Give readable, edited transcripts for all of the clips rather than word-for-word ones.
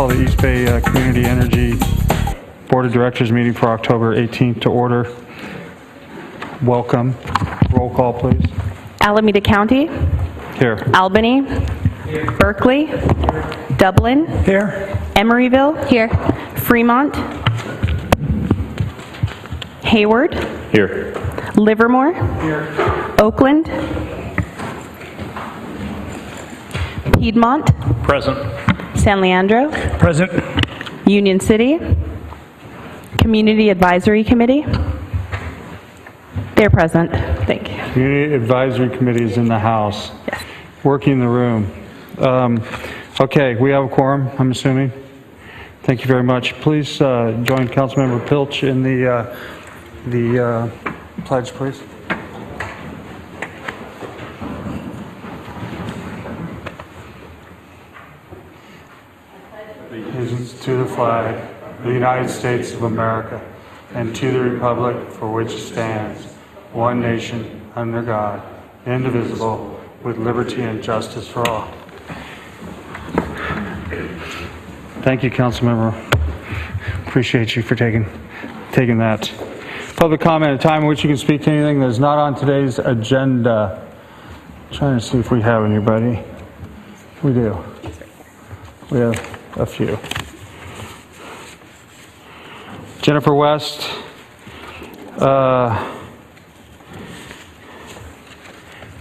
call the East Bay Community Energy Board of Directors meeting for October 18th to order. Welcome. Roll call, please. Alameda County. Here. Albany. Here. Berkeley. Here. Dublin. Here. Emeryville. Here. Fremont. Hayward. Here. Livermore. Here. Oakland. Piedmont. Present. San Leandro. Present. Union City. Community Advisory Committee. They're present. Thank you. Community Advisory Committee is in the house. Yes. Working the room. Okay, we have a quorum, I'm assuming. Thank you very much. Please join Councilmember Pilch in the pledge, please. Allegiance to the flag of the United States of America and to the republic for which it stands, one nation, under God, indivisible, with liberty and justice for all. Thank you, Councilmember. Appreciate you for taking that. Public comment, a time in which you can speak to anything that is not on today's agenda. Trying to see if we have anybody. We do. We have a few. Jennifer West.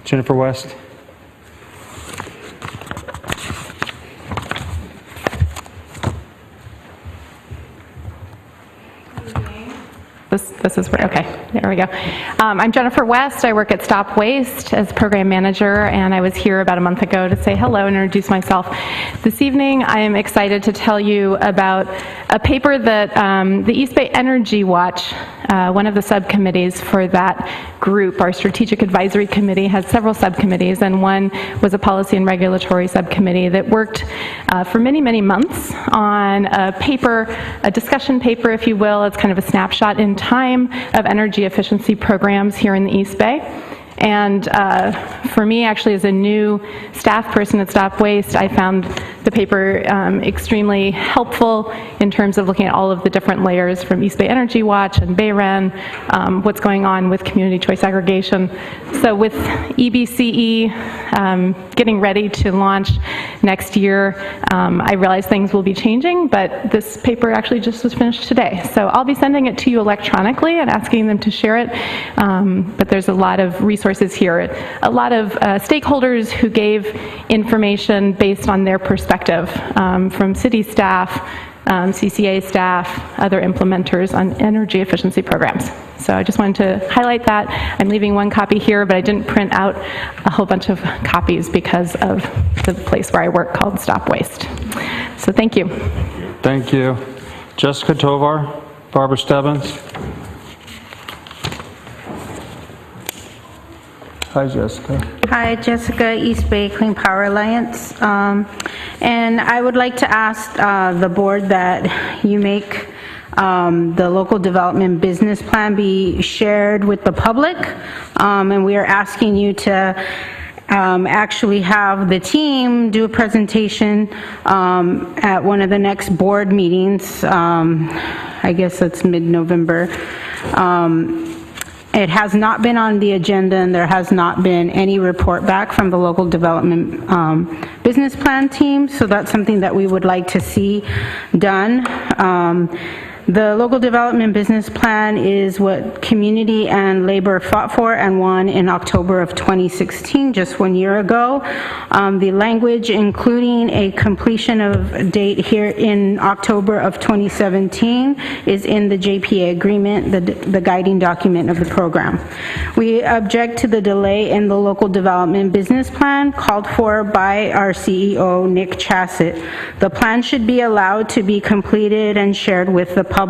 Jennifer West. This is where, okay, there we go. I'm Jennifer West. I work at Stop Waste as program manager, and I was here about a month ago to say hello and introduce myself. This evening, I am excited to tell you about a paper that the East Bay Energy Watch, one of the subcommittees for that group, our Strategic Advisory Committee, has several subcommittees, and one was a Policy and Regulatory Subcommittee that worked for many, many months on a paper, a discussion paper, if you will. It's kind of a snapshot in time of energy efficiency programs here in the East Bay. And for me, actually, as a new staff person at Stop Waste, I found the paper extremely helpful in terms of looking at all of the different layers from East Bay Energy Watch and BayREN, what's going on with community choice aggregation. So with EBCE getting ready to launch next year, I realize things will be changing, but this paper actually just was finished today. So I'll be sending it to you electronically and asking them to share it, but there's a lot of resources here, a lot of stakeholders who gave information based on their perspective, from city staff, CCA staff, other implementers on energy efficiency programs. So I just wanted to highlight that. I'm leaving one copy here, but I didn't print out a whole bunch of copies because of the place where I work called Stop Waste. So thank you. Thank you. Jessica Tovar, Barbara Stebbins. Hi, Jessica. Hi, Jessica, East Bay Clean Power Alliance. And I would like to ask the board that you make the local development business plan be shared with the public. And we are asking you to actually have the team do a presentation at one of the next board meetings. I guess it's mid-November. It has not been on the agenda, and there has not been any report back from the local development business plan team, so that's something that we would like to see done. The local development business plan is what community and labor fought for and won in October of 2016, just 1 year ago. The language, including a completion of date here in October of 2017, is in the JPA agreement, the guiding document of the program. We object to the delay in the local development business plan called for by our CEO, Nick Chassett. The plan should be allowed to be completed and shared with the public.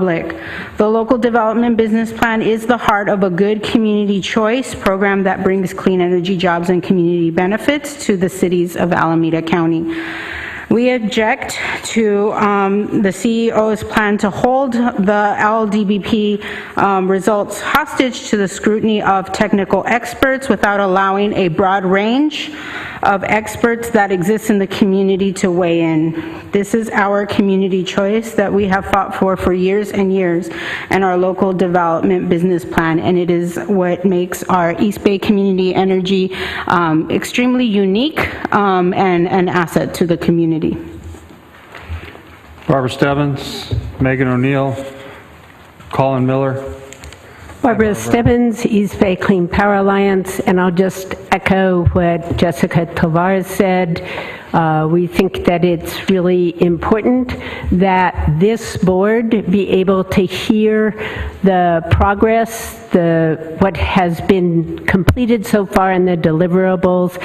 The local development business plan is the heart of a good community choice program that brings clean energy jobs and community benefits to the cities of Alameda County. We object to the CEO's plan to hold the LDBP results hostage to the scrutiny of technical experts without allowing a broad range of experts that exist in the community to weigh in. This is our community choice that we have fought for years and years in our local development business plan, and it is what makes our East Bay Community Energy extremely unique and an asset to the community. Barbara Stebbins, Megan O'Neill, Colin Miller. Barbara Stebbins, East Bay Clean Power Alliance, and I'll just echo what Jessica Tovar said. We think that it's really important that this board be able to hear the progress, what has been completed so far in the deliverables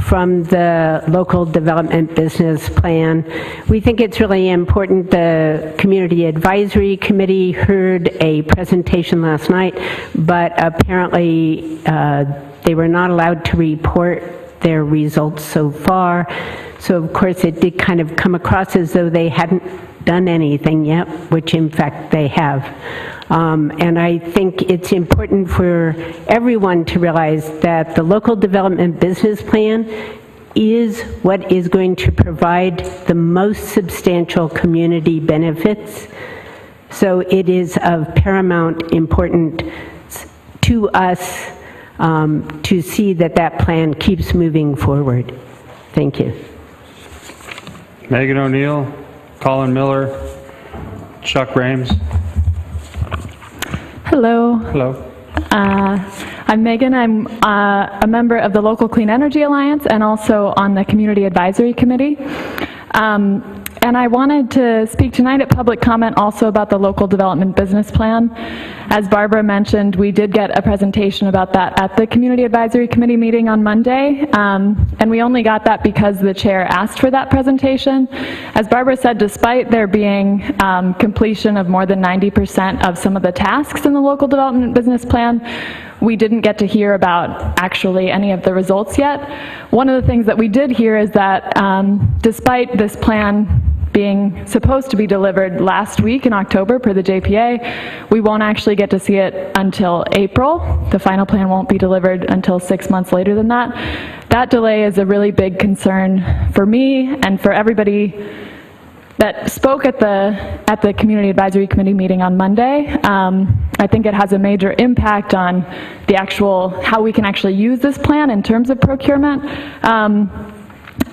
from the local development business plan. We think it's really important. The Community Advisory Committee heard a presentation last night, but apparently they were not allowed to report their results so far. So of course it did kind of come across as though they hadn't done anything yet, which in fact they have. And I think it's important for everyone to realize that the local development business plan is what is going to provide the most substantial community benefits. So it is of paramount importance to us to see that that plan keeps moving forward. Thank you. Megan O'Neill, Colin Miller, Chuck Rames. Hello. Hello. I'm Megan. I'm a member of the Local Clean Energy Alliance and also on the Community Advisory Committee. And I wanted to speak tonight at public comment also about the local development business plan. As Barbara mentioned, we did get a presentation about that at the Community Advisory Committee meeting on Monday, and we only got that because the chair asked for that presentation. As Barbara said, despite there being completion of more than 90% of some of the tasks in the local development business plan, we didn't get to hear about actually any of the results yet. One of the things that we did hear is that despite this plan being supposed to be delivered last week in October per the JPA, we won't actually get to see it until April. The final plan won't be delivered until 6 months later than that. That delay is a really big concern for me and for everybody that spoke at the Community Advisory Committee meeting on Monday. I think it has a major impact on the how we can actually use this plan in terms of procurement.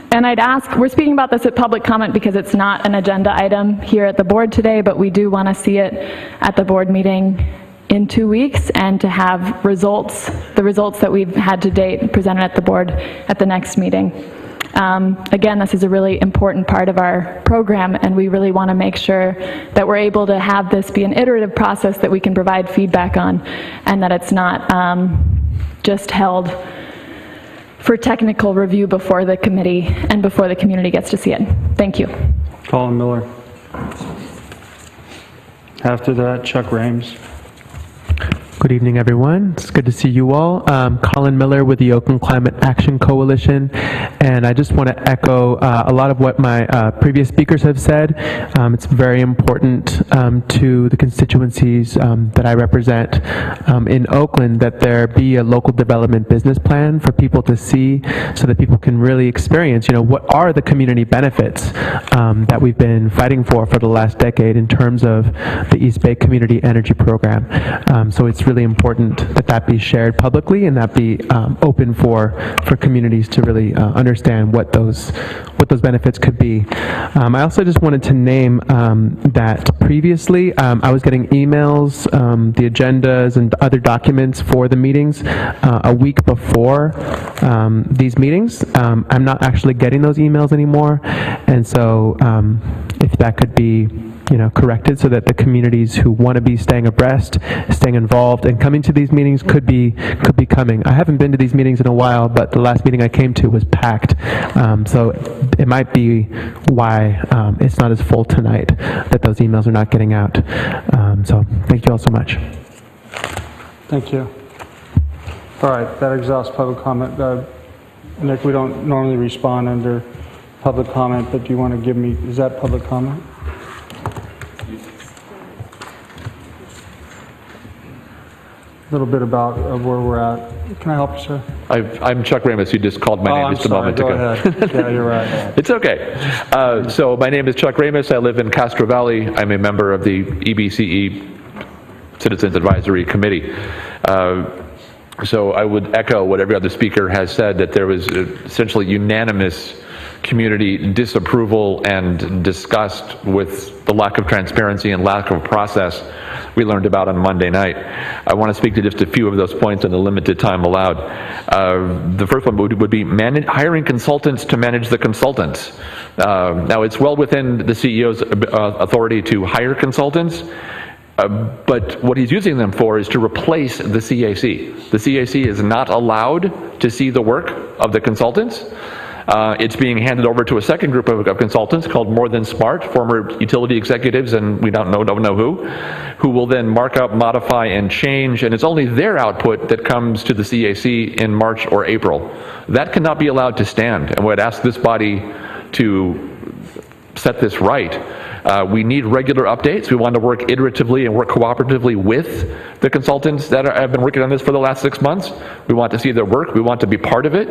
And I'd ask, we're speaking about this at public comment because it's not an agenda item here at the board today, but we do want to see it at the board meeting in 2 weeks and to have results, the results that we've had to date presented at the board at the next meeting. Again, this is a really important part of our program, and we really want to make sure that we're able to have this be an iterative process that we can provide feedback on, and that it's not just held for technical review before the committee and before the community gets to see it. Thank you. Colin Miller. After that, Chuck Rames. Good evening, everyone. It's good to see you all. Colin Miller with the Oakland Climate Action Coalition, and I just want to echo a lot of what my previous speakers have said. It's very important to the constituencies that I represent in Oakland that there be a local development business plan for people to see, so that people can really experience, what are the community benefits that we've been fighting for the last decade in terms of the East Bay Community Energy Program. So it's really important that that be shared publicly and that be open for communities to really understand what those benefits could be. I also just wanted to name that previously I was getting emails, the agendas and other documents for the meetings a week before these meetings. I'm not actually getting those emails anymore, and so if that could be corrected so that the communities who want to be staying abreast, staying involved, and coming to these meetings could be coming. I haven't been to these meetings in a while, but the last meeting I came to was packed. So it might be why it's not as full tonight, that those emails are not getting out. So thank you all so much. Thank you. All right, that exhausts public comment. Nick, we don't normally respond under public comment, but do you want to give me, is that public comment? little bit about where we're at. Can I help you, sir? I'm Chuck Ramus. You just called my name I'm just a sorry. moment Go ago. ahead. Yeah, you're right. It's okay. So my name is Chuck Ramus. I live in Castro Valley. I'm a member of the EBCE Citizens Advisory Committee. So I would echo what every other speaker has said, that there was essentially unanimous community disapproval and disgust with the lack of transparency and lack of process we learned about on Monday night. I want to speak to just a few of those points in the limited time allowed. The first one would be hiring consultants to manage the consultants. Now, it's well within the CEO's authority to hire consultants, but what he's using them for is to replace the CAC. The CAC is not allowed to see the work of the consultants. It's being handed over to a second group of consultants called More Than Smart, former utility executives, and we don't know who will then mark up, modify, and change, and it's only their output that comes to the CAC in March or April. That cannot be allowed to stand, and would ask this body to set this right. We need regular updates. We want to work iteratively and work cooperatively with the consultants that have been working on this for the last 6 months. We want to see their work. We want to be part of it.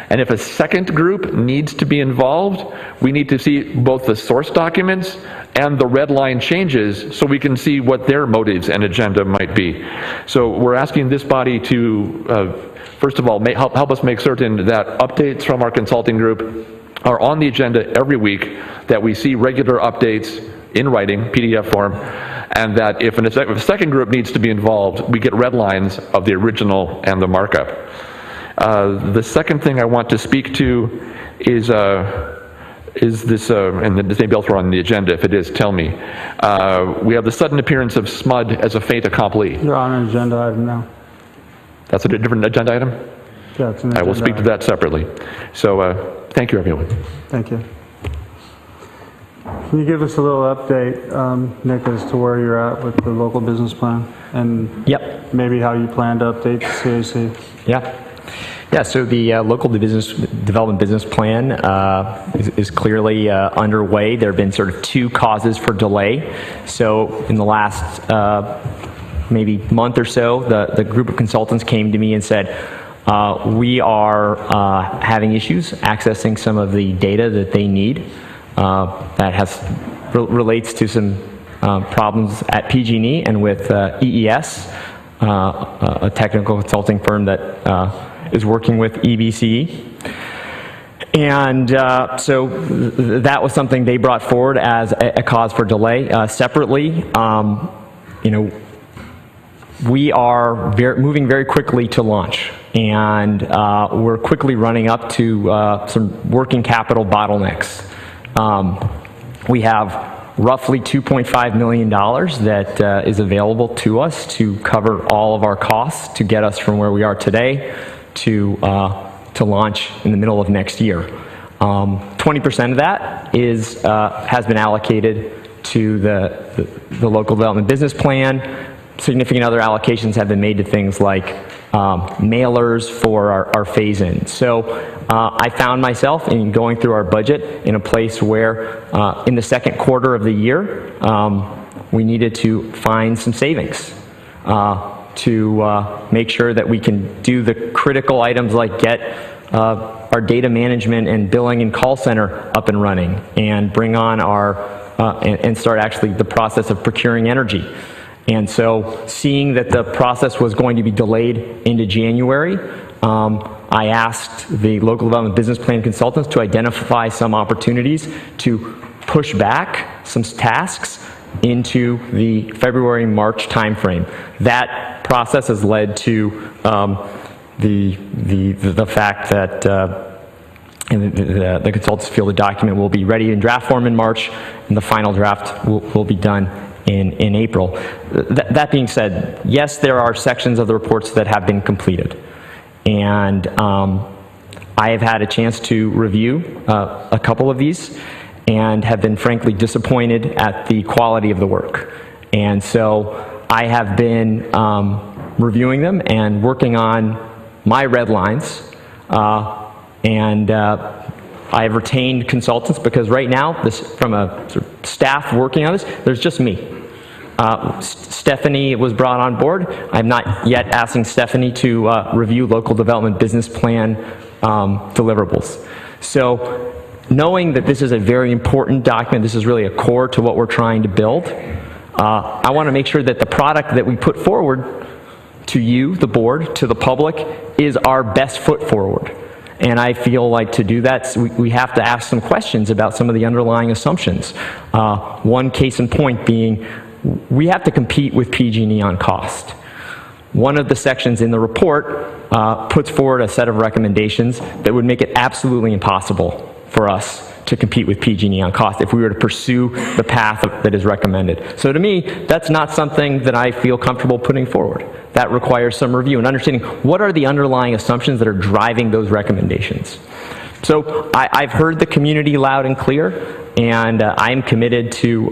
And if a second group needs to be involved, we need to see both the source documents and the red line changes so we can see what their motives and agenda might be. So we're asking this body to, first of all, help us make certain that updates from our consulting group are on the agenda every week, that we see regular updates in writing, PDF form, and that if a second group needs to be involved, we get red lines of the original and the markup. The second thing I want to speak to is this, and this may be elsewhere on the agenda. If it is, tell me. We have the sudden appearance of SMUD as a fait accompli. You're on an agenda item now. That's a different agenda item? Yeah, it's an I will agenda speak to item. that separately. So thank you, everyone. Thank you. Can you give us a little update, Nick, as to where you're at with the local business plan? And Yep. maybe how you plan to update the CAC? Yeah, so the local development business plan is clearly underway. There have been sort of two causes for delay. So in the last maybe month or so, the group of consultants came to me and said, we are having issues accessing some of the data that they need that relates to some problems at PG&E and with EES, a technical consulting firm that is working with EBCE. And so that was something they brought forward as a cause for delay. Separately, we are moving very quickly to launch, and we're quickly running up to some working capital bottlenecks. We have roughly $2.5 million that is available to us to cover all of our costs to get us from where we are today to launch in the middle of next year. 20% of that has been allocated to the local development business plan. Significant other allocations have been made to things like mailers for our phase-in. So I found myself in going through our budget in a place where in the second quarter of the year we needed to find some savings to make sure that we can do the critical items like get our data management and billing and call center up and running, and bring on and start actually the process of procuring energy. And so seeing that the process was going to be delayed into January, I asked the local development business plan consultants to identify some opportunities to push back some tasks into the February-March timeframe. That process has led to the fact that the consultants feel the document will be ready in draft form in March, and the final draft will be done in April. That being said, yes, there are sections of the reports that have been completed, and I have had a chance to review a couple of these and have been frankly disappointed at the quality of the work. And so I have been reviewing them and working on my red lines, and I have retained consultants because right now, from a sort of staff working on this, there's just me. Stephanie was brought on board. I'm not yet asking Stephanie to review local development business plan deliverables. So knowing that this is a very important document, this is really a core to what we're trying to build, I want to make sure that the product that we put forward to you, the board, to the public, is our best foot forward. And I feel like to do that, we have to ask some questions about some of the underlying assumptions. One case in point being, we have to compete with PG&E on cost. One of the sections in the report puts forward a set of recommendations that would make it absolutely impossible for us to compete with PG&E on cost if we were to pursue the path that is recommended. So to me, that's not something that I feel comfortable putting forward. That requires some review and understanding what are the underlying assumptions that are driving those recommendations. So I've heard the community loud and clear, and I'm committed to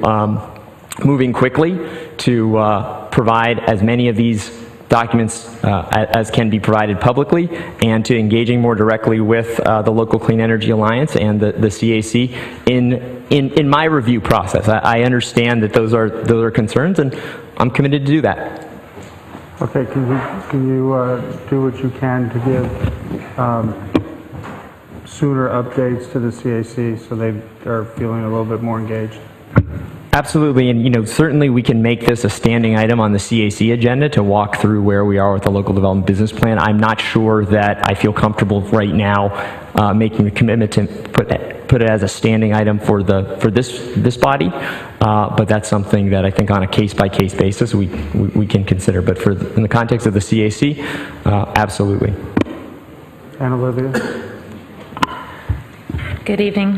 moving quickly to provide as many of these documents as can be provided publicly, and to engaging more directly with the Local Clean Energy Alliance and the CAC in my review process. I understand that those are concerns, and I'm committed to do that. Okay, can you do what you can to give sooner updates to the CAC so they are feeling a little bit more engaged? Absolutely, and certainly we can make this a standing item on the CAC agenda to walk through where we are with the local development business plan. I'm not sure that I feel comfortable right now making the commitment to put it as a standing item for this body, but that's something that I think on a case-by-case basis we can consider. But in the context of the CAC, absolutely. And Olivia? Good evening.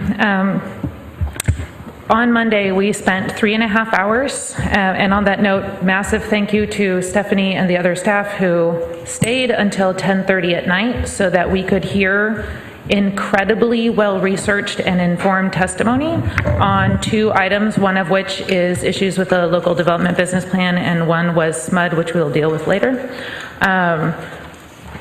On Monday, we spent 3.5 hours, and on that note, massive thank you to Stephanie and the other staff who stayed until 10:30 at night so that we could hear incredibly well-researched and informed testimony on 2 items, one of which is issues with the local development business plan, and one was SMUD, which we'll deal with later.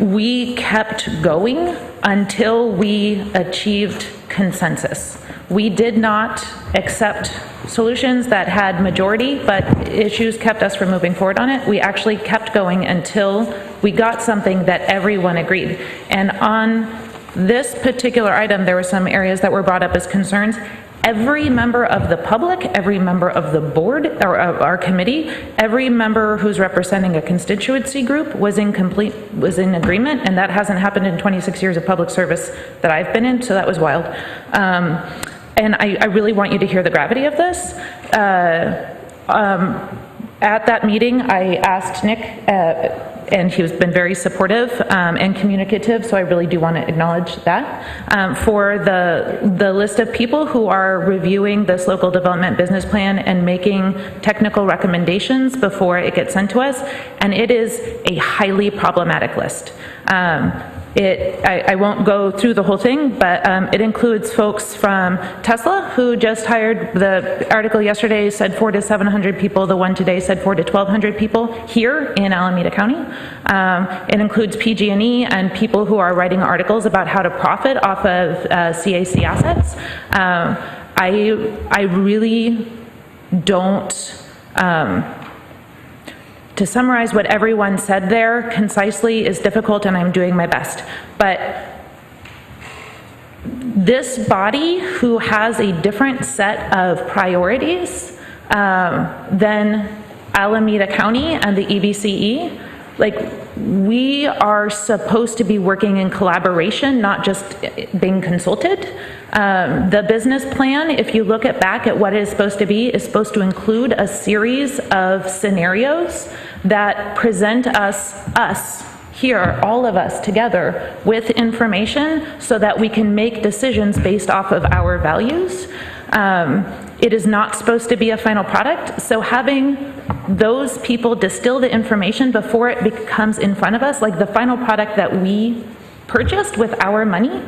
We kept going until we achieved consensus. We did not accept solutions that had majority, but issues kept us from moving forward on it. We actually kept going until we got something that everyone agreed. And on this particular item, there were some areas that were brought up as concerns. Every member of the public, every member of the board or of our committee, every member who's representing a constituency group was in agreement, and that hasn't happened in 26 years of public service that I've been in, so that was wild. And I really want you to hear the gravity of this. At that meeting, I asked Nick, and he has been very supportive and communicative, so I really do want to acknowledge that, for the list of people who are reviewing this local development business plan and making technical recommendations before it gets sent to us, and it is a highly problematic list. I won't go through the whole thing, but it includes folks from Tesla, who just hired, the article yesterday said 400 to 700 people, the one today said 400 to 1,200 people here in Alameda County. It includes PG&E and people who are writing articles about how to profit off of CAC assets. I really don't... To summarize what everyone said there concisely is difficult, and I'm doing my best. But this body, who has a different set of priorities than Alameda County and the EBCE, we are supposed to be working in collaboration, not just being consulted. The business plan, if you look back at what it is supposed to be, is supposed to include a series of scenarios that present us here, all of us together, with information so that we can make decisions based off of our values. It is not supposed to be a final product, so having those people distill the information before it becomes in front of us, like the final product that we purchased with our money,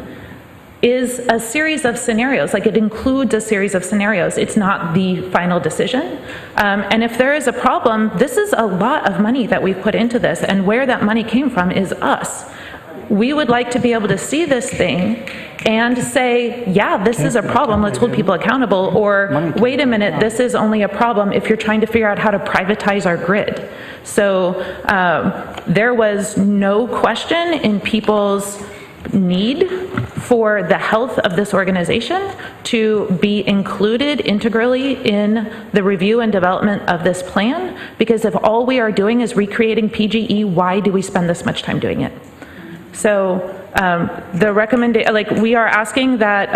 is a series of scenarios. It includes a series of scenarios. It's not the final decision. And if there is a problem, this is a lot of money that we've put into this, and where that money came from is us. we would like to be able to see this thing and say, yeah, this is a problem, let's hold people accountable, or wait a minute, this is only a problem if you're trying to figure out how to privatize our grid. So there was no question in people's need for the health of this organization to be included integrally in the review and development of this plan, because if all we are doing is recreating PGE, why do we spend this much time doing it? So the recommendation, like, we are asking that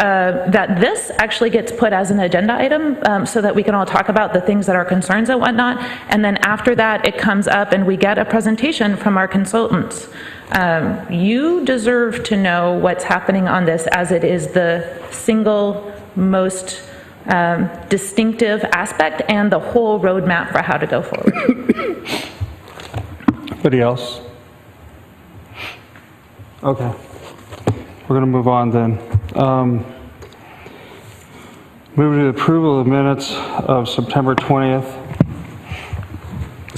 that this actually gets put as an agenda item so that we can all talk about the things that are concerns and whatnot, and then after that it comes up and we get a presentation from our consultants. You deserve to know what's happening on this, as it is the single most distinctive aspect and the whole roadmap for how to go forward. Anybody else? Okay. We're going to move on then. Move to the approval of the minutes of September 20th.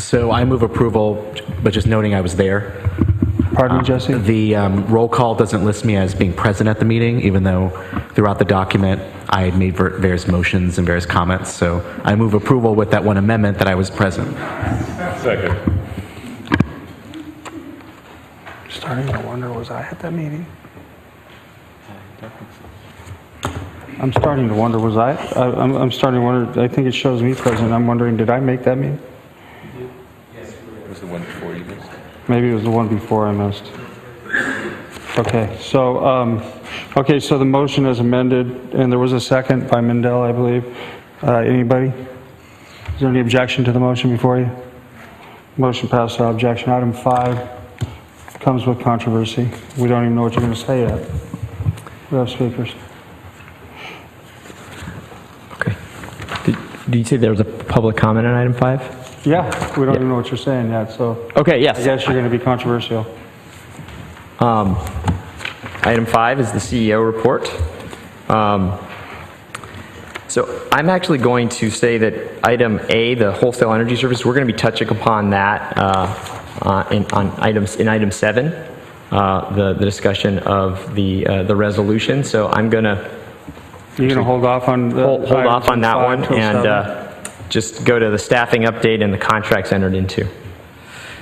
So I move approval, but just noting I was there. Pardon me, Jesse? The roll call doesn't list me as being present at the meeting, even though throughout the document I had made various motions and various comments. So I move approval with that one amendment that I was present. Second. Starting to wonder, was I at that meeting? I'm starting to wonder, was I? I'm starting to wonder, I think it shows me present. I'm wondering, did I make that meeting? Yes. It was the one before you missed. Maybe it was the one before I missed. Okay, so so the motion is amended, and there was a second by Mendel, I believe. Anybody? Is there any objection to the motion before you? Motion passed without objection. Item 5 comes with controversy. We don't even know what you're going to say yet. We have speakers. Okay. Did you say there was a public comment on item 5? Yeah, we don't even know what you're saying yet, so Okay, yes. I guess you're going to be controversial. Item 5 is the CEO report. So I'm actually going to say that item A, the wholesale energy service, we're going to be touching upon that in item 7, the discussion of the resolution. So I'm going to You're going to hold off on the hold off on that one and 7? just go to the staffing update and the contracts entered into.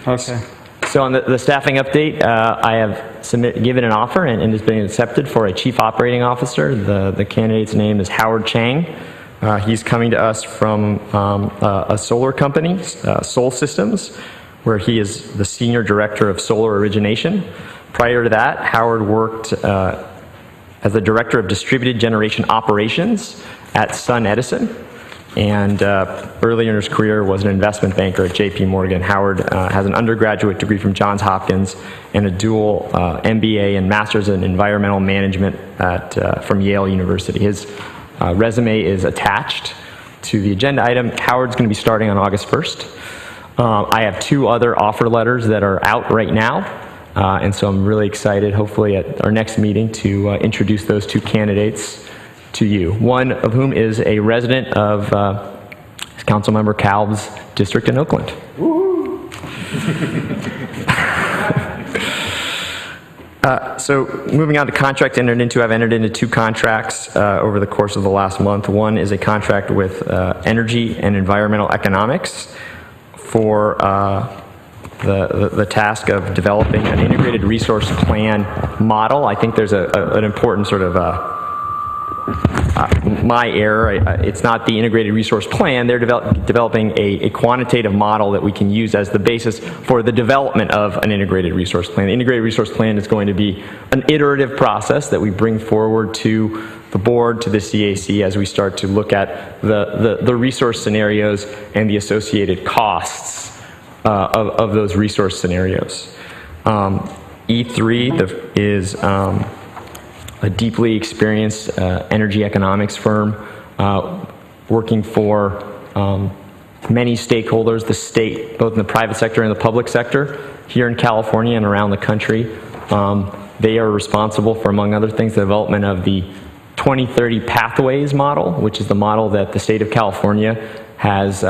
Okay. So on the staffing update, I have given an offer and it's been accepted for a chief operating officer. The candidate's name is Howard Chang. He's coming to us from a solar company, Sol Systems, where he is the senior director of solar origination. Prior to that, Howard worked as the director of distributed generation operations at Sun Edison. And earlier in his career was an investment banker at JP Morgan. Howard has an undergraduate degree from Johns Hopkins and a dual MBA and master's in environmental management from Yale University. His resume is attached to the agenda item. Howard's going to be starting on August 1st. I have 2 other offer letters that are out right now. And so I'm really excited, hopefully at our next meeting, to introduce those 2 candidates to you, one of whom is a resident of Councilmember Kalb's district in Oakland. So moving on to contract entered into, I've entered into 2 contracts over the course of the last month. One is a contract with Energy and Environmental Economics for the task of developing an integrated resource plan model. I think there's an important sort of my error. It's not the integrated resource plan. They're developing a quantitative model that we can use as the basis for the development of an integrated resource plan. The integrated resource plan is going to be an iterative process that we bring forward to the board, to the CAC, as we start to look at the resource scenarios and the associated costs of those resource scenarios. E3 is a deeply experienced energy economics firm working for many stakeholders, the state, both in the private sector and the public sector, here in California and around the country. They are responsible for, among other things, the development of the 2030 Pathways model, which is the model that the state of California has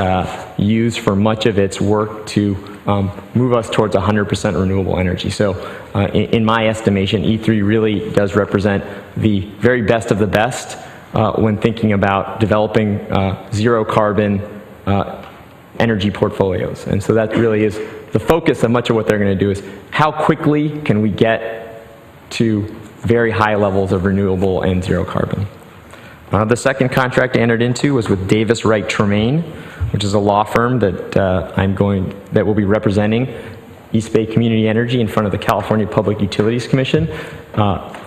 used for much of its work to move us towards 100% renewable energy. So in my estimation, E3 really does represent the very best of the best when thinking about developing zero carbon energy portfolios. And so that really is the focus of much of what they're going to do, is how quickly can we get to very high levels of renewable and zero carbon. The second contract I entered into was with Davis Wright Tremaine, which is a law firm that that will be representing East Bay Community Energy in front of the California Public Utilities Commission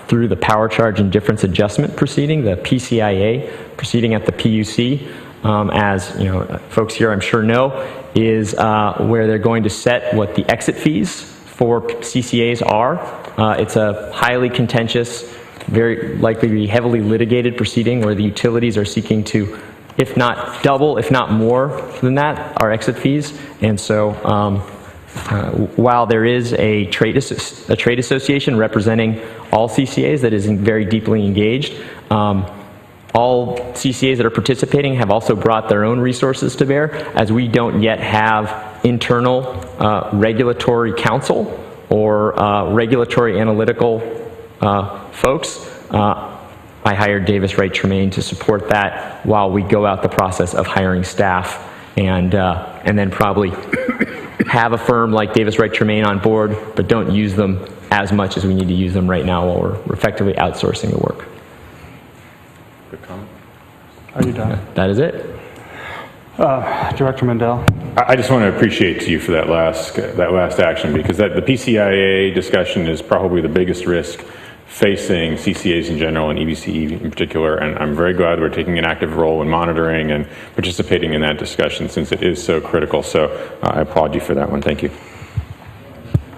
through the Power Charge and Difference Adjustment proceeding, the PCIA proceeding at the PUC. As you know, folks here I'm sure know, is where they're going to set what the exit fees for CCAs are. It's a highly contentious, very likely to be heavily litigated proceeding where the utilities are seeking to, if not double, if not more than that, our exit fees. And so while there is a trade association representing all CCAs that is very deeply engaged, all CCAs that are participating have also brought their own resources to bear, as we don't yet have internal regulatory counsel or regulatory analytical folks. I hired Davis Wright Tremaine to support that while we go out the process of hiring staff, and then probably have a firm like Davis Wright Tremaine on board, but don't use them as much as we need to use them right now while we're effectively outsourcing the work. Good comment. Are you done? That is it. Director Mandel. I just want to appreciate you for that last action, because the PCIA discussion is probably the biggest risk facing CCAs in general and EBCE in particular, and I'm very glad we're taking an active role in monitoring and participating in that discussion since it is so critical. So I applaud you for that one. Thank you.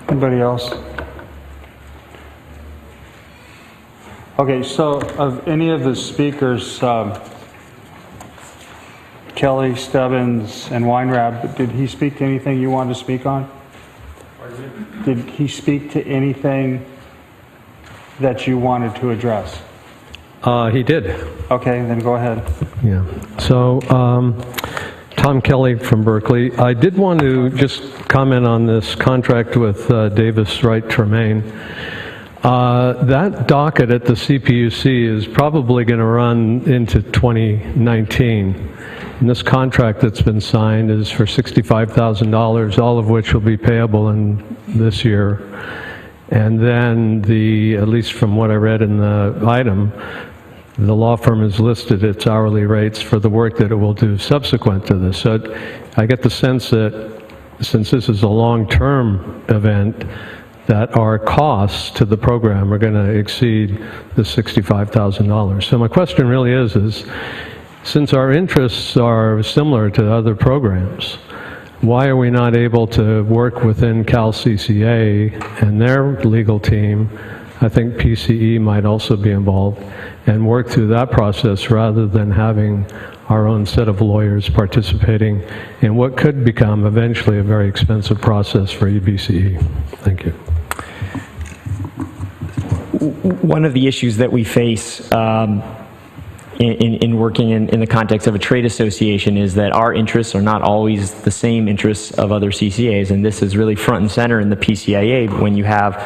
Anybody else? Okay, so of any of the speakers, Kelly, Stebbins, and Weinrab, did he speak to anything you wanted to speak on? Did he speak to anything that you wanted to address? He did. Okay, then go ahead. Yeah. So, Tom Kelly from Berkeley. I did want to just comment on this contract with Davis Wright Tremaine. That docket at the CPUC is probably going to run into 2019. And this contract that's been signed is for $65,000, all of which will be payable in this year. And then at least from what I read in the item, the law firm has listed its hourly rates for the work that it will do subsequent to this. So I get the sense that since this is a long-term event, that our costs to the program are going to exceed the $65,000. So my question really is since our interests are similar to other programs, why are we not able to work within CalCCA and their legal team? I think PCE might also be involved, and work through that process rather than having our own set of lawyers participating in what could become eventually a very expensive process for EBCE. Thank you. One of the issues that we face in working in the context of a trade association is that our interests are not always the same interests of other CCAs, and this is really front and center in the PCIA when you have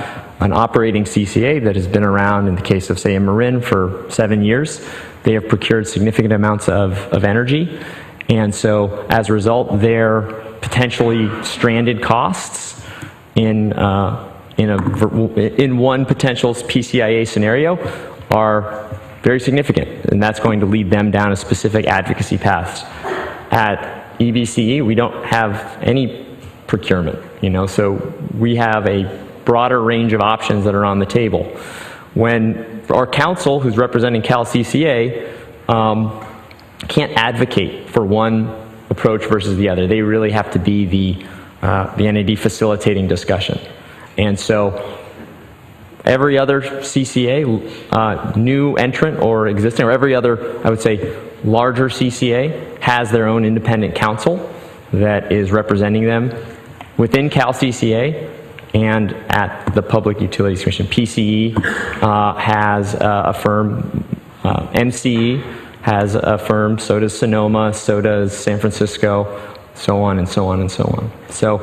an operating CCA that has been around, in the case of, say, a Marin for 7 years. They have procured significant amounts of energy, and so as a result, their potentially stranded costs in one potential PCIA scenario are very significant, and that's going to lead them down a specific advocacy path. At EBCE, we don't have any procurement, so we have a broader range of options that are on the table. When our counsel, who's representing CalCCA, can't advocate for one approach versus the other. They really have to be the NAD facilitating discussion. And so every other CCA, new entrant or existing, or every other, I would say, larger CCA has their own independent counsel that is representing them within CalCCA and at the Public Utilities Commission. PCE has a firm, MCE has a firm, so does Sonoma, so does San Francisco. so on and so on and so on. So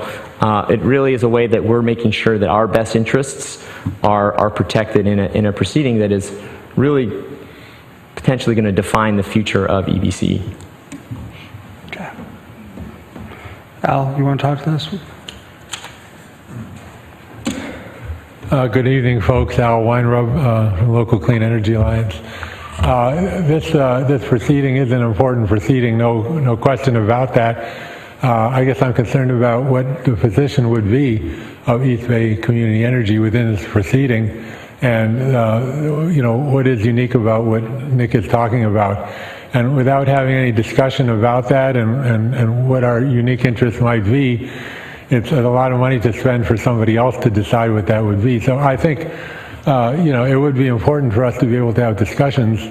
it really is a way that we're making sure that our best interests are protected in a proceeding that is really potentially going to define the future of EBCE. Okay. Al, you want to talk to this? Good evening, folks. Al Weinrub, Local Clean Energy Alliance. This proceeding is an important proceeding, no question about that. I guess I'm concerned about what the position would be of East Bay Community Energy within this proceeding, and you know, what is unique about what Nick is talking about. And without having any discussion about that and what our unique interests might be, it's a lot of money to spend for somebody else to decide what that would be. So I think, you know, it would be important for us to be able to have discussions,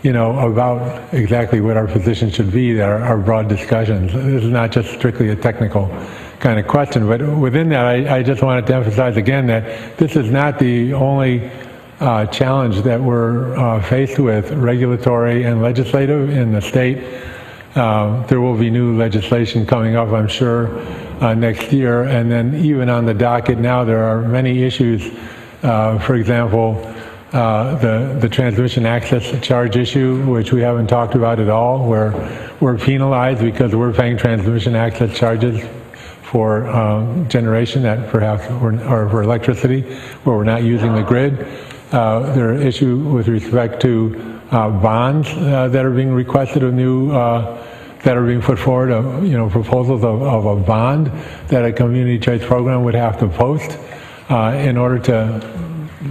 you know, about exactly what our position should be, our broad discussions. This is not just strictly a technical kind of question, but within that, I just wanted to emphasize again that this is not the only challenge that we're faced with, regulatory and legislative in the state. There will be new legislation coming up, I'm sure, next year, and then even on the docket now, there are many issues. For example, the transmission access charge issue, which we haven't talked about at all, where we're penalized because we're paying transmission access charges for generation that perhaps, or for electricity, where we're not using the grid. There are issues with respect to bonds that are being requested of new, that are being put forward, you know, proposals of a bond that a community choice program would have to post in order to,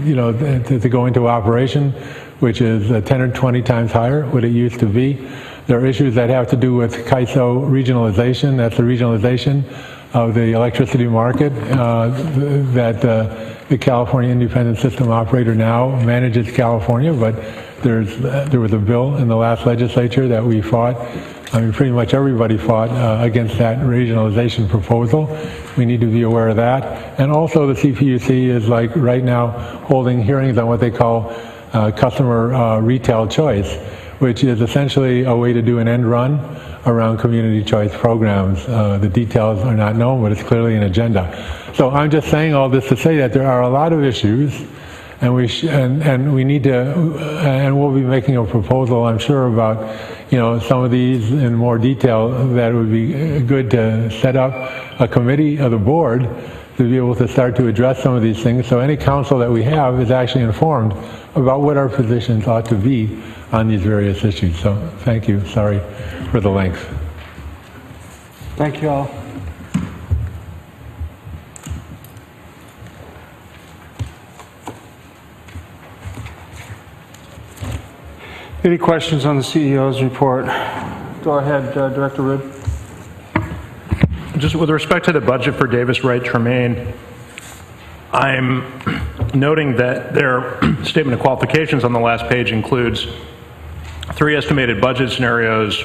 you know, to go into operation, which is 10 or 20 times higher what it used to be. There are issues that have to do with CAISO regionalization. That's the regionalization of the electricity market that the California Independent System Operator now manages California, but there was a bill in the last legislature that we fought. I mean, pretty much everybody fought against that regionalization proposal. We need to be aware of that. And also the CPUC is like right now holding hearings on what they call customer retail choice, which is essentially a way to do an end run around community choice programs. The details are not known, but it's clearly an agenda. So I'm just saying all this to say that there are a lot of issues, and we need to, and we'll be making a proposal, I'm sure, about, you know, some of these in more detail. That would be good to set up a committee of the board to be able to start to address some of these things, so any council that we have is actually informed about what our positions ought to be on these various issues. So thank you. Sorry for the length. Thank you all. Any questions on the CEO's report? Go ahead, Director Ridd. Just with respect to the budget for Davis Wright Tremaine, I'm noting that their statement of qualifications on the last page includes 3 estimated budget scenarios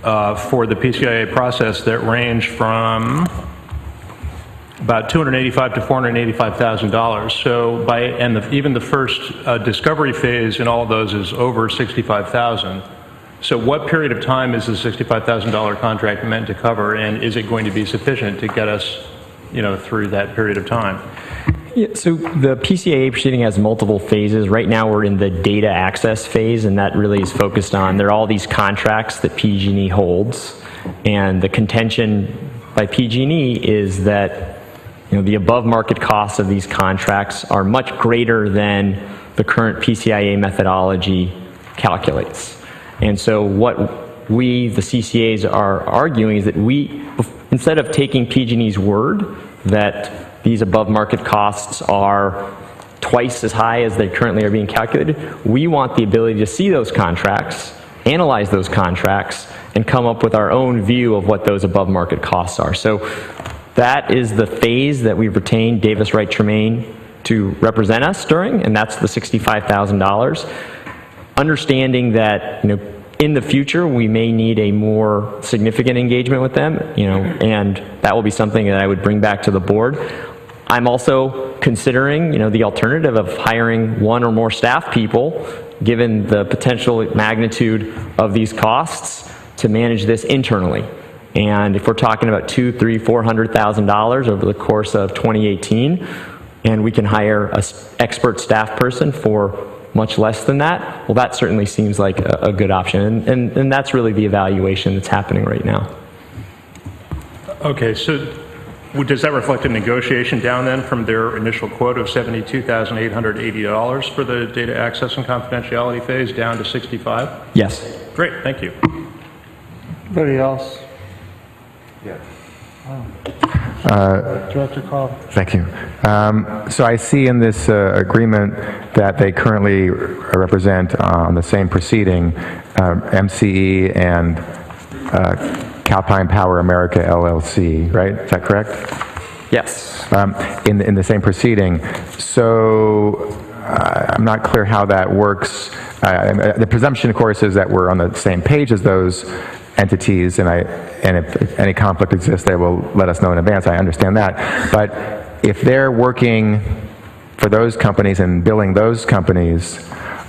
for the PCIA process that range from about $285,000 to $485,000. So even the first discovery phase in all of those is over $65,000. So what period of time is the $65,000 contract meant to cover, and is it going to be sufficient to get us, you know, through that period of time? Yeah, so the PCIA proceeding has multiple phases. Right now we're in the data access phase, and that really is focused on, there are all these contracts that PG&E holds, and the contention by PG&E is that, you know, the above market costs of these contracts are much greater than the current PCIA methodology calculates. And so what we, the CCAs, are arguing is that we, instead of taking PG&E's word that these above market costs are twice as high as they currently are being calculated, we want the ability to see those contracts, analyze those contracts, and come up with our own view of what those above market costs are. So that is the phase that we've retained Davis Wright Tremaine to represent us during, and that's the $65,000. Understanding that, you know, in the future we may need a more significant engagement with them, you know, and that will be something that I would bring back to the board. I'm also considering, you know, the alternative of hiring 1 or more staff people, given the potential magnitude of these costs, to manage this internally. And if we're talking about $200,000, $300,000, $400,000 over the course of 2018, and we can hire an expert staff person for much less than that, well, that certainly seems like a good option. And that's really the evaluation that's happening right now. Okay, so does that reflect a negotiation down then from their initial quote of $72,880 for the data access and confidentiality phase down to $65,000? Yes. Great, thank you. Anybody else? Yeah. Director Cobb. Thank you. So I see in this agreement that they currently represent on the same proceeding MCE and Calpine Power America LLC, right? Is that correct? Yes. In the same proceeding. So I'm not clear how that works. The presumption, of course, is that we're on the same page as those entities, and if any conflict exists, they will let us know in advance. I understand that. But if they're working for those companies and billing those companies,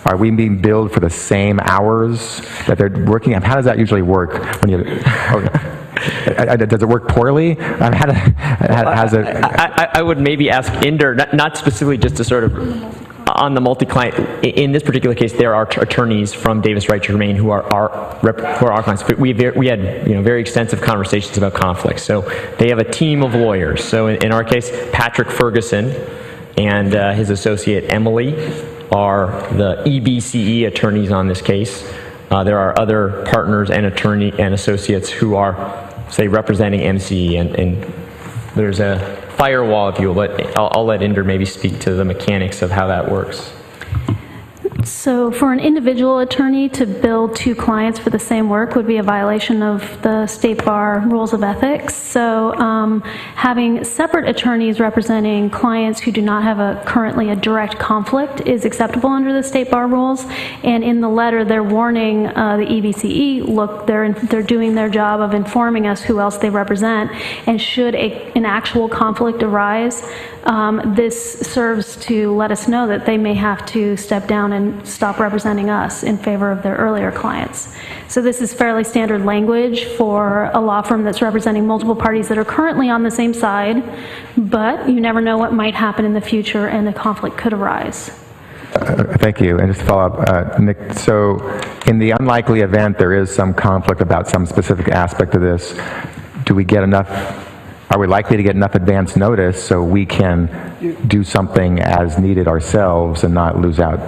are we being billed for the same hours that they're working? How does that usually work? When you, does it work poorly? I would maybe ask Inder, not specifically just to sort of on the multi-client. In this particular case, there are attorneys from Davis Wright Germain who are our clients. But we had very extensive conversations about conflicts. So they have a team of lawyers. So in our case, Patrick Ferguson and his associate Emily are the EBCE attorneys on this case. There are other partners and attorney and associates who are, say, representing MCE, and there's a firewall, if you will, but I'll let Inder maybe speak to the mechanics of how that works. So for an individual attorney to bill two clients for the same work would be a violation of the State Bar Rules of Ethics. So having separate attorneys representing clients who do not have currently a direct conflict is acceptable under the State Bar Rules. And in the letter, they're warning the EBCE, look, they're doing their job of informing us who else they represent. And should an actual conflict arise, this serves to let us know that they may have to step down and stop representing us in favor of their earlier clients. So this is fairly standard language for a law firm that's representing multiple parties that are currently on the same side, but you never know what might happen in the future and a conflict could arise. Thank you. And just to follow up, Nick, so in the unlikely event there is some conflict about some specific aspect of this, are we likely to get enough advance notice so we can do something as needed ourselves and not lose out?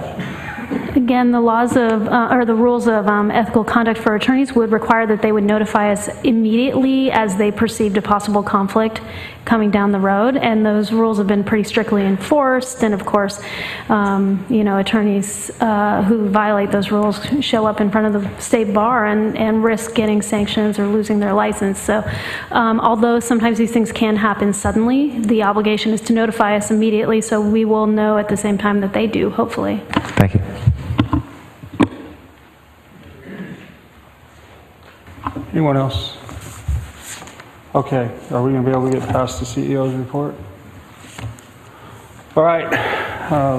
Again, the laws of, or the rules of ethical conduct for attorneys would require that they would notify us immediately as they perceived a possible conflict coming down the road, and those rules have been pretty strictly enforced, and of course, attorneys who violate those rules show up in front of the state bar and risk getting sanctions or losing their license. So although sometimes these things can happen suddenly, the obligation is to notify us immediately so we will know at the same time that they do, hopefully. Thank you. Anyone else? Okay, are we going to be able to get past the CEO's report? All right,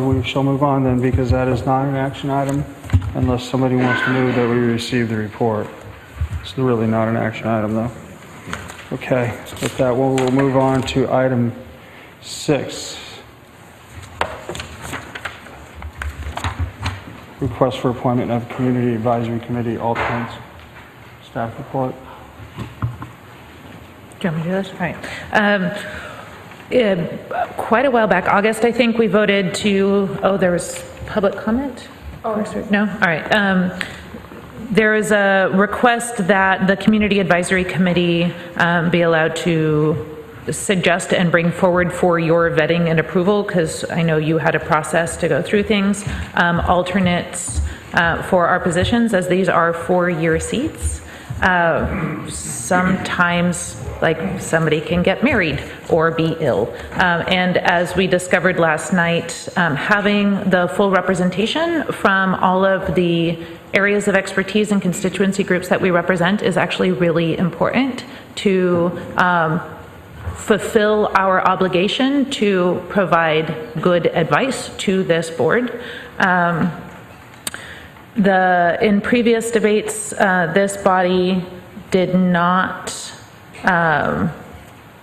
we shall move on then, because that is not an action item unless somebody wants to move that we receive the report. It's really not an action item though. Okay, with that we'll move on to item 6. Request for appointment of Community Advisory Committee alternates. Staff report. Do you want me to do this? All right. Quite a while back, August, I think, we voted to, there was public comment? No? All right. There is a request that the Community Advisory Committee be allowed to suggest and bring forward for your vetting and approval, because I know you had a process to go through things, alternates for our positions, as these are 4-year seats. Sometimes, like, somebody can get married or be ill. And as we discovered last night, having the full representation from all of the areas of expertise and constituency groups that we represent is actually really important to fulfill our obligation to provide good advice to this board. In previous debates, this body did not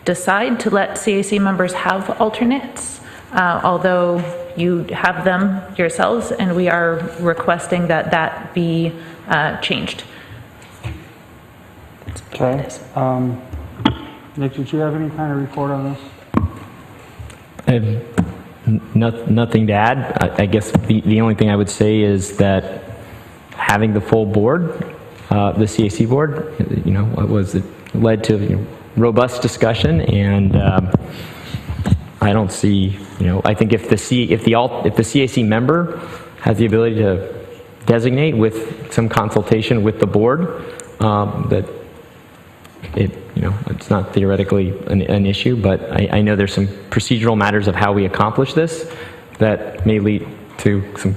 decide to let CAC members have alternates, although you have them yourselves, and we are requesting that that be changed. Okay. Nick, did you have any kind of report on this? I have nothing to add. I guess the only thing I would say is that having the full board, the CAC board, it led to robust discussion, and I don't see, I think if the CAC member has the ability to designate with some consultation with the board, that it's not theoretically an issue, but I know there's some procedural matters of how we accomplish this that may lead to some,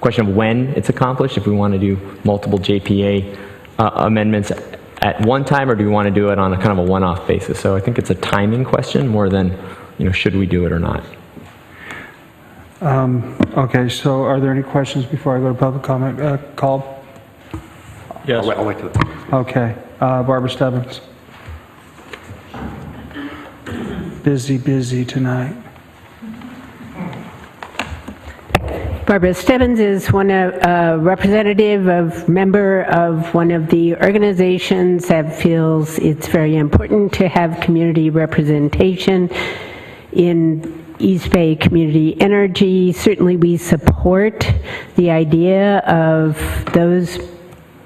question of when it's accomplished, if we want to do multiple JPA amendments at one time, or do we want to do it on a kind of a one-off basis? So I think it's a timing question more than, should we do it or not? Okay, so are there any questions before I go to public comment? Call? Yes. I'll wait till the time. Okay. Barbara Stebbins. Busy tonight. Barbara Stebbins is a member of one of the organizations that feels it's very important to have community representation in East Bay Community Energy. Certainly we support the idea of those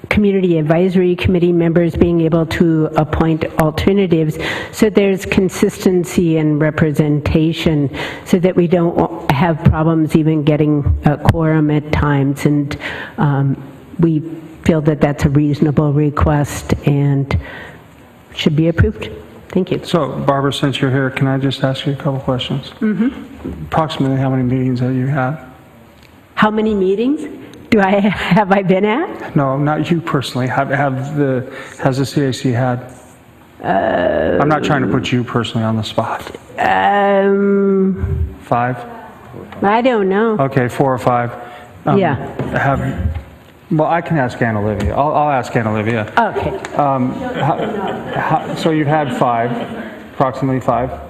Community Advisory Committee members being able to appoint alternatives, so there's consistency and representation, so that we don't have problems even getting a quorum at times. And we feel that that's a reasonable request and should be approved. Thank you. So, Barbara, since you're here, can I just ask you a couple questions? Mm-hmm. Approximately how many meetings have you had? How many meetings have I been at? No, not you personally. Has the CAC had? I'm not trying to put you personally on the spot. 5? I don't know. Okay, 4 or 5. Yeah. Well, I can ask Ann Olivia. I'll ask Ann Olivia. Okay. So you've had 5, approximately 5?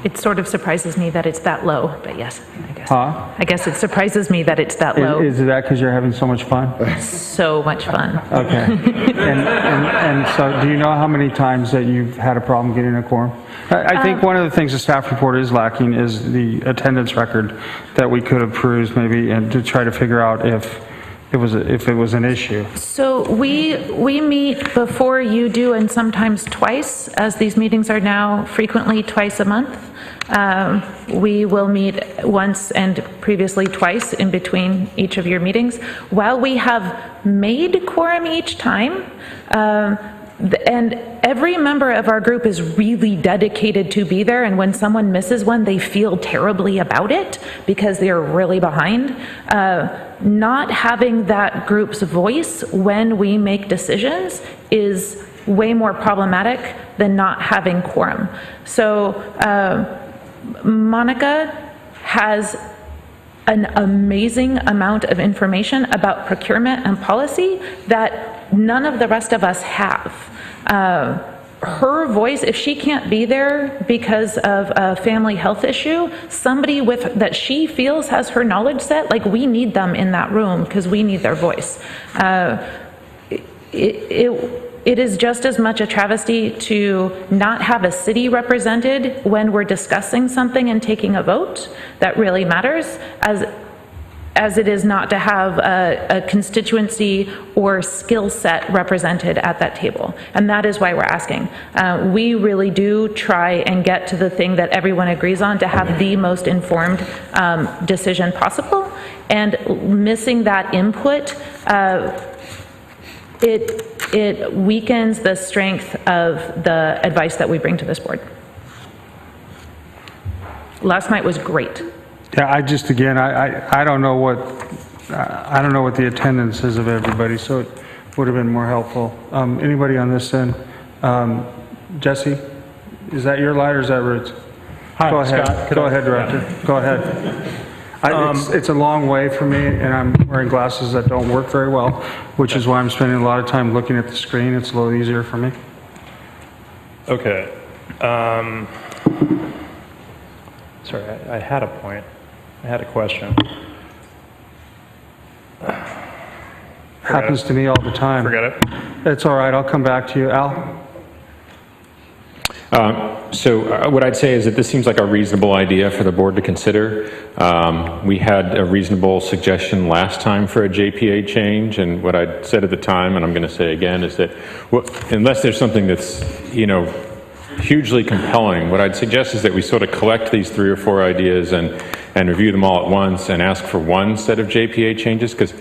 It sort of surprises me that it's that low, but yes, I guess. Huh? I guess it surprises me that it's that low. Is it that because you're having so much fun? So much fun. Okay. and so do you know how many times that you've had a problem getting a quorum? I think one of the things the staff report is lacking is the attendance record that we could have perused maybe, and to try to figure out if it was an issue. So we meet before you do, and sometimes twice, as these meetings are now frequently twice a month. We will meet once and previously twice in between each of your meetings. While we have made quorum each time, and every member of our group is really dedicated to be there, and when someone misses one, they feel terribly about it because they're really behind. Not having that group's voice when we make decisions is way more problematic than not having quorum. So Monica has an amazing amount of information about procurement and policy that none of the rest of us have. Her voice, if she can't be there because of a family health issue, somebody that she feels has her knowledge set, like, we need them in that room because we need their voice. It is just as much a travesty to not have a city represented when we're discussing something and taking a vote that really matters, as it is not to have a constituency or skill set represented at that table. And that is why we're asking. We really do try and get to the thing that everyone agrees on, to have the most informed decision possible. And missing that input, it weakens the strength of the advice that we bring to this board. Last night was great. Yeah, I don't know what the attendance is of everybody, so it would have been more helpful. Anybody on this end? Jesse, is that your light or is that Ruth's? Hi, Go ahead. Scott. Go ahead, Director. Yeah. Go ahead. It's a long way for me, and I'm wearing glasses that don't work very well, which is why I'm spending a lot of time looking at the screen. It's a little easier for me. Okay. Sorry, I had a point. I had a question. Happens to me all the time. Forget it. It's all right. I'll come back to you. Al? What I'd say is that this seems like a reasonable idea for the board to consider. We had a reasonable suggestion last time for a JPA change, and what I said at the time, and I'm going to say again, is that unless there's something that's, hugely compelling, what I'd suggest is that we sort of collect these 3 or 4 ideas and review them all at once and ask for one set of JPA changes, because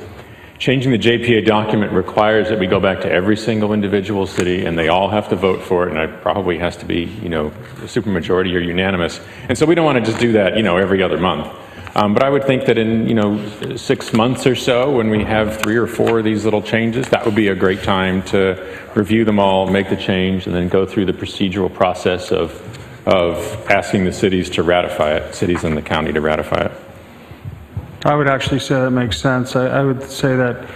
changing the JPA document requires that we go back to every single individual city and they all have to vote for it, and it probably has to be, a supermajority or unanimous. And so we don't want to just do that, every other month. But I would think that in, 6 months or so, when we have 3 or 4 of these little changes, that would be a great time to review them all, make the change, and then go through the procedural process of asking the cities to ratify it, cities and the county to ratify it. I would actually say that makes sense. I would say that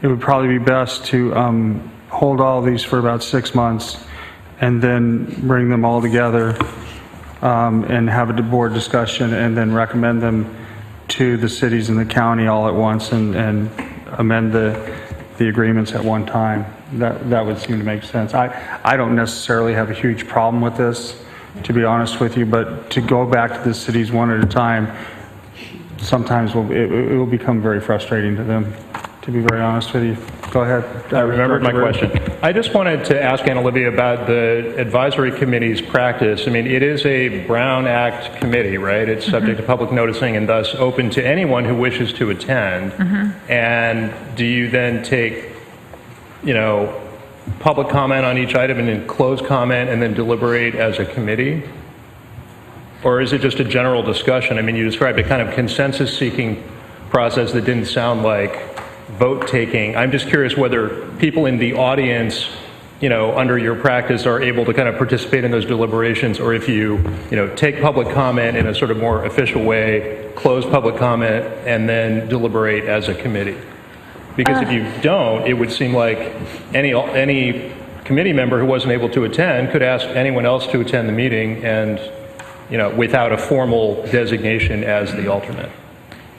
it would probably be best to hold all of these for about 6 months and then bring them all together and have a board discussion and then recommend them to the cities and the county all at once and amend the agreements at one time. That would seem to make sense. I don't necessarily have a huge problem with this, to be honest with you, but to go back to the cities one at a time, sometimes it will become very frustrating to them, to be very honest with you. Go ahead. I remembered my question. I just wanted to ask Anna Olivia about the advisory committee's practice. I mean, it is a Brown Act committee, right? It's subject to public noticing and thus open to anyone who wishes to attend. And do you then take, public comment on each item and then close comment and then deliberate as a committee? Or is it just a general discussion? I mean, you described a kind of consensus-seeking process that didn't sound like vote-taking. I'm just curious whether people in the audience, under your practice are able to kind of participate in those deliberations, or if you, take public comment in a sort of more official way, close public comment, and then deliberate as a committee. Because if you don't, it would seem like any committee member who wasn't able to attend could ask anyone else to attend the meeting and without a formal designation as the alternate.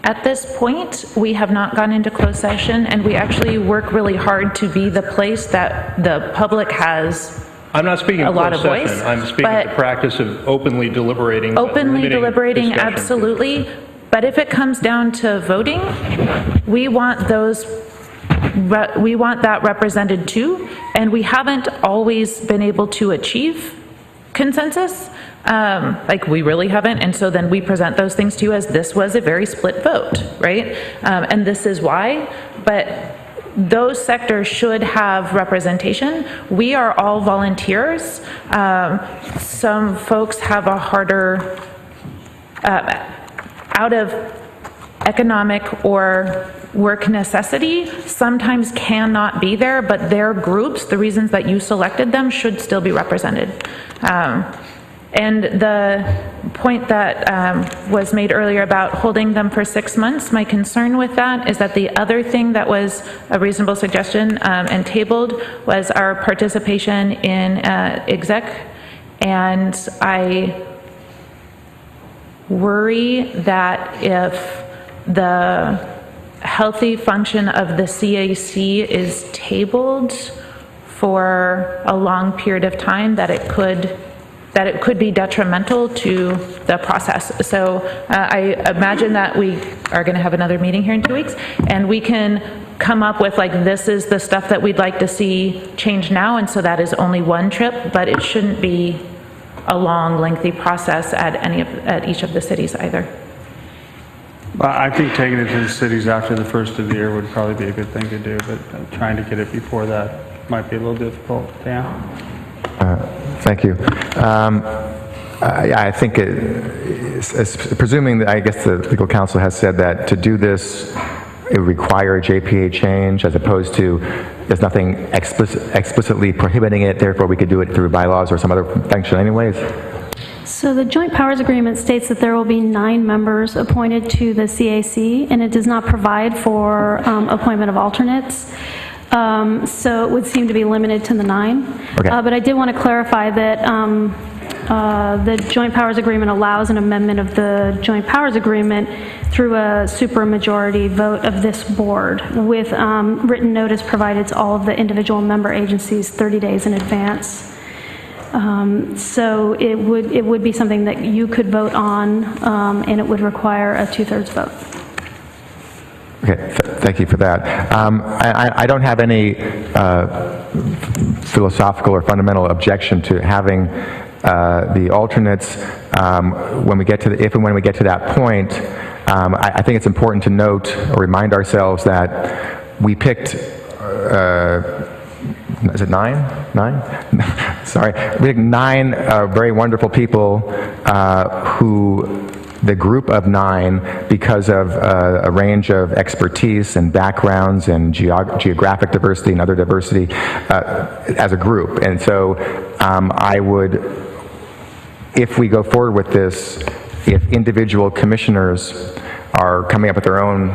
At this point, we have not gone into closed session, and we actually work really hard to be the place that the public has I'm not speaking a of lot of closed voice. session. I'm speaking of the practice of openly deliberating. Openly deliberating, discussion. absolutely. But if it comes down to voting, we want that represented too, and we haven't always been able to achieve consensus. We really haven't, and so then we present those things to you as this was a very split vote, right? And this is why, but those sectors should have representation. We are all volunteers. Some folks have a harder, out of economic or work necessity, sometimes cannot be there, but their groups, the reasons that you selected them, should still be represented. And the point that was made earlier about holding them for 6 months, my concern with that is that the other thing that was a reasonable suggestion and tabled was our participation in exec, and I worry that if the healthy function of the CAC is tabled for a long period of time, that it could be detrimental to the process. So I imagine that we are going to have another meeting here in 2 weeks, and we can come up with this is the stuff that we'd like to see change now, and so that is only one trip, but it shouldn't be a long, lengthy process at each of the cities either. I think taking it to the cities after the first of the year would probably be a good thing to do, but trying to get it before that might be a little difficult. Dan? Thank you. I think presuming that, I guess the legal counsel has said that to do this, it would require a JPA change as opposed to there's nothing explicitly prohibiting it, therefore we could do it through bylaws or some other function anyways. So the joint powers agreement states that there will be 9 members appointed to the CAC, and it does not provide for appointment of alternates. So it would seem to be limited to the 9. Okay. But I did want to clarify that the joint powers agreement allows an amendment of the joint powers agreement through a supermajority vote of this board with written notice provided to all of the individual member agencies 30 days in advance. So it would be something that you could vote on, and it would require a 2/3 vote. Okay, thank you for that. I don't have any philosophical or fundamental objection to having the alternates when we get to if and when we get to that point. I think it's important to note or remind ourselves that we picked. Is it 9? 9? Sorry. We picked 9 very wonderful people who. The group of 9, because of a range of expertise and backgrounds and geographic diversity and other diversity as a group. And so I would, if we go forward with this, if individual commissioners are coming up with their own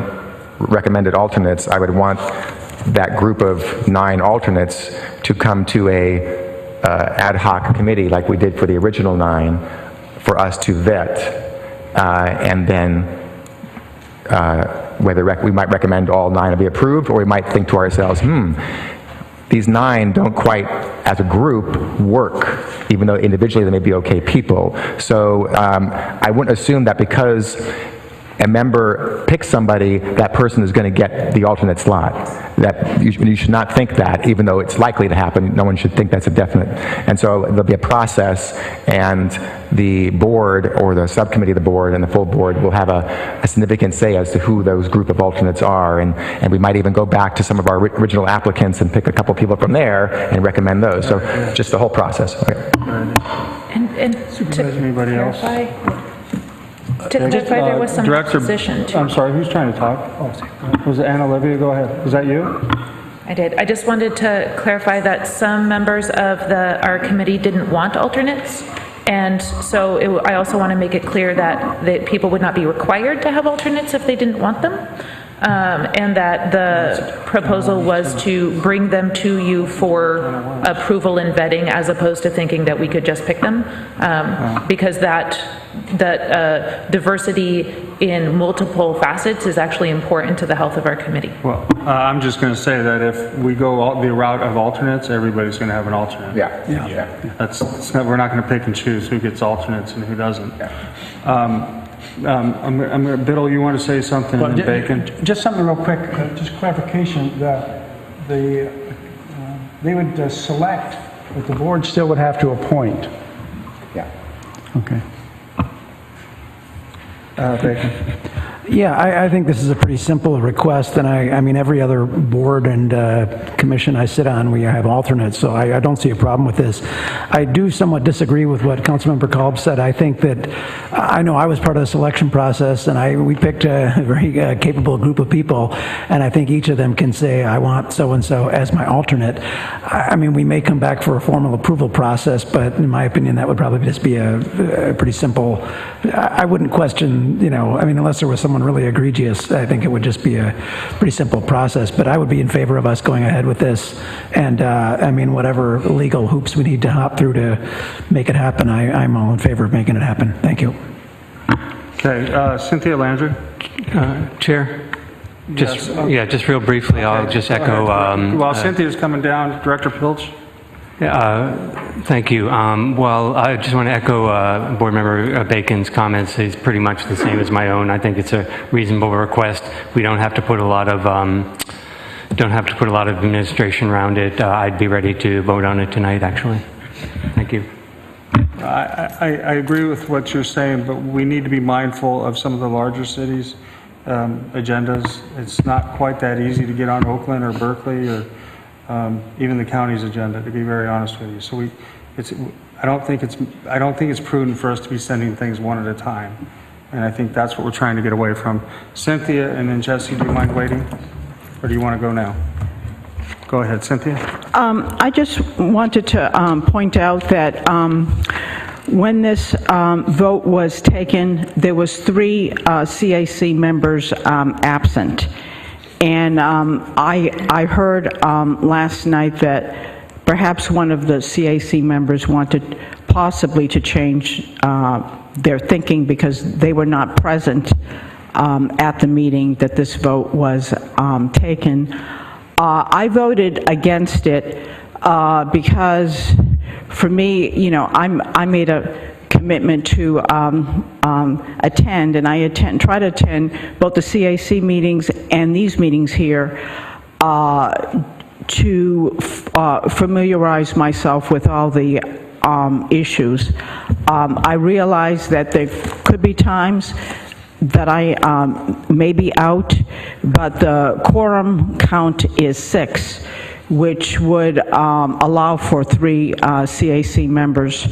recommended alternates, I would want that group of 9 alternates to come to a ad hoc committee like we did for the original 9 for us to vet. And then whether we might recommend all 9 to be approved, or we might think to ourselves, these 9 don't quite, as a group, work, even though individually they may be okay people. So I wouldn't assume that because a member picks somebody, that person is going to get the alternate slot. That you should not think that, even though it's likely to happen. No one should think that's a definite. And so there'll be a process, and the board or the subcommittee of the board and the full board will have a significant say as to who those group of alternates are. And we might even go back to some of our original applicants and pick a couple people from there and recommend those. So just the whole process. Okay. And to Anybody else? clarify, there was some opposition to. I'm sorry, who's trying to talk? Was it Anna Olivia? Go ahead. Was that you? I did. I just wanted to clarify that some members of our committee didn't want alternates. And so I also want to make it clear that people would not be required to have alternates if they didn't want them. And that the proposal was to bring them to you for approval and vetting, as opposed to thinking that we could just pick them, because that diversity in multiple facets is actually important to the health of our committee. Well, I'm just going to say that if we go the route of alternates, everybody's going to have an alternate. Yeah. We're not going to pick and choose who gets alternates and who doesn't. Biddle, you want to say something? Well, Bacon? Just something real quick, just clarification. They would select, but the board still would have to appoint. Yeah. Okay. Bacon. Yeah, I think this is a pretty simple request, and I mean, every other board and commission I sit on, we have alternates, so I don't see a problem with this. I do somewhat disagree with what Councilmember Kolb said. I think that, I know I was part of the selection process, and we picked a very capable group of people, and I think each of them can say, I want so-and-so as my alternate. I mean, we may come back for a formal approval process, but in my opinion, that would probably just be a pretty simple, I wouldn't question, I mean, unless there was someone really egregious, I think it would just be a pretty simple process. But I would be in favor of us going ahead with this, and I mean, whatever legal hoops we need to hop through to make it happen, I'm all in favor of making it happen. Thank you. Okay, Cynthia Landry. Chair, Yes, just real briefly, I'll just echo. While Cynthia's coming down, Director Pilch. Thank you. Well, I just want to echo Board Member Bacon's comments. It's pretty much the same as my own. I think it's a reasonable request. We don't have to put a lot of administration around it. I'd be ready to vote on it tonight, actually. Thank you. I agree with what you're saying, but we need to be mindful of some of the larger cities' agendas. It's not quite that easy to get on Oakland or Berkeley or even the county's agenda, to be very honest with you. So I don't think it's prudent for us to be sending things one at a time, and I think that's what we're trying to get away from. Cynthia, and then Jesse, do you mind waiting, or do you want to go now? Go ahead, Cynthia. I just wanted to point out that When this vote was taken, there was 3 CAC members absent. And I heard last night that perhaps one of the CAC members wanted possibly to change their thinking because they were not present at the meeting that this vote was taken. I voted against it because for me, you know, I made a commitment to attend, and I try to attend both the CAC meetings and these meetings here to familiarize myself with all the issues. I realize that there could be times that I may be out, but the quorum count is 6, which would allow for 3 CAC members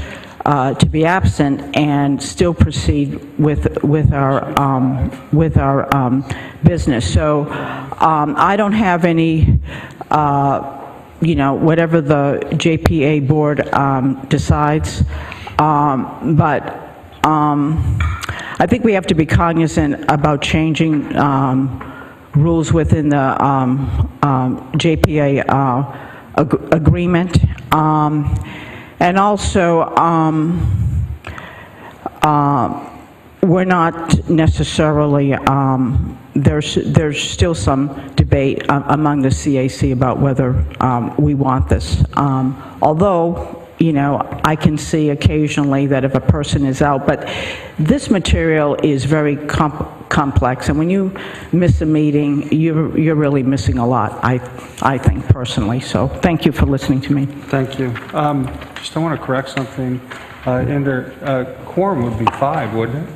to be absent and still proceed with our business. So I don't have any, you know, whatever the JPA board decides, but I think we have to be cognizant about changing rules within the JPA agreement. And also, we're not necessarily, there's still some debate among the CAC about whether we want this. Although, you know, I can see occasionally that if a person is out, but this material is very complex, and when you miss a meeting, you're really missing a lot, I think personally. So thank you for listening to me. Thank you. Just I want to correct something. In there, quorum would be 5, wouldn't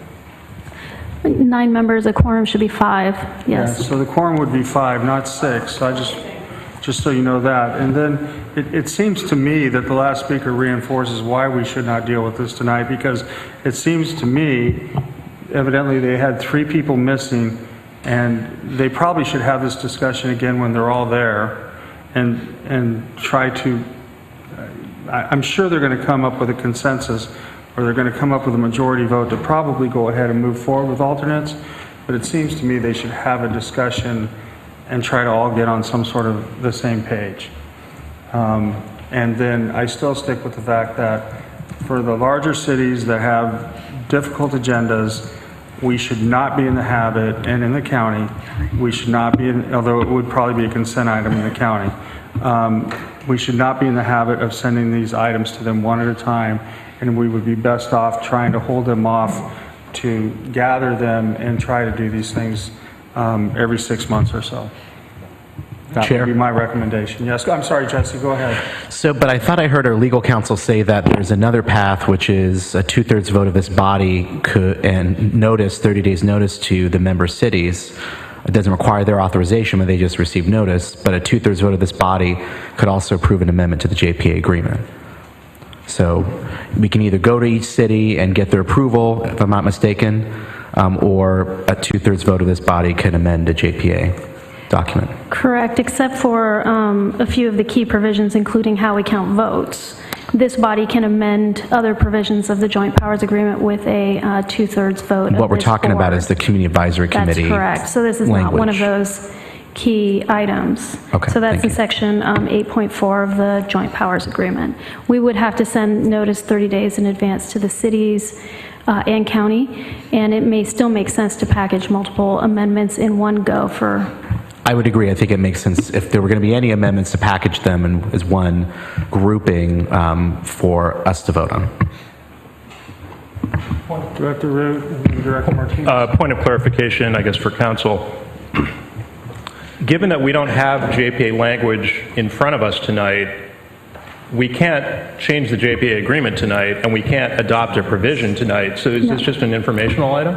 it? 9 members, a quorum should be 5, yes. Yeah, so the quorum would be 5, not 6. So I just so you know that. And then it seems to me that the last speaker reinforces why we should not deal with this tonight, because it seems to me, evidently they had 3 people missing, and they probably should have this discussion again when they're all there and try to, I'm sure they're going to come up with a consensus, or they're going to come up with a majority vote to probably go ahead and move forward with alternates, but it seems to me they should have a discussion and try to all get on some sort of the same page. And then I still stick with the fact that for the larger cities that have difficult agendas, we should not be in the habit, and in the county, we should not be in, although it would probably be a consent item in the county, we should not be in the habit of sending these items to them one at a time, and we would be best off trying to hold them off to gather them and try to do these things every 6 months or so. That would be my recommendation. Yes, I'm sorry, Jesse, go ahead. So, but I thought I heard our legal counsel say that there's another path, which is a 2/3 vote of this body could, and notice, 30 days notice to the member cities. It doesn't require their authorization when they just receive notice, but a 2/3 vote of this body could also approve an amendment to the JPA agreement. So we can either go to each city and get their approval, if I'm not mistaken, or a 2/3 vote of this body can amend a JPA document. Correct, except for a few of the key provisions, including how we count votes. This body can amend other provisions of the Joint Powers Agreement with a 2/3 vote. What we're talking about is the Community Advisory Committee. That's correct. So this is not one of those key items. Okay, so that's thank in you. section 8.4 of the Joint Powers Agreement. We would have to send notice 30 days in advance to the cities and county, and it may still make sense to package multiple amendments in one go for. I would agree. I think it makes sense if there were going to be any amendments to package them as one grouping for us to vote on. Director Root and Director Martinez. Point of clarification, I guess, for council. Given that we don't have JPA language in front of us tonight, we can't change the JPA agreement tonight, and we can't adopt a provision tonight. So is this just an informational item?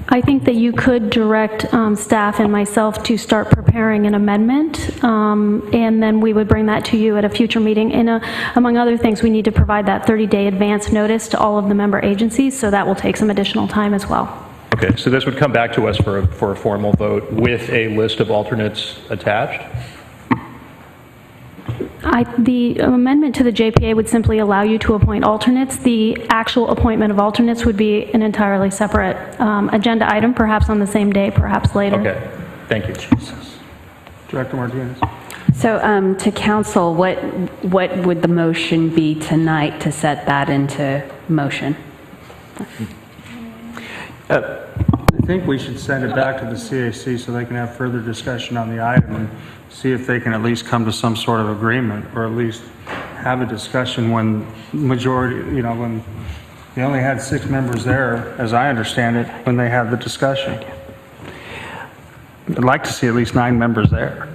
I think that you could direct staff and myself to start preparing an amendment, and then we would bring that to you at a future meeting. And among other things, we need to provide that 30-day advance notice to all of the member agencies, so that will take some additional time as well. Okay, so this would come back to us for a formal vote with a list of alternates attached? The amendment to the JPA would simply allow you to appoint alternates. The actual appointment of alternates would be an entirely separate agenda item, perhaps on the same day, perhaps later. Okay, thank you. Director Martinez. So to council, what would the motion be tonight to set that into motion? I think we should send it back to the CAC so they can have further discussion on the item and see if they can at least come to some sort of agreement, or at least have a discussion when majority, when they only had 6 members there, as I understand it, when they had the discussion. I'd like to see at least 9 members there.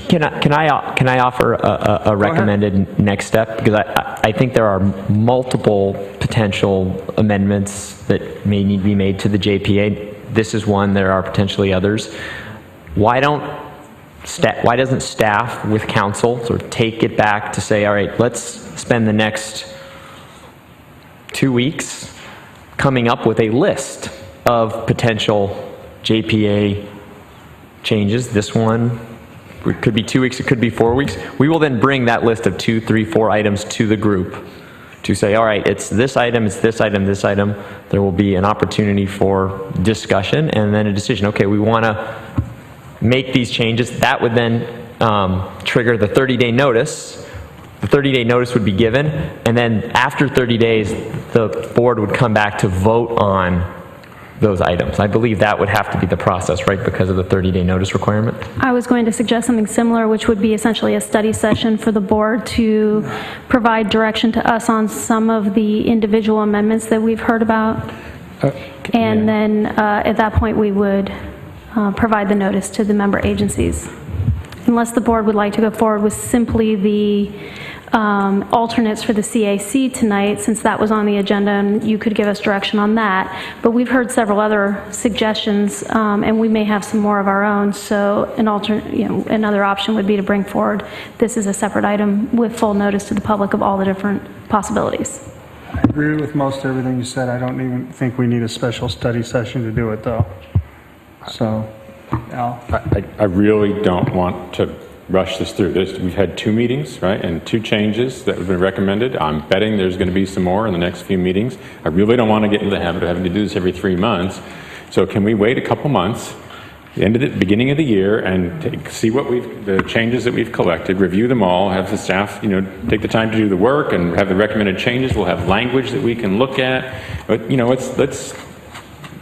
Can I offer a recommended next step? Because I think there are multiple potential amendments that may need to be made to the JPA. This is one. There are potentially others. Why doesn't staff with council sort of take it back to say, all right, let's spend the next 2 weeks coming up with a list of potential JPA changes. This one, it could be 2 weeks, it could be 4 weeks. We will then bring that list of 2, 3, 4 items to the group to say, all right, it's this item, it's this item, this item. There will be an opportunity for discussion and then a decision. Okay, we want to make these changes. That would then trigger the 30-day notice. The 30-day notice would be given, and then after 30 days, the board would come back to vote on those items. I believe that would have to be the process, right, because of the 30-day notice requirement? I was going to suggest something similar, which would be essentially a study session for the board to provide direction to us on some of the individual amendments that we've heard about. And then at that point, we would provide the notice to the member agencies. Unless the board would like to go forward with simply the alternates for the CAC tonight, since that was on the agenda and you could give us direction on that. But we've heard several other suggestions and we may have some more of our own. So another option would be to bring forward this as a separate item with full notice to the public of all the different possibilities. I agree with most everything you said. I don't even think we need a special study session to do it, though. So, Al? I really don't want to rush this through. We've had 2 meetings, right, and 2 changes that have been recommended. I'm betting there's going to be some more in the next few meetings. I really don't want to get into the habit of having to do this every 3 months. So can we wait a couple months, the beginning of the year, and see what the changes that we've collected, review them all, have the staff, take the time to do the work and have the recommended changes. We'll have language that we can look at. But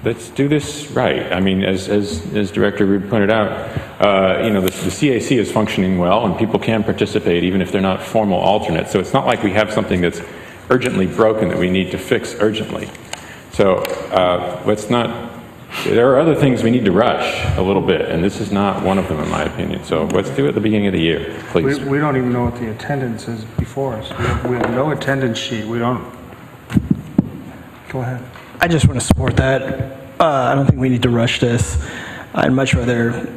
let's do this right. I mean, as Director Reed pointed out, the CAC is functioning well, and people can participate even if they're not formal alternates. So it's not like we have something that's urgently broken that we need to fix urgently. So let's not. There are other things we need to rush a little bit, and this is not one of them, in my opinion. So let's do it at the beginning of the year, please. We don't even know what the attendance is before us. We have no attendance sheet. We don't. Go ahead. I just want to support that. I don't think we need to rush this. I'd much rather,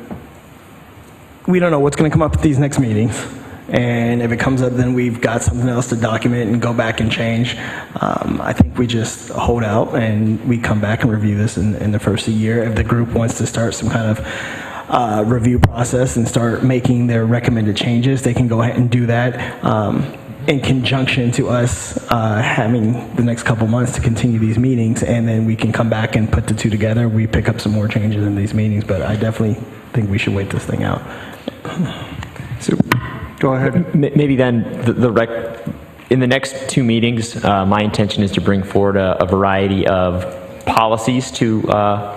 we don't know what's going to come up at these next meetings. And if it comes up, then we've got something else to document and go back and change. I think we just hold out and we come back and review this in the first of the year. If the group wants to start some kind of review process and start making their recommended changes, they can go ahead and do that. In conjunction to us having the next couple months to continue these meetings, and then we can come back and put the 2 together. We pick up some more changes in these meetings, but I definitely think we should wait this thing out. So, go ahead. Maybe then in the next 2 meetings, my intention is to bring forward a variety of policies to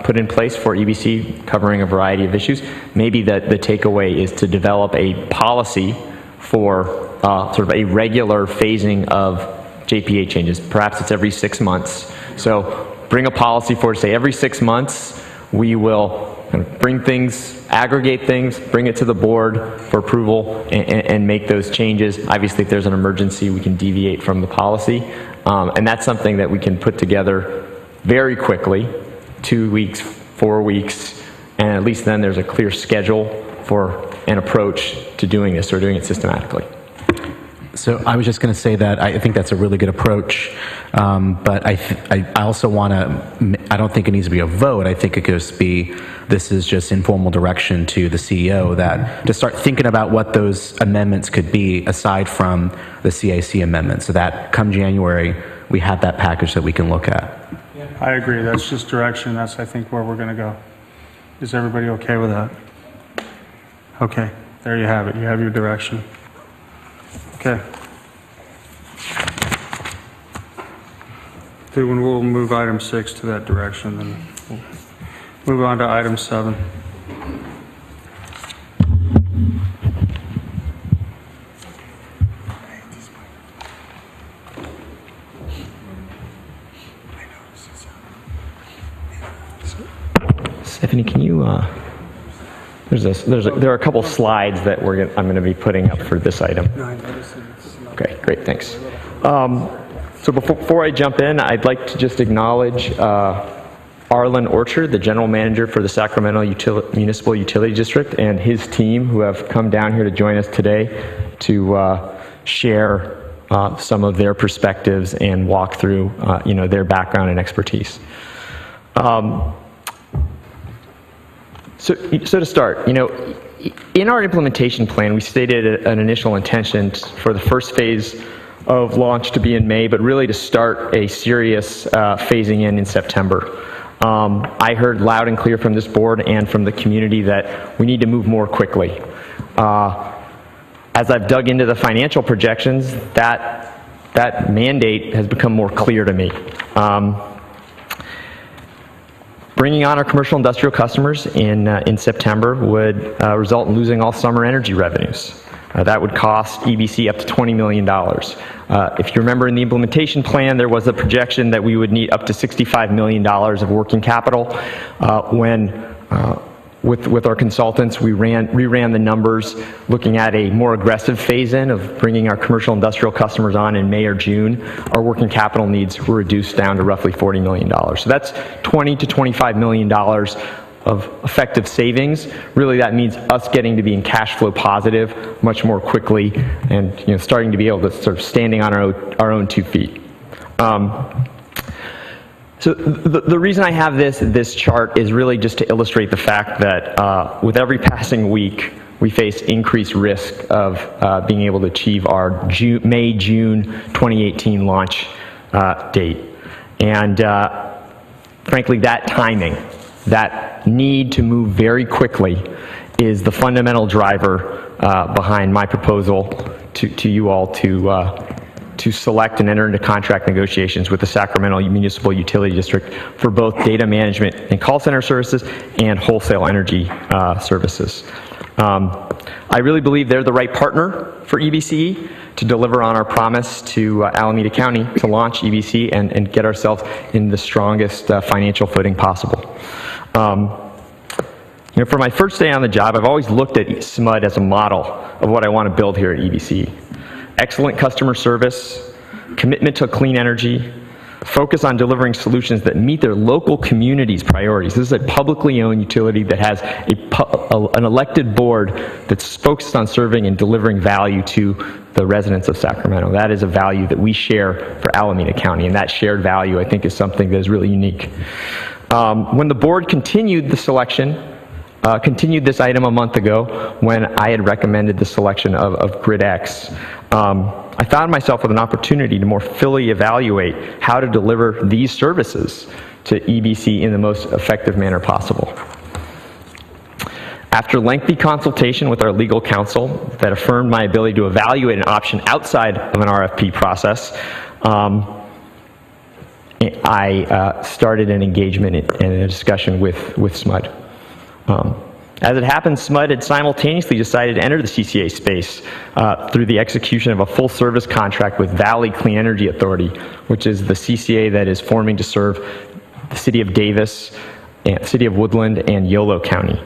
put in place for EBC covering a variety of issues. Maybe the takeaway is to develop a policy for sort of a regular phasing of JPA changes. Perhaps it's every 6 months. So bring a policy for, say, every 6 months, we will kind of bring things, aggregate things, bring it to the board for approval, and make those changes. Obviously, if there's an emergency, we can deviate from the policy. And that's something that we can put together very quickly, 2 weeks, 4 weeks, and at least then there's a clear schedule for an approach to doing this or doing it systematically. So I was just going to say that I think that's a really good approach, but I also want to, I don't think it needs to be a vote. I think it could just be, this is just informal direction to the CEO that to start thinking about what those amendments could be aside from the CAC amendment, so that come January, we have that package that we can look at. I agree. That's just direction. That's, I think, where we're going to go. Is everybody okay with that? Okay. There you have it. You have your direction. Okay. Then we'll move item 6 to that direction, then we'll move on to item 7. Stephanie, can you, there are a couple slides that I'm going to be putting up for this item. Okay, great, thanks. So before I jump in, I'd like to just acknowledge Arlen Orchard, the general manager for the Sacramento Municipal Utility District, and his team who have come down here to join us today to share some of their perspectives and walk through their background and expertise. So to start, in our implementation plan, we stated an initial intention for the first phase of launch to be in May, but really to start a serious phasing in September. I heard loud and clear from this board and from the community that we need to move more quickly. As I've dug into the financial projections, that mandate has become more clear to me. Bringing on our commercial industrial customers in September would result in losing all summer energy revenues. That would cost EBC up to $20 million. If you remember in the implementation plan, there was a projection that we would need up to $65 million of working capital. With our consultants, we reran the numbers looking at a more aggressive phase-in of bringing our commercial industrial customers on in May or June. Our working capital needs were reduced down to roughly $40 million. So that's $20 to $25 million of effective savings. Really, that means us getting to be in cash flow positive much more quickly and starting to be able to sort of standing on our own 2 feet. So the reason I have this chart is really just to illustrate the fact that with every passing week, we face increased risk of being able to achieve our May-June 2018 launch date. And frankly, that timing, that need to move very quickly is the fundamental driver behind my proposal to you all to select and enter into contract negotiations with the Sacramento Municipal Utility District for both data management and call center services and wholesale energy services. I really believe they're the right partner for EBCE to deliver on our promise to Alameda County to launch EBC and get ourselves in the strongest financial footing possible. For my first day on the job, I've always looked at SMUD as a model of what I want to build here at EBCE. Excellent customer service, commitment to clean energy, focus on delivering solutions that meet their local community's priorities. This is a publicly owned utility that has an elected board that's focused on serving and delivering value to the residents of Sacramento. That is a value that we share for Alameda County, and that shared value, I think, is something that is really unique. When the board continued the selection, continued this item a month ago when I had recommended the selection of GridX. I found myself with an opportunity to more fully evaluate how to deliver these services to EBC in the most effective manner possible. After lengthy consultation with our legal counsel that affirmed my ability to evaluate an option outside of an RFP process, I started an engagement and a discussion with SMUD. As it happened, SMUD had simultaneously decided to enter the CCA space through the execution of a full-service contract with Valley Clean Energy Authority, which is the CCA that is forming to serve the City of Davis, City of Woodland, and Yolo County.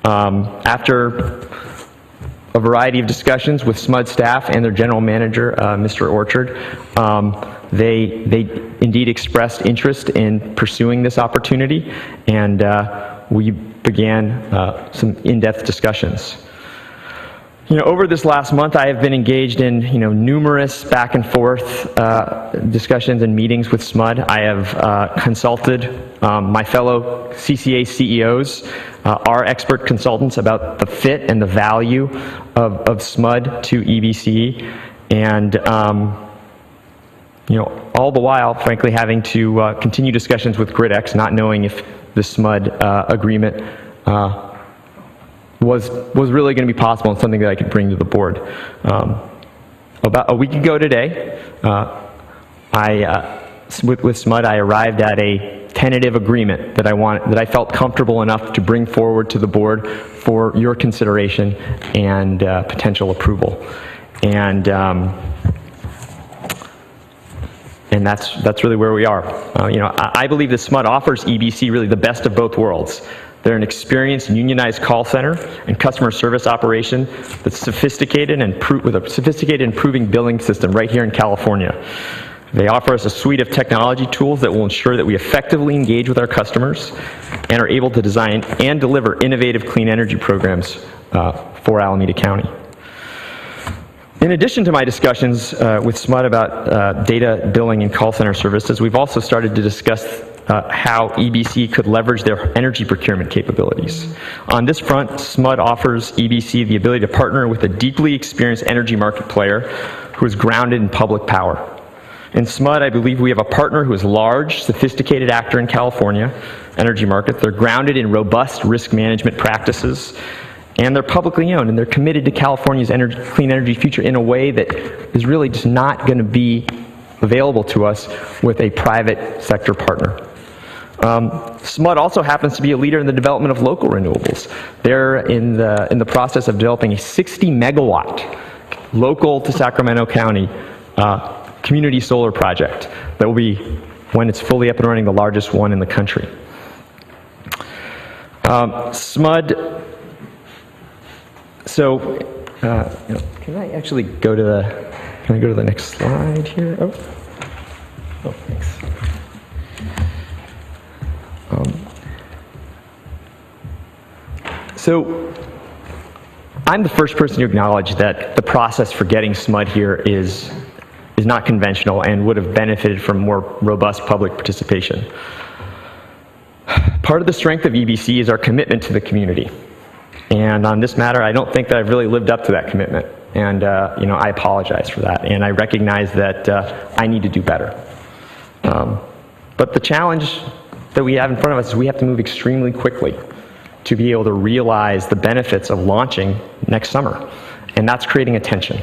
After a variety of discussions with SMUD staff and their general manager, Mr. Orchard, they indeed expressed interest in pursuing this opportunity, and we began some in-depth discussions. Over this last month, I have been engaged in, numerous back and forth discussions and meetings with SMUD. I have consulted my fellow CCA CEOs, our expert consultants, about the fit and the value of SMUD to EBCE, and all the while, frankly, having to continue discussions with GridX, not knowing if the SMUD agreement was really going to be possible and something that I could bring to the board. About a week ago today, with SMUD, I arrived at a tentative agreement that I felt comfortable enough to bring forward to the board for your consideration and potential approval. And that's really where we are. I believe that SMUD offers EBC really the best of both worlds. They're an experienced unionized call center and customer service operation that's sophisticated and with a sophisticated and improving billing system right here in California. They offer us a suite of technology tools that will ensure that we effectively engage with our customers and are able to design and deliver innovative clean energy programs for Alameda County. In addition to my discussions with SMUD about data billing and call center services, we've also started to discuss how EBC could leverage their energy procurement capabilities. On this front, SMUD offers EBC the ability to partner with a deeply experienced energy market player who is grounded in public power. In SMUD, I believe we have a partner who is a large, sophisticated actor in California energy market. They're grounded in robust risk management practices, and they're publicly owned, and they're committed to California's clean energy future in a way that is really just not going to be available to us with a private sector partner. SMUD also happens to be a leader in the development of local renewables. They're in the process of developing a 60 megawatt local to Sacramento County community solar project that will be, when it's fully up and running, the largest one in the country. SMUD, so can I actually go to the next slide here? Oh, thanks. So I'm the first person to acknowledge that the process for getting SMUD here is not conventional and would have benefited from more robust public participation. Part of the strength of EBC is our commitment to the community. And on this matter, I don't think that I've really lived up to that commitment. And I apologize for that. And I recognize that I need to do better. But the challenge that we have in front of us is we have to move extremely quickly to be able to realize the benefits of launching next summer. And that's creating a tension.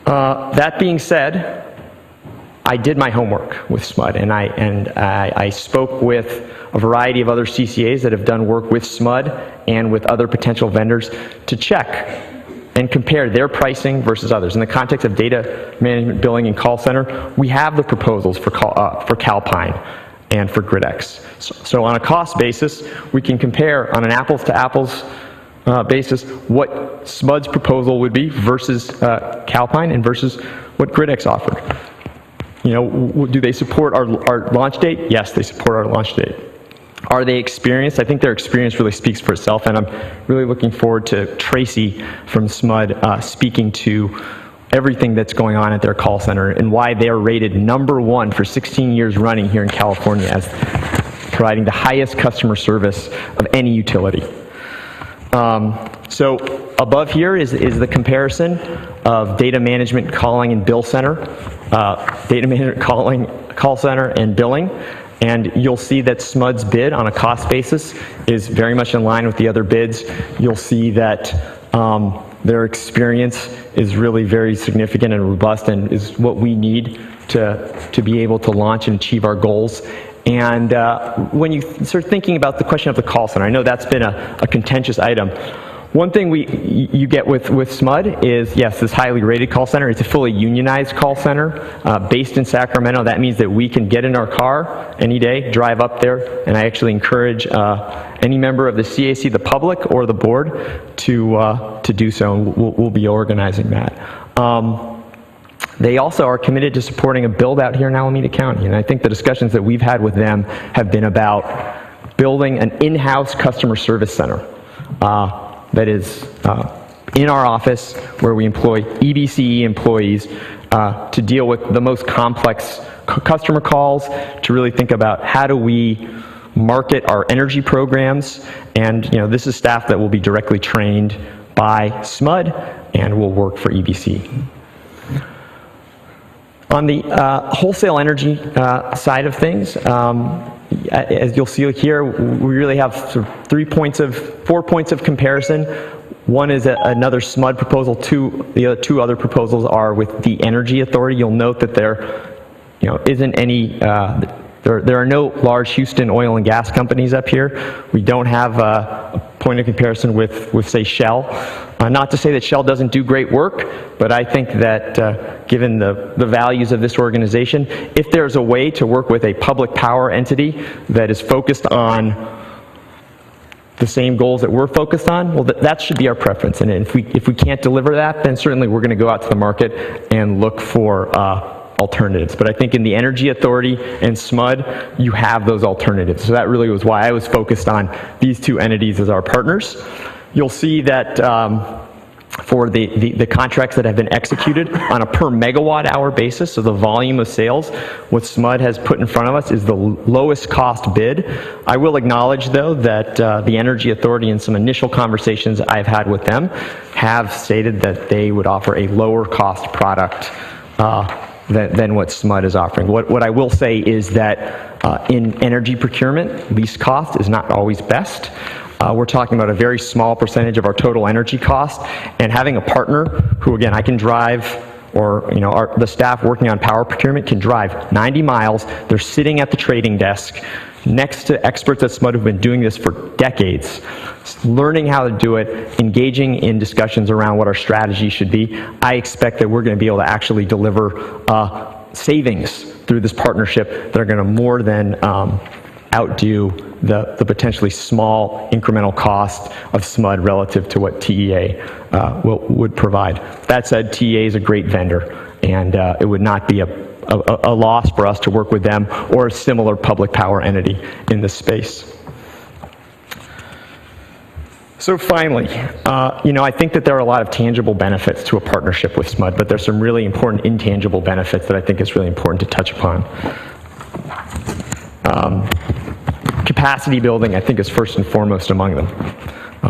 That being said, I did my homework with SMUD, and I spoke with a variety of other CCAs that have done work with SMUD and with other potential vendors to check and compare their pricing versus others. In the context of data management, billing, and call center, we have the proposals for Calpine and for GridX. So on a cost basis, we can compare on an apples-to-apples basis what SMUD's proposal would be versus Calpine and versus what GridX offered. Do they support our launch date? Yes, they support our launch date. Are they experienced? I think their experience really speaks for itself, and I'm really looking forward to Tracy from SMUD speaking to everything that's going on at their call center and why they are rated #1 for 16 years running here in California as providing the highest customer service of any utility. So above here is the comparison of data management, calling, and bill center, data management, calling, call center, and billing. And you'll see that SMUD's bid on a cost basis is very much in line with the other bids. You'll see that their experience is really very significant and robust and is what we need to be able to launch and achieve our goals. And when you start thinking about the question of the call center, I know that's been a contentious item. One thing you get with SMUD is, yes, this highly rated call center. It's a fully unionized call center based in Sacramento. That means that we can get in our car any day, drive up there, and I actually encourage any member of the CAC, the public, or the board to do so. We'll be organizing that. They also are committed to supporting a build-out here in Alameda County, and I think the discussions that we've had with them have been about building an in-house customer service center that is in our office where we employ EBCE employees to deal with the most complex customer calls, to really think about how do we market our energy programs. And this is staff that will be directly trained by SMUD and will work for EBCE. On the wholesale energy side of things, as you'll see here, we really have sort of 4 points of comparison. One is another SMUD proposal. The other 2 other proposals are with the Energy Authority. You'll note that there, isn't any. There are no large Houston oil and gas companies up here. We don't have a point of comparison with say, Shell. Not to say that Shell doesn't do great work, but I think that given the values of this organization, if there's a way to work with a public power entity that is focused on the same goals that we're focused on, well, that should be our preference. And if we can't deliver that, then certainly we're going to go out to the market and look for alternatives. But I think in the Energy Authority and SMUD, you have those alternatives. So that really was why I was focused on these 2 entities as our partners. You'll see that for the contracts that have been executed on a per megawatt hour basis, so the volume of sales, what SMUD has put in front of us is the lowest cost bid. I will acknowledge, though, that the Energy Authority, in some initial conversations I've had with them, have stated that they would offer a lower cost product than what SMUD is offering. What I will say is that in energy procurement, least cost is not always best. We're talking about a very small percentage of our total energy cost, and having a partner who, again, I can drive, or the staff working on power procurement can drive 90 miles. They're sitting at the trading desk next to experts at SMUD who've been doing this for decades, learning how to do it, engaging in discussions around what our strategy should be. I expect that we're going to be able to actually deliver savings through this partnership that are going to more than outdo the potentially small incremental cost of SMUD relative to what TEA would provide. That said, TEA is a great vendor, and it would not be a loss for us to work with them or a similar public power entity in this space. So finally, I think that there are a lot of tangible benefits to a partnership with SMUD, but there's some really important intangible benefits that I think is really important to touch upon. Capacity building, I think, is first and foremost among them.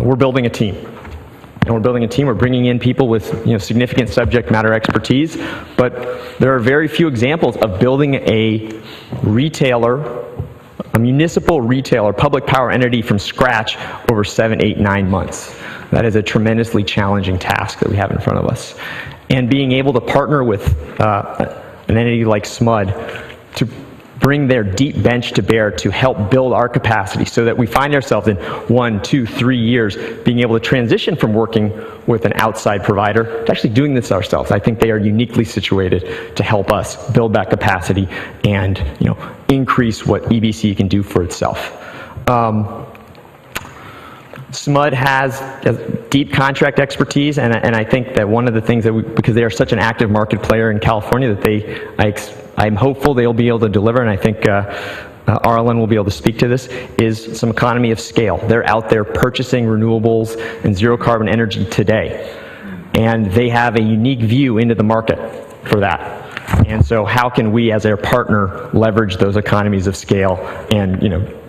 We're building a team. And we're building a team. We're bringing in people with significant subject matter expertise, but there are very few examples of building a retailer, a municipal retailer, public power entity from scratch over 7, 8, 9 months. That is a tremendously challenging task that we have in front of us. And being able to partner with an entity like SMUD to bring their deep bench to bear to help build our capacity so that we find ourselves in 1, 2, 3 years being able to transition from working with an outside provider to actually doing this ourselves. I think they are uniquely situated to help us build that capacity and increase what EBCE can do for itself. SMUD has deep contract expertise, and I think that one of the things that because they are such an active market player in California, that I'm hopeful they'll be able to deliver, and I think Arlen will be able to speak to this, is some economy of scale. They're out there purchasing renewables and zero carbon energy today, and they have a unique view into the market for that. And so how can we as their partner leverage those economies of scale and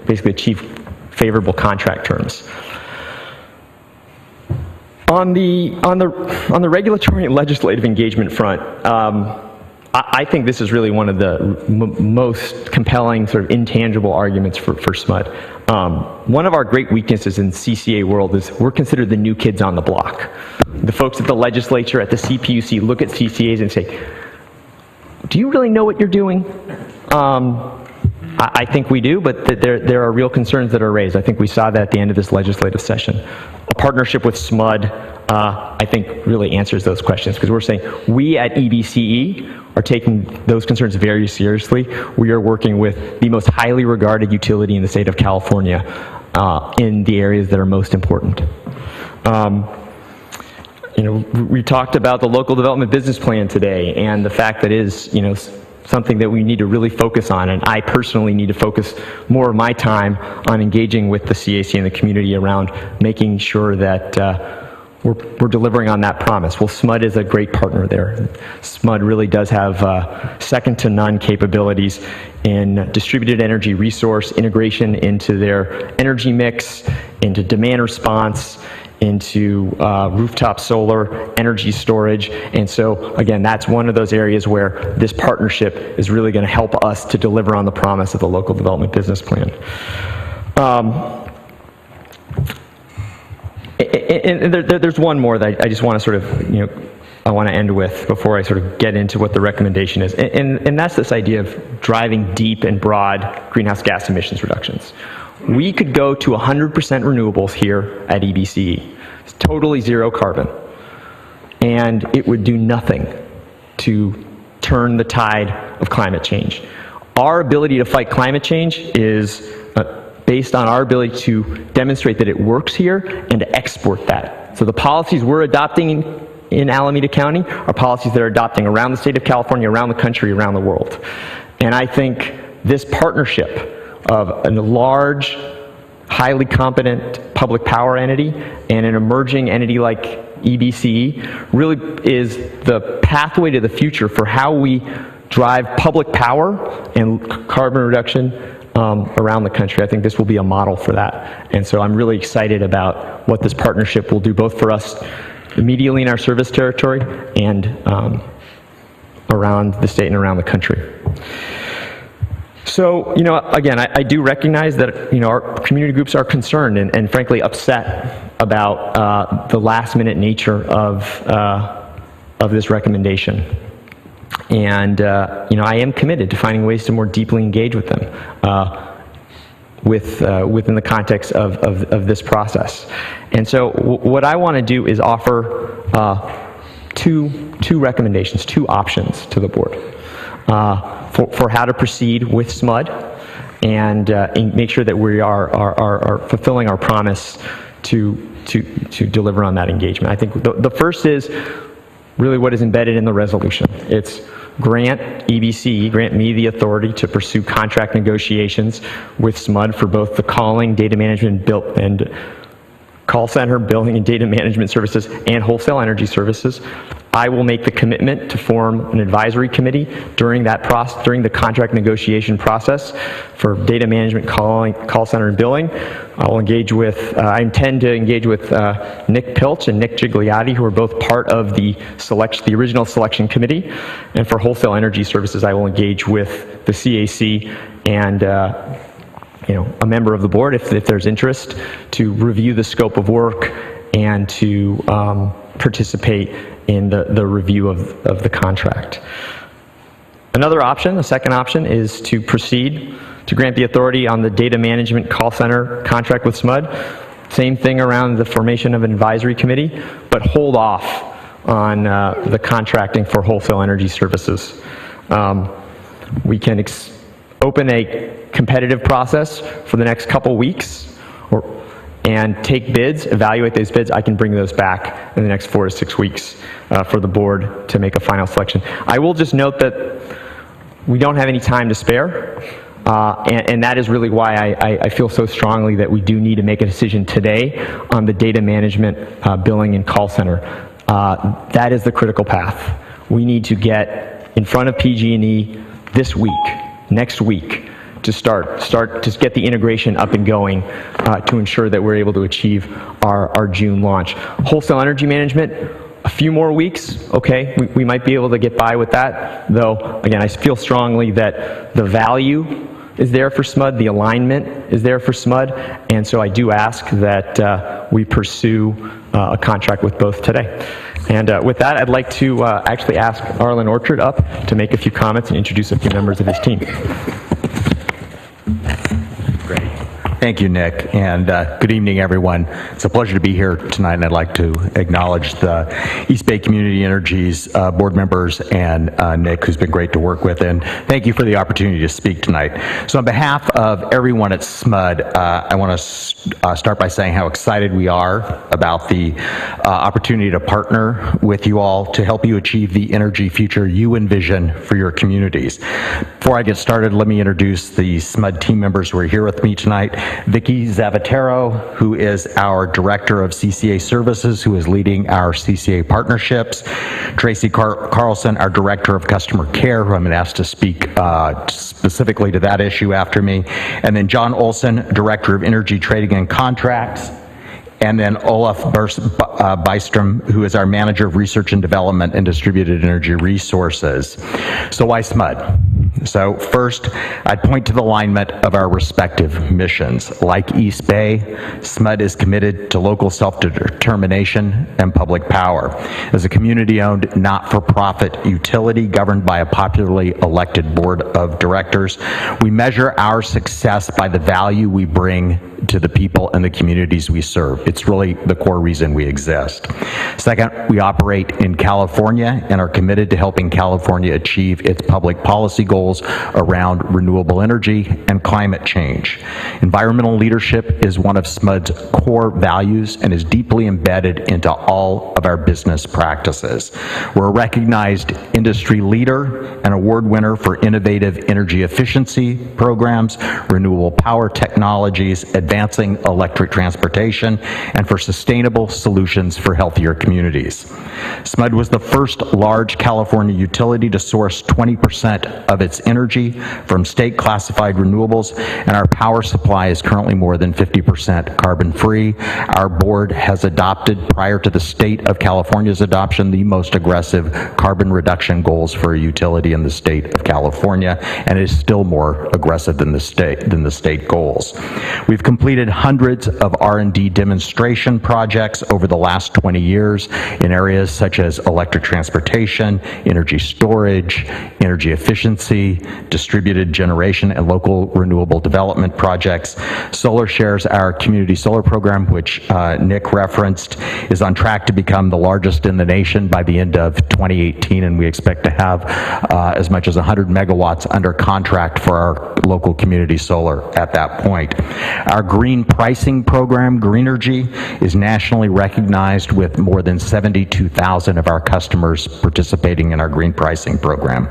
basically achieve favorable contract terms? On the regulatory and legislative engagement front, I think this is really one of the most compelling sort of intangible arguments for SMUD. One of our great weaknesses in CCA world is we're considered the new kids on the block. The folks at the legislature, at the CPUC, look at CCAs and say, do you really know what you're doing? I think we do, but there are real concerns that are raised. I think we saw that at the end of this legislative session. A partnership with SMUD, I think, really answers those questions, because we're saying we at EBCE are taking those concerns very seriously. We are working with the most highly regarded utility in the state of California in the areas that are most important. We talked about the local development business plan today, and the fact that it is, something that we need to really focus on, and I personally need to focus more of my time on engaging with the CAC and the community around making sure that we're delivering on that promise. Well, SMUD is a great partner there. SMUD really does have second to none capabilities in distributed energy resource integration into their energy mix, into demand response, into rooftop solar, energy storage. And so, again, that's one of those areas where this partnership is really going to help us to deliver on the promise of the local development business plan. And there's one more that I just want to sort of, I want to end with before I sort of get into what the recommendation is. And that's this idea of driving deep and broad greenhouse gas emissions reductions. We could go to 100% renewables here at EBCE. It's totally zero carbon. And it would do nothing to turn the tide of climate change. Our ability to fight climate change is based on our ability to demonstrate that it works here and to export that. So the policies we're adopting in Alameda County are policies that are adopting around the state of California, around the country, around the world. And I think this partnership of a large, highly competent public power entity and an emerging entity like EBCE really is the pathway to the future for how we drive public power and carbon reduction around the country. I think this will be a model for that. And so I'm really excited about what this partnership will do both for us immediately in our service territory and around the state and around the country. So, again, I do recognize that, our community groups are concerned and frankly upset about the last minute nature of this recommendation. And, I am committed to finding ways to more deeply engage with them within the context of this process. And so what I want to do is offer two recommendations, two options to the board for how to proceed with SMUD and make sure that we are fulfilling our promise to deliver on that engagement. I think the first is really what is embedded in the resolution. It's grant EBCE, grant me the authority to pursue contract negotiations with SMUD for both the calling, data management, and call center, billing and data management services, and wholesale energy services. I will make the commitment to form an advisory committee during the contract negotiation process for data management, call center, and billing. I intend to engage with Nick Pilch and Nick Gigliotti, who are both part of the original selection committee. And for wholesale energy services, I will engage with the CAC and a member of the board, if there's interest, to review the scope of work and to participate in the review of the contract. Another option, a second option, is to proceed to grant the authority on the data management call center contract with SMUD. Same thing around the formation of an advisory committee, but hold off on the contracting for wholesale energy services. We can open a competitive process for the next couple weeks and take bids, evaluate those bids. I can bring those back in the next 4 to 6 weeks for the board to make a final selection. I will just note that we don't have any time to spare, and that is really why I feel so strongly that we do need to make a decision today on the data management, billing, and call center. That is the critical path. We need to get in front of PG&E this week, next week, to start to get the integration up and going to ensure that we're able to achieve our June launch. Wholesale energy management, a few more weeks, okay, we might be able to get by with that, though, again, I feel strongly that the value is there for SMUD, the alignment is there for SMUD, and so I do ask that we pursue a contract with both today. And with that, I'd like to actually ask Arlen Orchard up to make a few comments and introduce a few members of his team. Great. Thank you, Nick, and good evening, everyone. It's a pleasure to be here tonight, and I'd like to acknowledge the East Bay Community Energy's board members and Nick, who's been great to work with, and thank you for the opportunity to speak tonight. So on behalf of everyone at SMUD, I want to start by saying how excited we are about the opportunity to partner with you all to help you achieve the energy future you envision for your communities. Before I get started, let me introduce the SMUD team members who are here with me tonight. Vicki Zavatero, who is our Director of CCA Services, who is leading our CCA partnerships. Tracy Carlson, our Director of Customer Care, who I'm going to ask to speak specifically to that issue after me. And then John Olson, Director of Energy Trading and Contracts. And then Olaf Bystrom, who is our Manager of Research and Development and Distributed Energy Resources. So why SMUD? So first, I'd point to the alignment of our respective missions. Like East Bay, SMUD is committed to local self-determination and public power. As a community-owned, not-for-profit utility governed by a popularly elected board of directors, we measure our success by the value we bring to the people and the communities we serve. It's really the core reason we exist. Second, we operate in California and are committed to helping California achieve its public policy goals around renewable energy and climate change. Environmental leadership is one of SMUD's core values and is deeply embedded into all of our business practices. We're a recognized industry leader, an award winner for innovative energy efficiency programs, renewable power technologies, advancing electric transportation, and for sustainable solutions for healthier communities. SMUD was the first large California utility to source 20% of its energy from state-classified renewables, and our power supply is currently more than 50% carbon-free. Our board has adopted, prior to the state of California's adoption, the most aggressive carbon reduction goals for a utility in the state of California, and is still more aggressive than the state goals. We've completed hundreds of R&D demonstration projects over the last 20 years in areas such as electric transportation, energy storage, energy efficiency, distributed generation, and local renewable development projects. Solar Shares, our community solar program, which Nick referenced, is on track to become the largest in the nation by the end of 2018, and we expect to have as much as 100 megawatts under contract for our local community solar at that point. Our green pricing program, Greenergy, is nationally recognized with more than 72,000 of our customers participating in our green pricing program.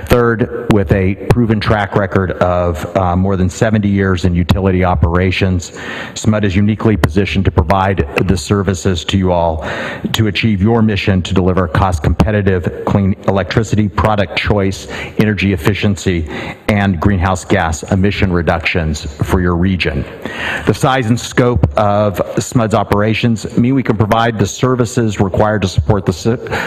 Third, with a proven track record of more than 70 years in utility operations, SMUD is uniquely positioned to provide the services to you all to achieve your mission to deliver cost-competitive, clean electricity, product choice, energy efficiency, and greenhouse gas emission reductions for your region. The size and scope of SMUD's operations mean we can provide the services required to support the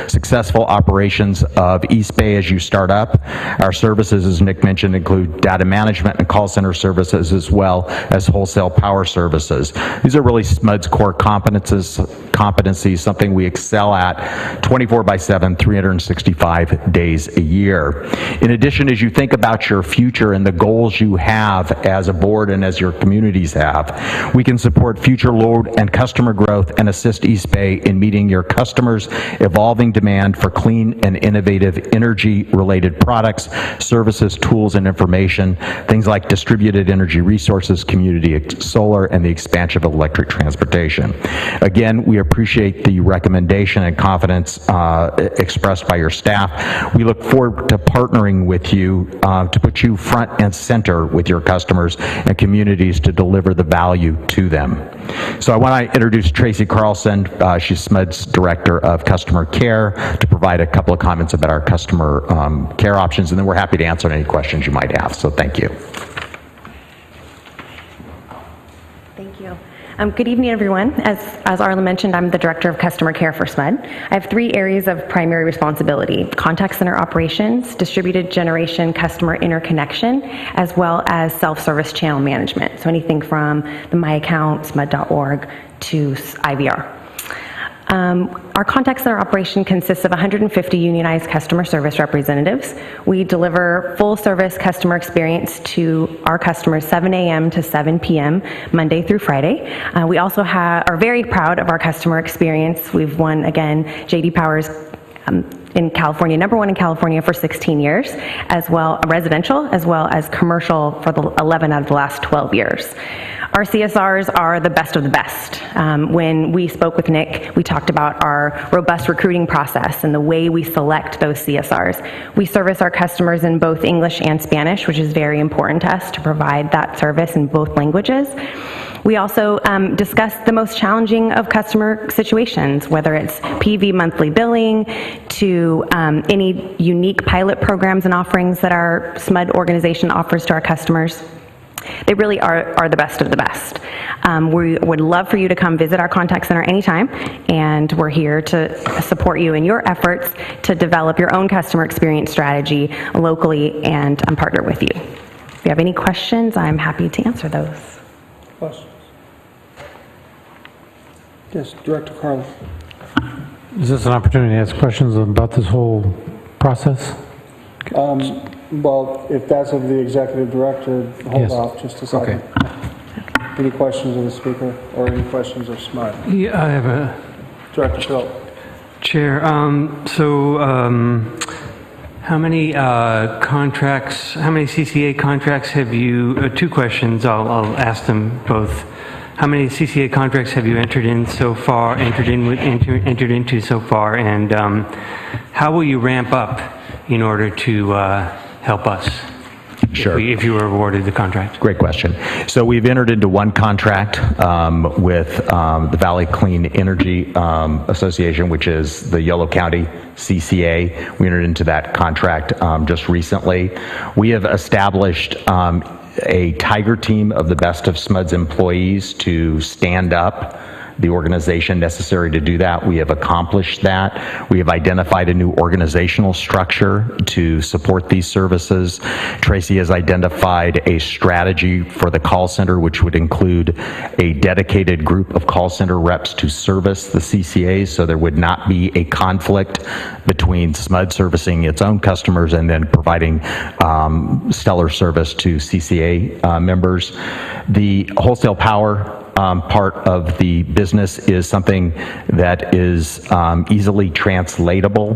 successful operations of East Bay as you start up. Our services, as Nick mentioned, include data management and call center services, as well as wholesale power services. These are really SMUD's core competencies, something we excel at 24/7, 365 days a year. In addition, as you think about your future and the goals you have as a board and as your communities have, we can support future load and customer growth and assist East Bay in meeting your customers' evolving demand for clean and innovative energy-related products, services, tools, and information, things like distributed energy resources, community solar, and the expansion of electric transportation. Again, we appreciate the recommendation and confidence expressed by your staff. We look forward to partnering with you to put you front and center with your customers and communities to deliver the value to them. So I want to introduce Tracy Carlson. She's SMUD's Director of Customer Care, to provide a couple of comments about our customer care options, and then we're happy to answer any questions you might have. So thank you. Thank you. Good evening, everyone. As Arla mentioned, I'm the Director of Customer Care for SMUD. I have 3 areas of primary responsibility: contact center operations, distributed generation customer interconnection, as well as self-service channel management. So anything from the My Account, SMUD.org, to IVR. Our contact center operation consists of 150 unionized customer service representatives. We deliver full service customer experience to our customers 7 a.m. to 7 p.m. Monday through Friday. We also are very proud of our customer experience. We've won, again, J.D. Power's in California, #1 in California for 16 years, as well residential, as well as commercial for the 11 out of the last 12 years. Our CSRs are the best of the best. When we spoke with Nick, we talked about our robust recruiting process and the way we select those CSRs. We service our customers in both English and Spanish, which is very important to us to provide that service in both languages. We also discuss the most challenging of customer situations, whether it's PV monthly billing to any unique pilot programs and offerings that our SMUD organization offers to our customers. They really are the best of the best. We would love for you to come visit our contact center anytime, and we're here to support you in your efforts to develop your own customer experience strategy locally and partner with you. If you have any questions, I'm happy to answer those. Questions? Yes, Director Carl. Is this an opportunity to ask questions about this whole process? Well, if that's of the executive director, hold Yes. off just a second. Okay. Any questions of the speaker or any questions of SMUD? Yeah, I have a... Director Phil. Chair, how many contracts, how many CCA contracts have you, two questions, I'll ask them both. How many CCA contracts have you entered into so far, and how will you ramp up in order to help us? Sure. If you were awarded the contract. Great question. So we've entered into one contract with the Valley Clean Energy Association, which is the Yolo County CCA. We entered into that contract just recently. We have established a tiger team of the best of SMUD's employees to stand up the organization necessary to do that. We have accomplished that. We have identified a new organizational structure to support these services. Tracy has identified a strategy for the call center, which would include a dedicated group of call center reps to service the CCAs, so there would not be a conflict between SMUD servicing its own customers and then providing stellar service to CCA members. The wholesale power part of the business is something that is easily translatable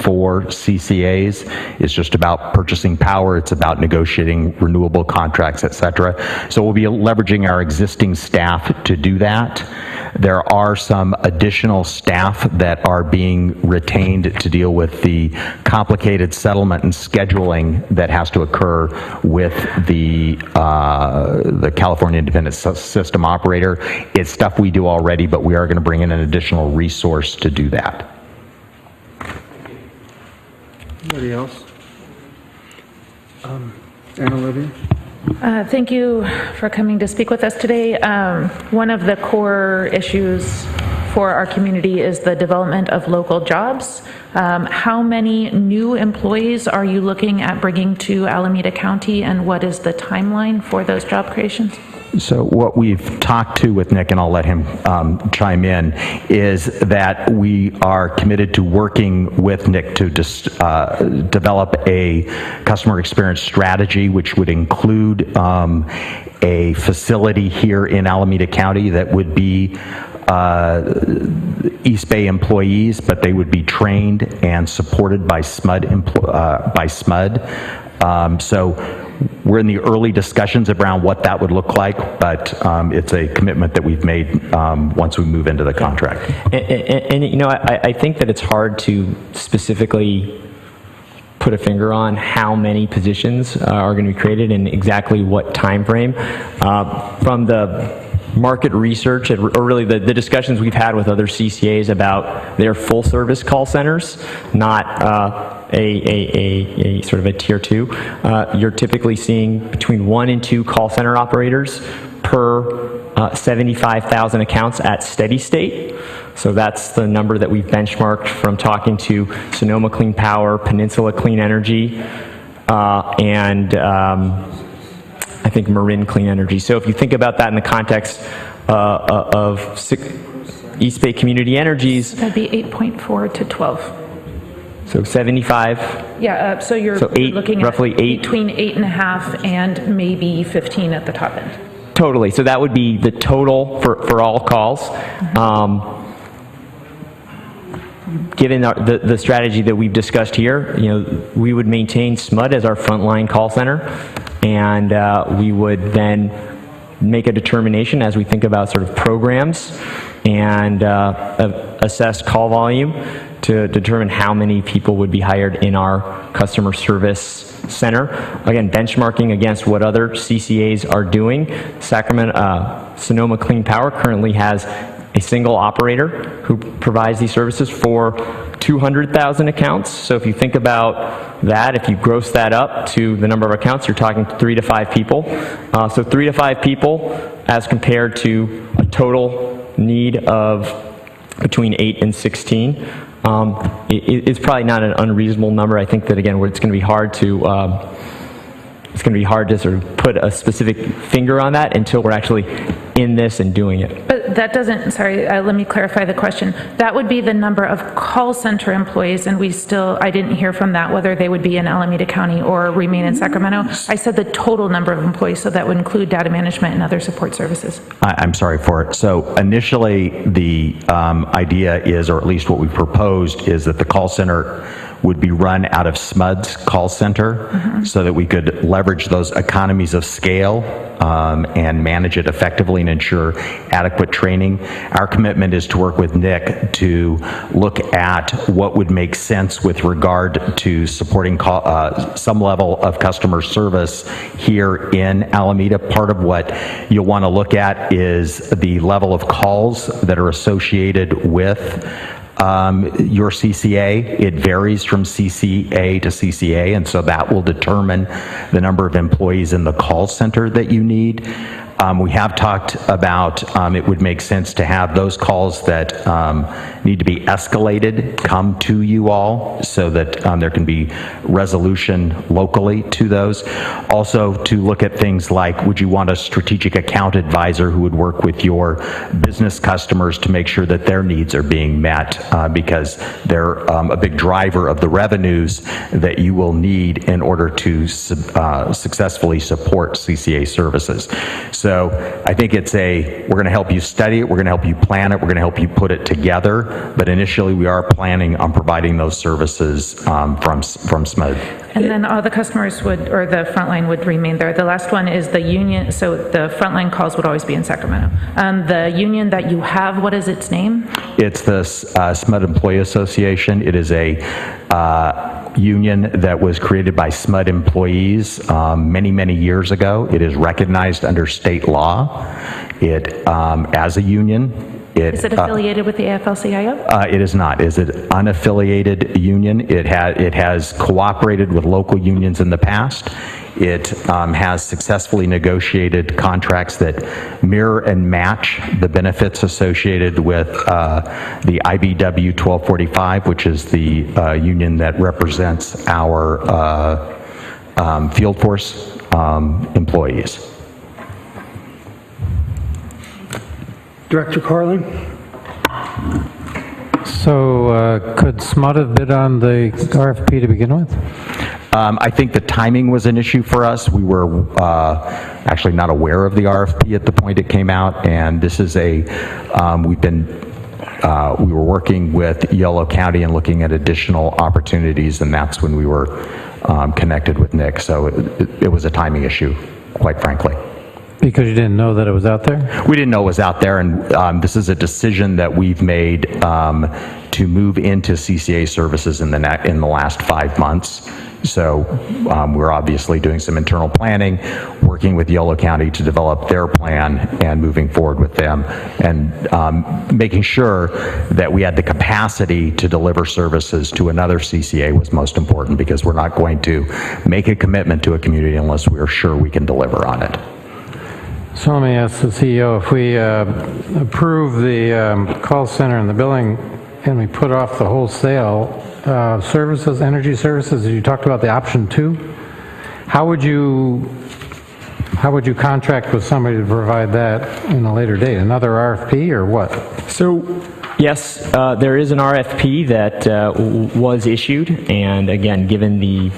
for CCAs. It's just about purchasing power. It's about negotiating renewable contracts, et cetera. So we'll be leveraging our existing staff to do that. There are some additional staff that are being retained to deal with the complicated settlement and scheduling that has to occur with the California Independent System Operator. It's stuff we do already, but we are going to bring in an additional resource to do that. Anybody else? Anna Olivia? Thank you for coming to speak with us today. One of the core issues for our community is the development of local jobs. How many new employees are you looking at bringing to Alameda County, and what is the timeline for those job creations? So what we've talked to with Nick, and I'll let him chime in, is that we are committed to working with Nick to develop a customer experience strategy, which would include a facility here in Alameda County that would be East Bay employees, but they would be trained and supported by SMUD. So we're in the early discussions around what that would look like, but it's a commitment that we've made once we move into the contract. And you know, I think that it's hard to specifically put a finger on how many positions are going to be created and exactly what time frame. From the market research, or really the discussions we've had with other CCAs about their full service call centers, not a sort of a tier 2, you're typically seeing between 1 and 2 call center operators per 75,000 accounts at steady state. So that's the number that we've benchmarked from talking to Sonoma Clean Power, Peninsula Clean Energy, and I think Marin Clean Energy. So if you think about that in the context of East Bay Community Energies. That'd be 8.4 to 12. So 75. Yeah, so you're looking roughly at between 8.5 and maybe 15 at the top end. Totally. So that would be the total for all calls. Given the strategy that we've discussed here, you know, we would maintain SMUD as our frontline call center, and we would then make a determination as we think about sort of programs and assess call volume to determine how many people would be hired in our customer service center. Again, benchmarking against what other CCAs are doing. Sonoma Clean Power currently has a single operator who provides these services for 200,000 accounts. So if you think about that, if you gross that up to the number of accounts, you're talking 3 to 5 people. So 3 to 5 people as compared to a total need of between 8 and 16. It's probably not an unreasonable number. I think that, again, it's going to be hard to sort of put a specific finger on that until we're actually in this and doing it. But that doesn't, sorry, let me clarify the question. That would be the number of call center employees, and I didn't hear from that, whether they would be in Alameda County or remain in Sacramento. I said the total number of employees, so that would include data management and other support services. I'm sorry for it. So initially, the idea is, or at least what we proposed, is that the call center would be run out of SMUD's call center so that we could leverage those economies of scale and manage it effectively and ensure adequate training. Our commitment is to work with Nick to look at what would make sense with regard to supporting some level of customer service here in Alameda. Part of what you'll want to look at is the level of calls that are associated with your CCA. It varies from CCA to CCA, and so that will determine the number of employees in the call center that you need. We have talked about it would make sense to have those calls that need to be escalated come to you all so that there can be resolution locally to those. Also, to look at things like, would you want a strategic account advisor who would work with your business customers to make sure that their needs are being met because they're a big driver of the revenues that you will need in order to successfully support CCA services. So I think we're going to help you study it, we're going to help you plan it, we're going to help you put it together, but initially we are planning on providing those services from SMUD. And then all the customers or the frontline would remain there. The last one is the union, so the frontline calls would always be in Sacramento. The union that you have, what is its name? It's the SMUD Employee Association. It is a union that was created by SMUD employees many, many years ago. It is recognized under state law. It, as a union, is it affiliated with the AFL-CIO? It is not. It's an unaffiliated union. It has cooperated with local unions in the past. It has successfully negotiated contracts that mirror and match the benefits associated with the IBW 1245, which is the union that represents our field force employees. Director Carlin? So could SMUD have bid on the RFP to begin with? I think the timing was an issue for us. We were actually not aware of the RFP at the point it came out, and this is we were working with Yolo County and looking at additional opportunities, and that's when we were connected with Nick. So it was a timing issue, quite frankly. Because you didn't know that it was out there? We didn't know it was out there, and this is a decision that we've made to move into CCA services in the last 5 months. So we're obviously doing some internal planning, working with Yolo County to develop their plan and moving forward with them, and making sure that we had the capacity to deliver services to another CCA was most important, because we're not going to make a commitment to a community unless we are sure we can deliver on it. So let me ask the CEO, if we approve the call center and the billing and we put off the wholesale services, energy services, you talked about the option 2, how would you contract with somebody to provide that in a later date? Another RFP or what? So yes, there is an RFP that was issued, and again, given the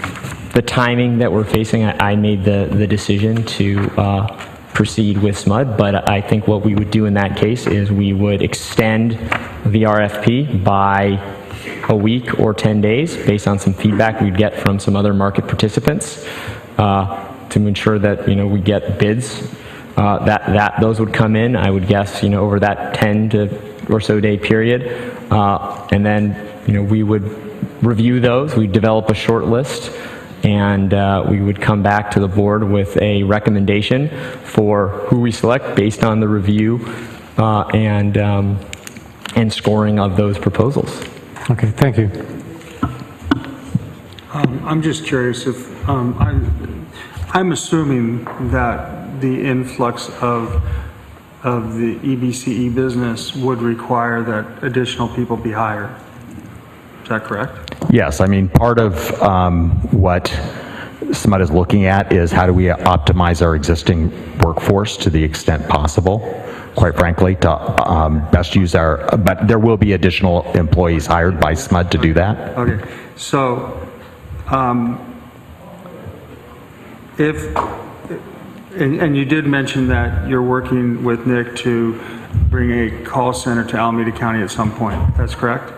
timing that we're facing, I made the decision to proceed with SMUD, but I think what we would do in that case is we would extend the RFP by a week or 10 days based on some feedback we'd get from some other market participants to ensure that we get bids those would come in, I would guess, over that 10 or so day period. And then, we would review those, we'd develop a short list, and we would come back to the board with a recommendation for who we select based on the review and scoring of those proposals. Okay, thank you. I'm just curious if, I'm assuming that the influx of the EBCE business would require that additional people be hired. Is that correct? Yes, I mean, part of what SMUD is looking at is how do we optimize our existing workforce to the extent possible, quite frankly, to best use but there will be additional employees hired by SMUD to do that. Okay, so and you did mention that you're working with Nick to bring a call center to Alameda County at some point. That's correct?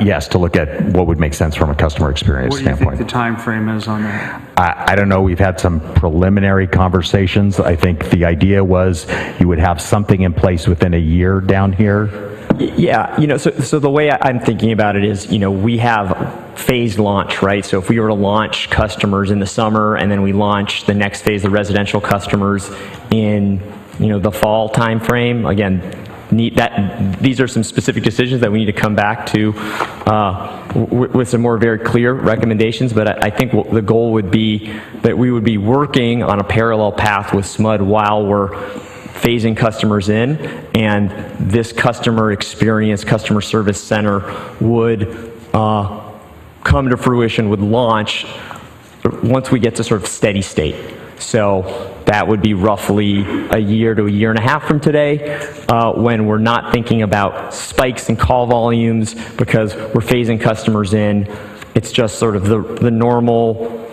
Yes, to look at what would make sense from a customer experience standpoint. What do you think the time frame is on that? I don't know. We've had some preliminary conversations. I think the idea was you would have something in place within a year down here. Yeah, so the way I'm thinking about it is, we have phased launch, right? So if we were to launch customers in the summer and then we launch the next phase of residential customers in, the fall time frame, again, these are some specific decisions that we need to come back to with some more very clear recommendations, but I think the goal would be that we would be working on a parallel path with SMUD while we're phasing customers in, and this customer experience, customer service center would come to fruition, would launch once we get to sort of steady state. So that would be roughly a year to a year and a half from today, when we're not thinking about spikes in call volumes because we're phasing customers in. It's just sort of the normal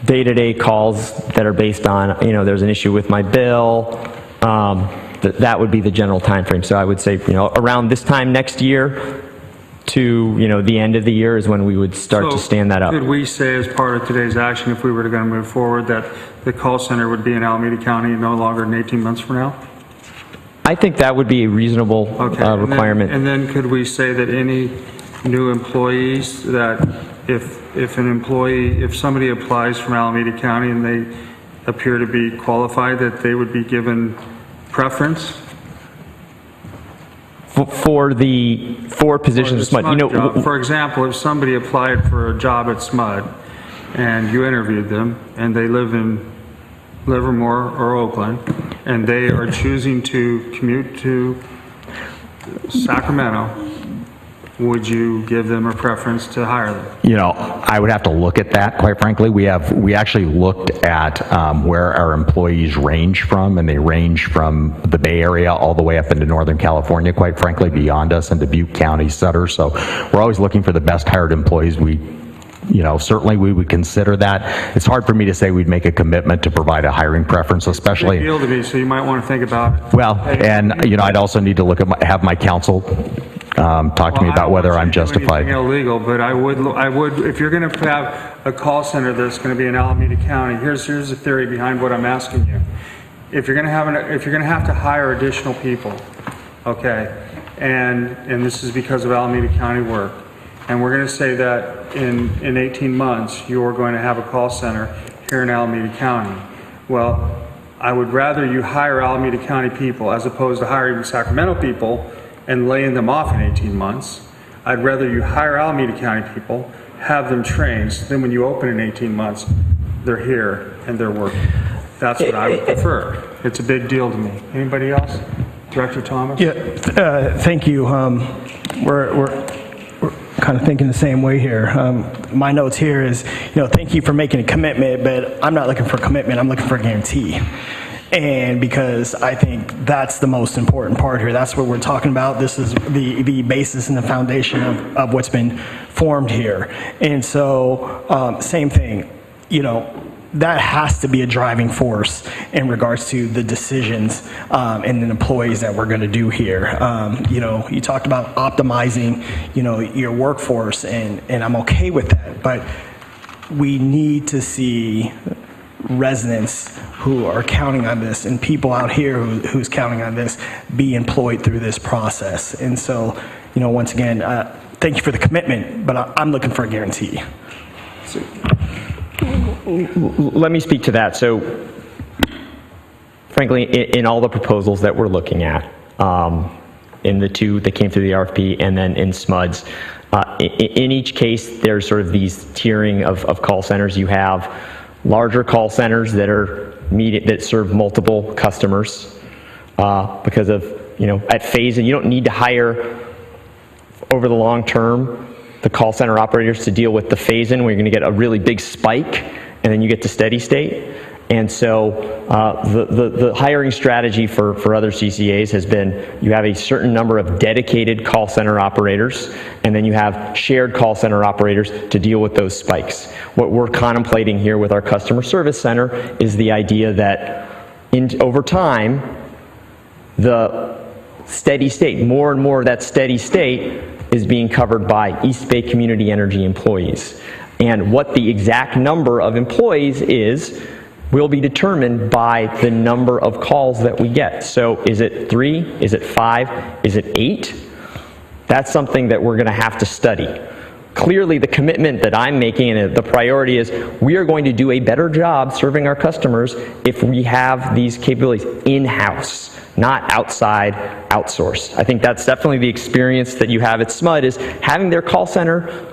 day-to-day calls that are based on, there's an issue with my bill. That would be the general time frame. So I would say, around this time next year to, the end of the year is when we would start to stand that up. Could we say as part of today's action, if we were going to move forward, that the call center would be in Alameda County no longer than 18 months from now? I think that would be a reasonable requirement. And then could we say that any new employees, that if somebody applies from Alameda County and they appear to be qualified, that they would be given preference? For positions at SMUD, for example, if somebody applied for a job at SMUD and you interviewed them and they live in Livermore or Oakland and they are choosing to commute to Sacramento, would you give them a preference to hire them? I would have to look at that, quite frankly. We actually looked at where our employees range from, and they range from the Bay Area all the way up into Northern California, quite frankly, beyond us into Butte County, Sutter. So we're always looking for the best hired employees. Certainly we would consider that. It's hard for me to say we'd make a commitment to provide a hiring preference, especially. It's a big deal to me, so you might want to think about it. Well, and I'd also need to look at have my counsel talk to me about whether I'm justified. Illegal, but I would, if you're going to have a call center that's going to be in Alameda County, here's the theory behind what I'm asking you. If you're going to have to hire additional people, okay, and this is because of Alameda County work, and we're going to say that in 18 months you're going to have a call center here in Alameda County. Well, I would rather you hire Alameda County people as opposed to hiring Sacramento people and laying them off in 18 months. I'd rather you hire Alameda County people, have them trained, so then when you open in 18 months, they're here and they're working. That's what I would prefer. It's a big deal to me. Anybody else? Director Thomas? Yeah, thank you. We're kind of thinking the same way here. My notes here is, thank you for making a commitment, but I'm not looking for a commitment, I'm looking for a guarantee. And because I think that's the most important part here. That's what we're talking about. This is the basis and the foundation of what's been formed here. And so, same thing, that has to be a driving force in regards to the decisions and the employees that we're going to do here. You talked about optimizing, your workforce, and I'm okay with that. But we need to see residents who are counting on this and people out here who's counting on this be employed through this process. And so, once again, thank you for the commitment, but I'm looking for a guarantee. Let me speak to that. So, frankly, in all the proposals that we're looking at, in the two that came through the RFP and then in SMUDs, in each case, there's sort of these tiering of call centers. You have larger call centers that serve multiple customers because of, at phase, and you don't need to hire over the long term the call center operators to deal with the phase-in where you're going to get a really big spike and then you get to steady state. And so the hiring strategy for other CCAs has been you have a certain number of dedicated call center operators and then you have shared call center operators to deal with those spikes. What we're contemplating here with our customer service center is the idea that over time, the steady state, more and more of that steady state is being covered by East Bay Community Energy employees. And what the exact number of employees is will be determined by the number of calls that we get. So is it 3? Is it 5? Is it 8? That's something that we're going to have to study. Clearly, the commitment that I'm making and the priority is we are going to do a better job serving our customers if we have these capabilities in-house, not outside, outsourced. I think that's definitely the experience that you have at SMUD is having their call center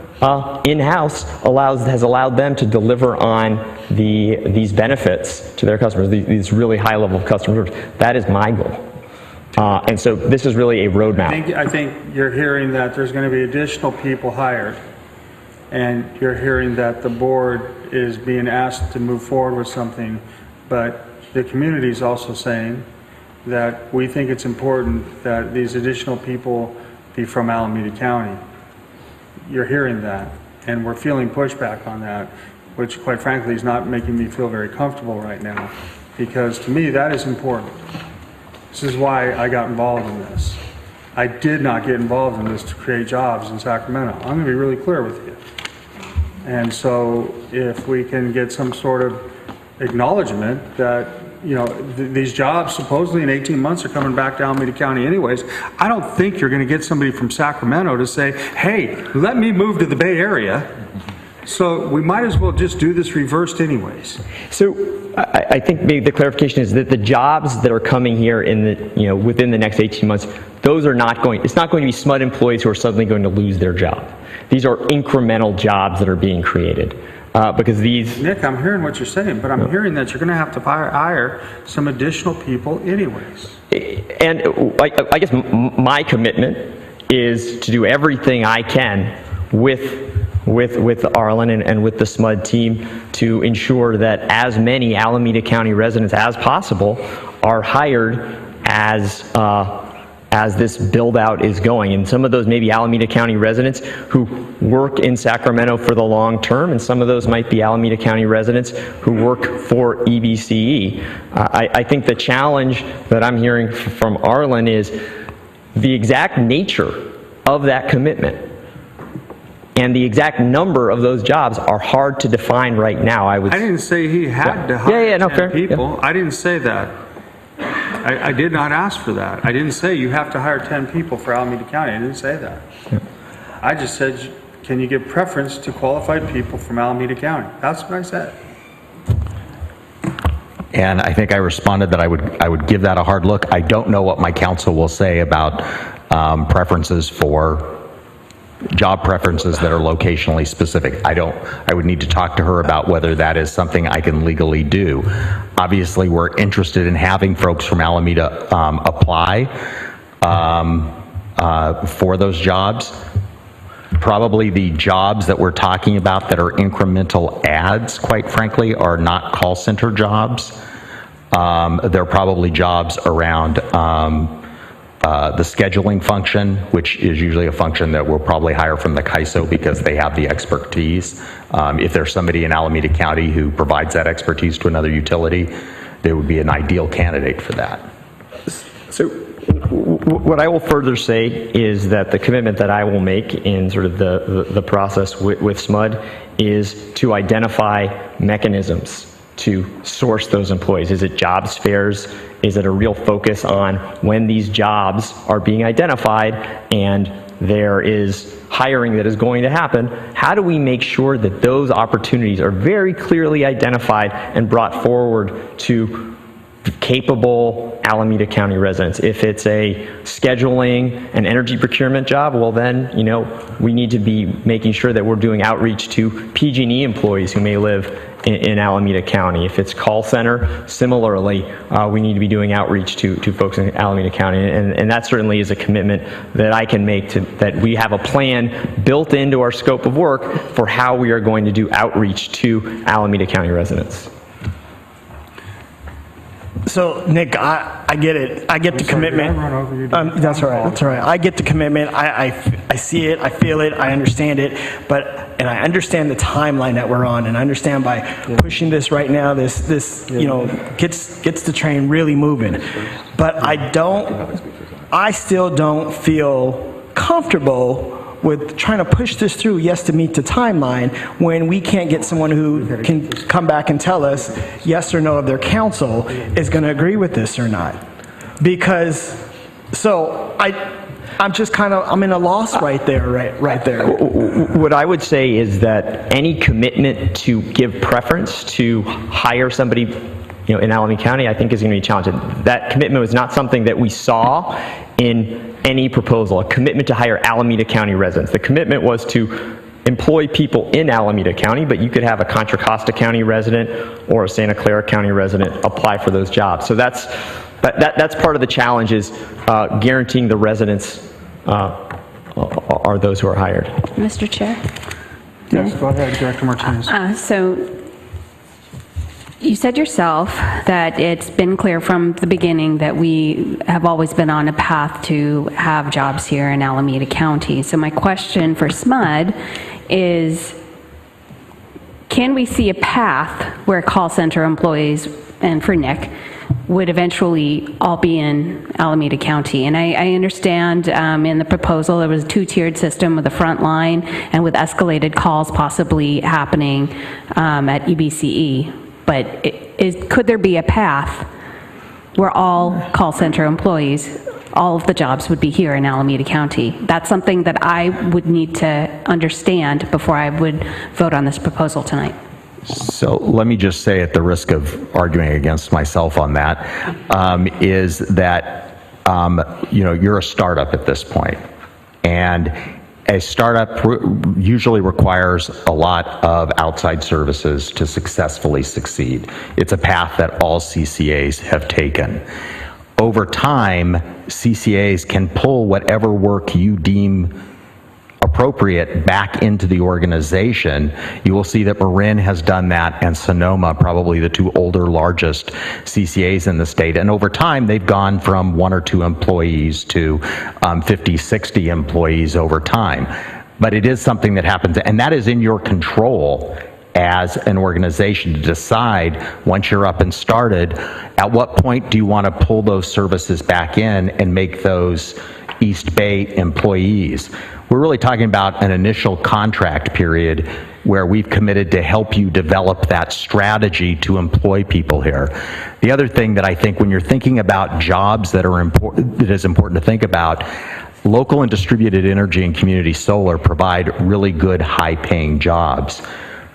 in-house has allowed them to deliver on these benefits to their customers, these really high-level customers. That is my goal. And so this is really a roadmap. I think you're hearing that there's going to be additional people hired, and you're hearing that the board is being asked to move forward with something, but the community is also saying that we think it's important that these additional people be from Alameda County. You're hearing that, and we're feeling pushback on that, which quite frankly is not making me feel very comfortable right now, because to me that is important. This is why I got involved in this. I did not get involved in this to create jobs in Sacramento. I'm going to be really clear with you. And so if we can get some sort of acknowledgement that these jobs supposedly in 18 months are coming back to Alameda County anyways, I don't think you're going to get somebody from Sacramento to say, hey, let me move to the Bay Area. So we might as well just do this reversed anyways. So I think maybe the clarification is that the jobs that are coming here in within the next 18 months, those are not going, it's not going to be SMUD employees who are suddenly going to lose their job. These are incremental jobs that are being created. Because these... Nick, I'm hearing what you're saying, but I'm hearing that you're going to have to hire some additional people anyways. And I guess my commitment is to do everything I can with Arlen and with the SMUD team to ensure that as many Alameda County residents as possible are hired as this build out is going. And some of those may be Alameda County residents who work in Sacramento for the long term, and some of those might be Alameda County residents who work for EBCE. I think the challenge that I'm hearing from Arlen is the exact nature of that commitment and the exact number of those jobs are hard to define right now. I didn't say he had to hire 10 people. I didn't say that. I did not ask for that. I didn't say you have to hire 10 people for Alameda County. I didn't say that. I just said, can you give preference to qualified people from Alameda County? That's what I said. And I think I responded that I would give that a hard look. I don't know what my counsel will say about preferences for job preferences that are locationally specific. I would need to talk to her about whether that is something I can legally do. Obviously, we're interested in having folks from Alameda apply for those jobs. Probably the jobs that we're talking about that are incremental ads, quite frankly, are not call center jobs. They're probably jobs around the scheduling function, which is usually a function that we'll probably hire from the CAISO because they have the expertise. If there's somebody in Alameda County who provides that expertise to another utility, they would be an ideal candidate for that. So what I will further say is that the commitment that I will make in sort of the process with SMUD is to identify mechanisms to source those employees? Is it jobs fairs? Is it a real focus on when these jobs are being identified and there is hiring that is going to happen? How do we make sure that those opportunities are very clearly identified and brought forward to capable Alameda County residents? If it's a scheduling and energy procurement job, well then, we need to be making sure that we're doing outreach to PG&E employees who may live in Alameda County. If it's call center, similarly, we need to be doing outreach to folks in Alameda County. And that certainly is a commitment that I can make that we have a plan built into our scope of work for how we are going to do outreach to Alameda County residents. So, Nick, I get it. I get the commitment. That's all right. That's all right. I get the commitment. I see it. I feel it. I understand it. And I understand the timeline that we're on. And I understand by pushing this right now, this gets the train really moving. But I still don't feel comfortable with trying to push this through, yes, to meet the timeline, when we can't get someone who can come back and tell us yes or no of their council is going to agree with this or not. Because, I'm just I'm in a loss right there, right there. What I would say is that any commitment to give preference to hire somebody in Alameda County, I think is going to be challenging. That commitment was not something that we saw in any proposal, a commitment to hire Alameda County residents. The commitment was to employ people in Alameda County, but you could have a Contra Costa County resident or a Santa Clara County resident apply for those jobs. So that's part of the challenge, is guaranteeing the residents are those who are hired. Mr. Chair? Yes, go ahead, Director Martinez. So you said yourself that it's been clear from the beginning that we have always been on a path to have jobs here in Alameda County. So my question for SMUD is, can we see a path where call center employees, and for Nick, would eventually all be in Alameda County? And I understand in the proposal there was a two-tiered system with the front line and with escalated calls possibly happening at EBCE. But could there be a path where all call center employees, all of the jobs would be here in Alameda County? That's something that I would need to understand before I would vote on this proposal tonight. So let me just say, at the risk of arguing against myself on that, is that you're a startup at this point, and a startup usually requires a lot of outside services to successfully succeed. It's a path that all CCAs have taken. Over time, CCAs can pull whatever work you deem appropriate back into the organization. You will see that Marin has done that, and Sonoma, probably the two older, largest CCAs in the state. And over time, they've gone from 1 or 2 employees to 50, 60 employees over time. But it is something that happens, and that is in your control as an organization to decide, once you're up and started, at what point do you want to pull those services back in and make those East Bay employees. We're really talking about an initial contract period where we've committed to help you develop that strategy to employ people here. The other thing that I think, when you're thinking about jobs that are important, that is important to think about, local and distributed energy and community solar provide really good, high-paying jobs.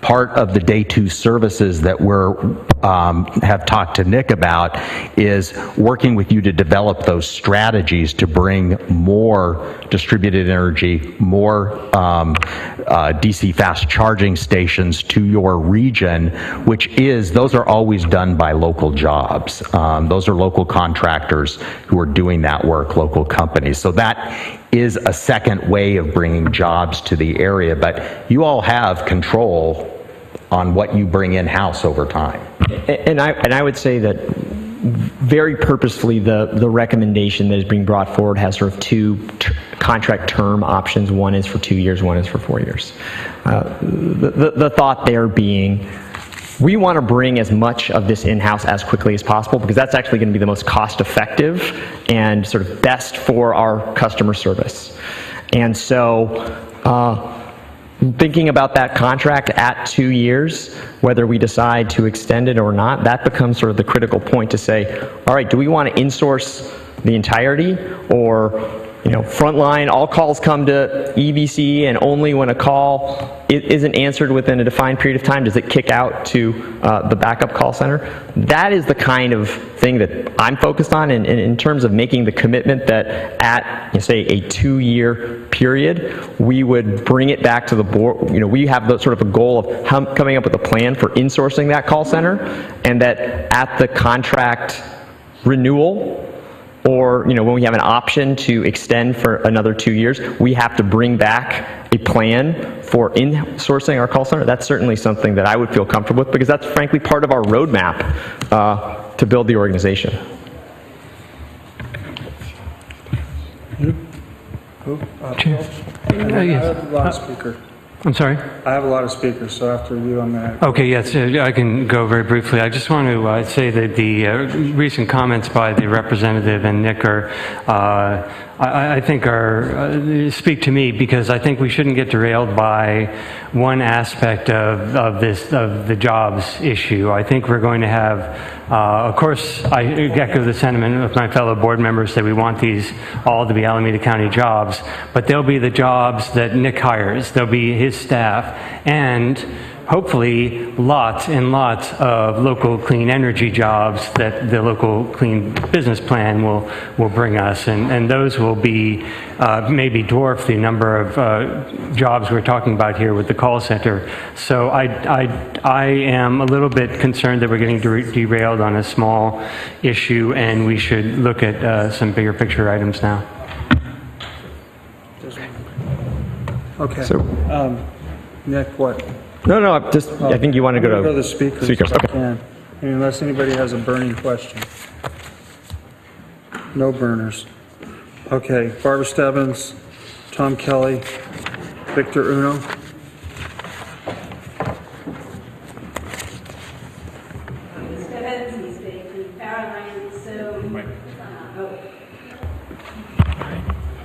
Part of the day 2 services that we're have talked to Nick about is working with you to develop those strategies to bring more distributed energy, more DC fast charging stations to your region, those are always done by local jobs. Those are local contractors who are doing that work, local companies. So that is a second way of bringing jobs to the area, but you all have control on what you bring in-house over time. And I would say that very purposefully the recommendation that is being brought forward has sort of 2 contract term options. One is for 2 years, one is for 4 years. The thought there being, we want to bring as much of this in-house as quickly as possible, because that's actually going to be the most cost-effective and sort of best for our customer service. And so thinking about that contract at 2 years, whether we decide to extend it or not, that becomes sort of the critical point to say, all right, do we want to insource the entirety, or frontline, all calls come to EBCE, and only when a call isn't answered within a defined period of time does it kick out to the backup call center. That is the kind of thing that I'm focused on in terms of making the commitment that at, say, a 2-year period, we would bring it back to the board. We have sort of a goal of coming up with a plan for insourcing that call center, and that at the contract renewal, or when we have an option to extend for another 2 years, we have to bring back a plan for insourcing our call center. That's certainly something that I would feel comfortable with, because that's frankly part of our roadmap to build the organization. I have a lot of speakers. I'm sorry? I have a lot of speakers, so after you, I'm going to... Okay, yes, I can go very briefly. I just want to say that the recent comments by the representative and Nick are, I think speak to me, because I think we shouldn't get derailed by one aspect of the jobs issue. I think we're going to have, of course, I echo the sentiment of my fellow board members that we want these all to be Alameda County jobs, but they'll be the jobs that Nick hires. They'll be his staff, and hopefully lots and lots of local clean energy jobs that the local clean business plan will bring us, and those will be maybe dwarf the number of jobs we're talking about here with the call center. So I am a little bit concerned that we're getting derailed on a small issue, and we should look at some bigger picture items now. Okay. So, Nick, what? No, I think you want to go to the speakers. Speakers, if I okay. can. Unless anybody has a burning question. No burners. Okay, Barbara Stebbins, Tom Kelly, Victor Uno.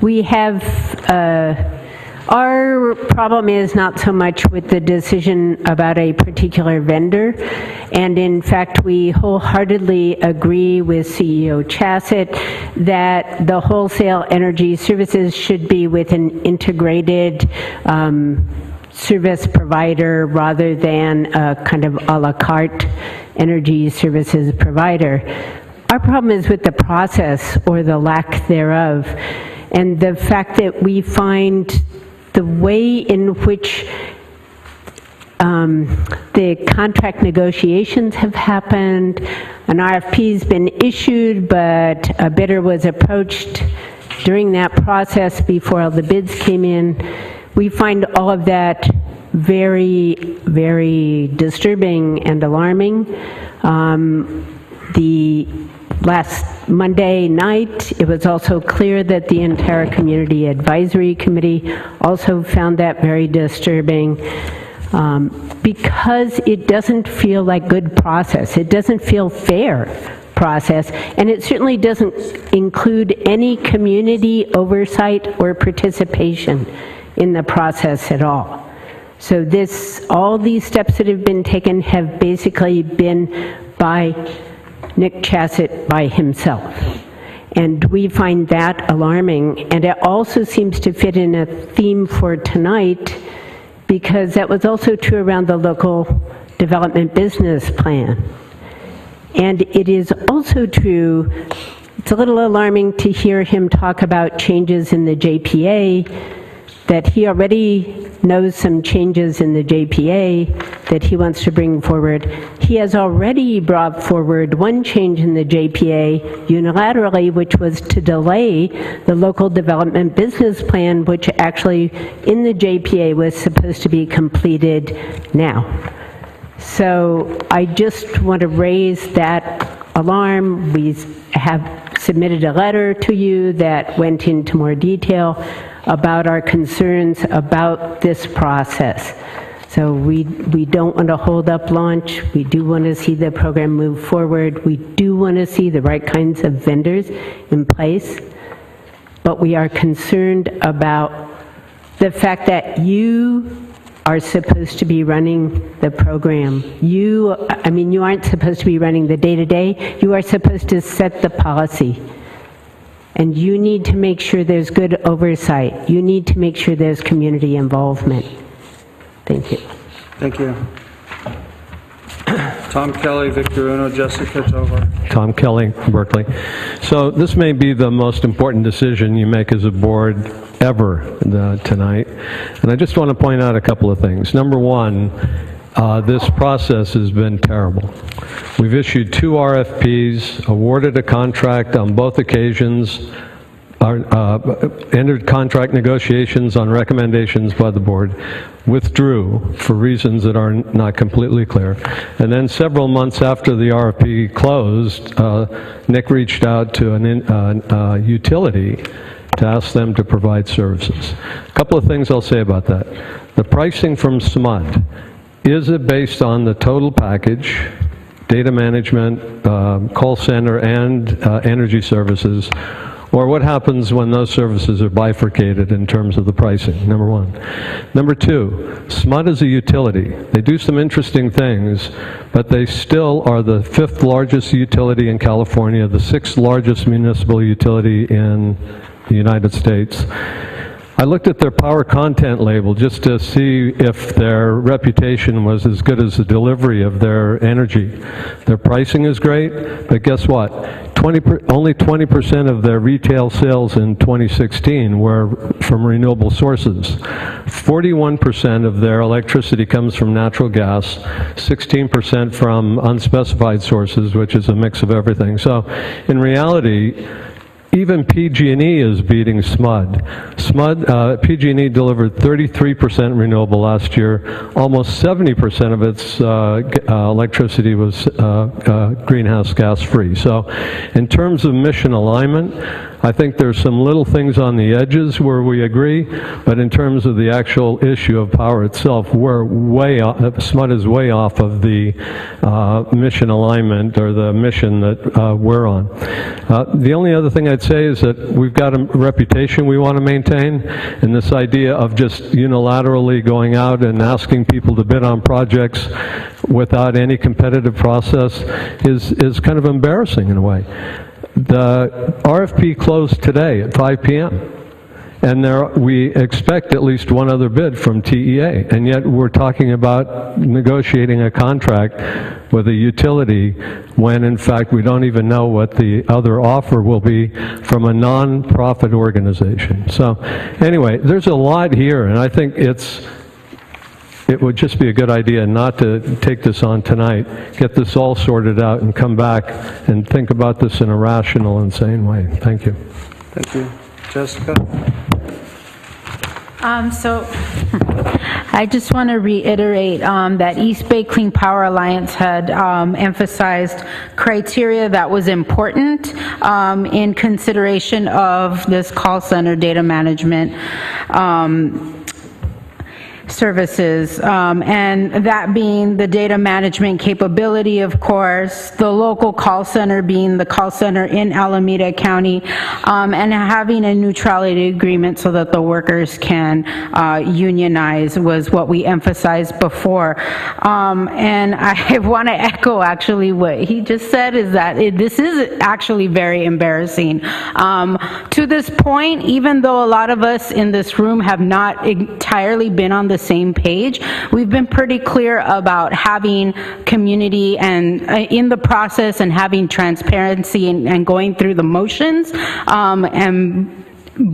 We have, our problem is not so much with the decision about a particular vendor, and in fact, we wholeheartedly agree with CEO Chassett that the wholesale energy services should be with an integrated service provider rather than a kind of a la carte energy services provider. Our problem is with the process or the lack thereof, and the fact that we find the way in which the contract negotiations have happened, an RFP has been issued, but a bidder was approached during that process before all the bids came in. We find all of that very, very disturbing and alarming. The last Monday night, it was also clear that the entire Community Advisory Committee also found that very disturbing, because it doesn't feel like good process. It doesn't feel fair process, and it certainly doesn't include any community oversight or participation in the process at all. So all these steps that have been taken have basically been by Nick Chassett by himself. And we find that alarming, and it also seems to fit in a theme for tonight, because that was also true around the local development business plan. And it is also true, it's a little alarming to hear him talk about changes in the JPA, that he already knows some changes in the JPA that he wants to bring forward. He has already brought forward one change in the JPA unilaterally, which was to delay the local development business plan, which actually in the JPA was supposed to be completed now. So I just want to raise that alarm. We have submitted a letter to you that went into more detail about our concerns about this process. So we don't want to hold up launch. We do want to see the program move forward. We do want to see the right kinds of vendors in place. But we are concerned about the fact that you are supposed to be running the program. You aren't supposed to be running the day-to-day. You are supposed to set the policy. And you need to make sure there's good oversight. You need to make sure there's community involvement. Thank you. Thank you. Tom Kelly, Victor Uno, Jessica Tovar. Tom Kelly, Berkeley. So this may be the most important decision you make as a board ever tonight. And I just want to point out a couple of things. Number one, this process has been terrible. We've issued 2 RFPs, awarded a contract on both occasions, entered contract negotiations on recommendations by the board, withdrew for reasons that are not completely clear. And then several months after the RFP closed, Nick reached out to a utility to ask them to provide services. A couple of things I'll say about that. The pricing from SMUD, is it based on the total package, data management, call center, and energy services, or what happens when those services are bifurcated in terms of the pricing, number one. Number two, SMUD is a utility. They do some interesting things, but they still are the 5th largest utility in California, the 6th largest municipal utility in the United States. I looked at their power content label just to see if their reputation was as good as the delivery of their energy. Their pricing is great, but guess what? Only 20% of their retail sales in 2016 were from renewable sources. 41% of their electricity comes from natural gas, 16% from unspecified sources, which is a mix of everything. So in reality, even PG&E is beating SMUD. PG&E delivered 33% renewable last year. Almost 70% of its electricity was greenhouse gas free. So in terms of mission alignment, I think there's some little things on the edges where we agree, but in terms of the actual issue of power itself, we're way off, SMUD is way off of the mission alignment or the mission that we're on. The only other thing I'd say is that we've got a reputation we want to maintain, and this idea of just unilaterally going out and asking people to bid on projects without any competitive process is kind of embarrassing in a way. The RFP closed today at 5 p.m. and we expect at least one other bid from TEA, and yet we're talking about negotiating a contract with a utility when in fact we don't even know what the other offer will be from a non-profit organization. So anyway, there's a lot here, and I think it would just be a good idea not to take this on tonight, get this all sorted out, and come back and think about this in a rational and sane way. Thank you. Thank you. Jessica? I just want to reiterate that East Bay Clean Power Alliance had emphasized criteria that was important in consideration of this call center data management services, and that being the data management capability, of course, the local call center being the call center in Alameda County, and having a neutrality agreement so that the workers can unionize was what we emphasized before. And I want to echo actually what he just said, is that this is actually very embarrassing. To this point, even though a lot of us in this room have not entirely been on the same page, we've been pretty clear about having community and in the process and having transparency and going through the motions, and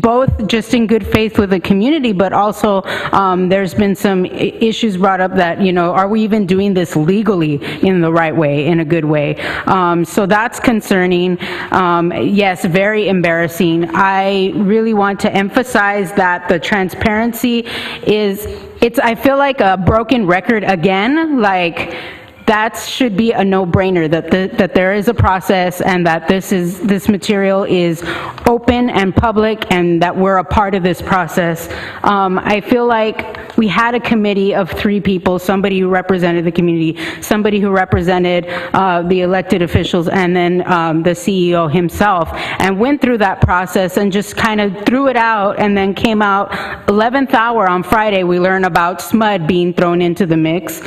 both just in good faith with the community, but also there's been some issues brought up that, are we even doing this legally in the right way, in a good way? So that's concerning. Yes, very embarrassing. I really want to emphasize that the transparency I feel like a broken record again, like that should be a no-brainer, that there is a process and that this material is open and public and that we're a part of this process. I feel like we had a committee of 3 people, somebody who represented the community, somebody who represented the elected officials, and then the CEO himself, and went through that process and just kind of threw it out, and then came out 11th hour on Friday, we learned about SMUD being thrown into the mix.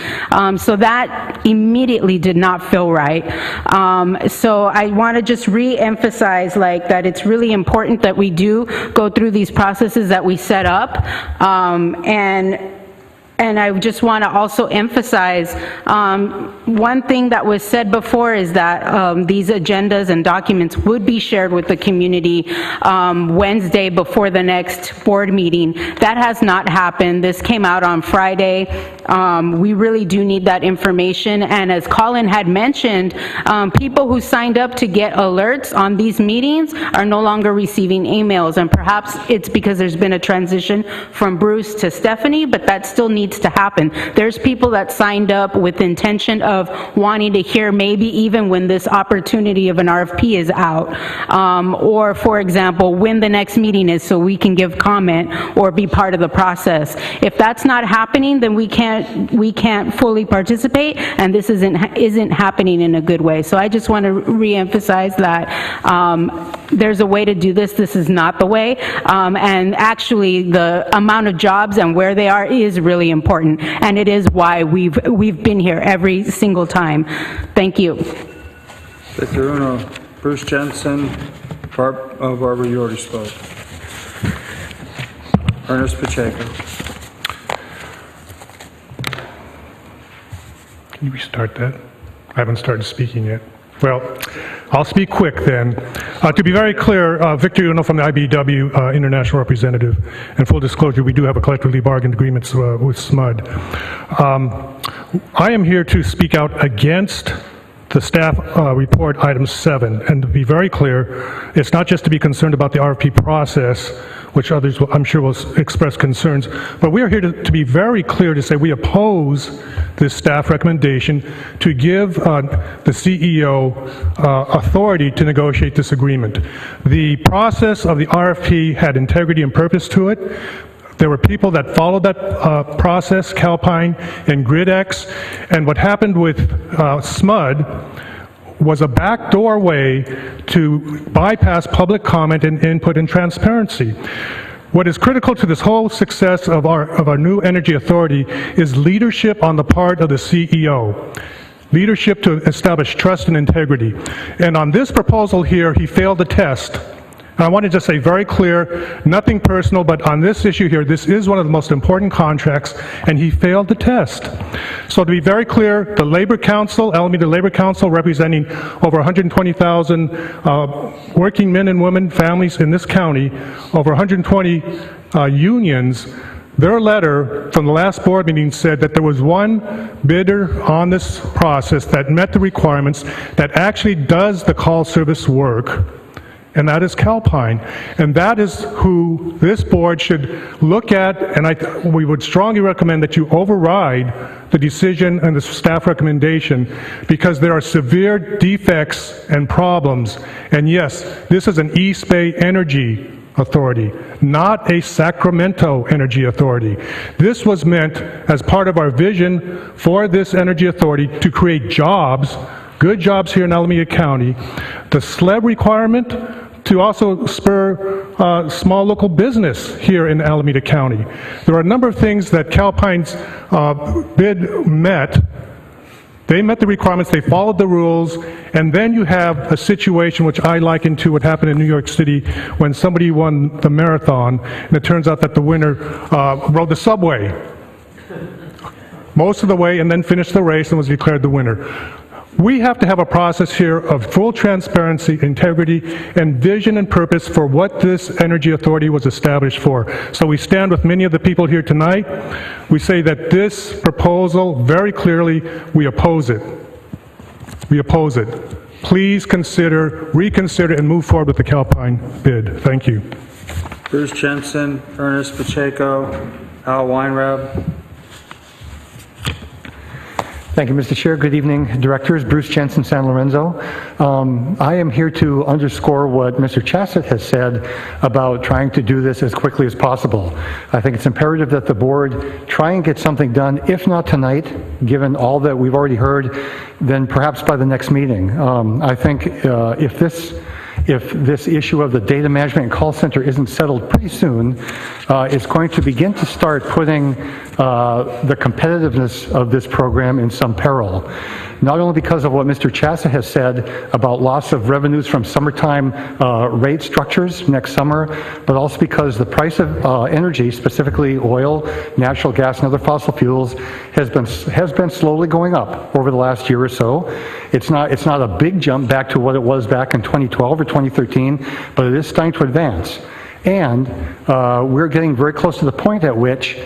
So that immediately did not feel right. So I want to just re-emphasize that it's really important that we do go through these processes that we set up, and I just want to also emphasize one thing that was said before is that these agendas and documents would be shared with the community Wednesday before the next board meeting. That has not happened. This came out on Friday. We really do need that information. And as Colin had mentioned, people who signed up to get alerts on these meetings are no longer receiving emails. And perhaps it's because there's been a transition from Bruce to Stephanie, but that still needs to happen. There's people that signed up with intention of wanting to hear maybe even when this opportunity of an RFP is out, or for example, when the next meeting is so we can give comment or be part of the process. If that's not happening, then we can't fully participate, and this isn't happening in a good way. So I just want to re-emphasize that there's a way to do this. This is not the way, and actually the amount of jobs and where they are is really important, and it is why we've been here every single time. Thank you. Victor Uno, Bruce Jensen, Barbara, you already spoke. Ernest Pacheco. Can you restart that? I haven't started speaking yet. Well, I'll speak quick then. To be very clear, Victor Uno from the IBEW International Representative, and full disclosure, we do have a collectively bargained agreement with SMUD. I am here to speak out against the staff report item 7, and to be very clear, it's not just to be concerned about the RFP process, which others I'm sure will express concerns, but we are here to be very clear to say we oppose this staff recommendation to give the CEO authority to negotiate this agreement. The process of the RFP had integrity and purpose to it. There were people that followed that process, Calpine and GridX, and what happened with SMUD was a backdoor way to bypass public comment and input and transparency. What is critical to this whole success of our new energy authority is leadership on the part of the CEO. Leadership to establish trust and integrity. And on this proposal here, he failed the test. And I want to just say very clear, nothing personal, but on this issue here, this is one of the most important contracts, and he failed the test. So to be very clear, the Labor Council, Alameda Labor Council, representing over 120,000 working men and women, families in this county, over 120 unions, their letter from the last board meeting said that there was one bidder on this process that met the requirements, that actually does the call service work, and that is Calpine. And that is who this board should look at, and we would strongly recommend that you override the decision and the staff recommendation, because there are severe defects and problems. And yes, this is an East Bay Energy Authority, not a Sacramento Energy Authority. This was meant as part of our vision for this energy authority to create jobs, good jobs here in Alameda County. The SLEB requirement to also spur small local business here in Alameda County. There are a number of things that Calpine's bid met. They met the requirements, they followed the rules, and then you have a situation which I liken to what happened in New York City when somebody won the marathon, and it turns out that the winner rode the subway most of the way and then finished the race and was declared the winner. We have to have a process here of full transparency, integrity, and vision and purpose for what this energy authority was established for. So we stand with many of the people here tonight. We say that this proposal, very clearly, we oppose it. We oppose it. Please consider, reconsider, and move forward with the Calpine bid. Thank you. Bruce Jensen, Ernest Pacheco, Al Weinrab. Thank you, Mr. Chair. Good evening, directors. Bruce Jensen, San Lorenzo. I am here to underscore what Mr. Chassett has said about trying to do this as quickly as possible. I think it's imperative that the board try and get something done, if not tonight, given all that we've already heard, then perhaps by the next meeting. I think if this issue of the data management and call center isn't settled pretty soon, it's going to begin to start putting the competitiveness of this program in some peril. Not only because of what Mr. Chassa has said about loss of revenues from summertime rate structures next summer, but also because the price of energy, specifically oil, natural gas, and other fossil fuels, has been slowly going up over the last year or so. It's not a big jump back to what it was back in 2012 or 2013, but it is starting to advance. And we're getting very close to the point at which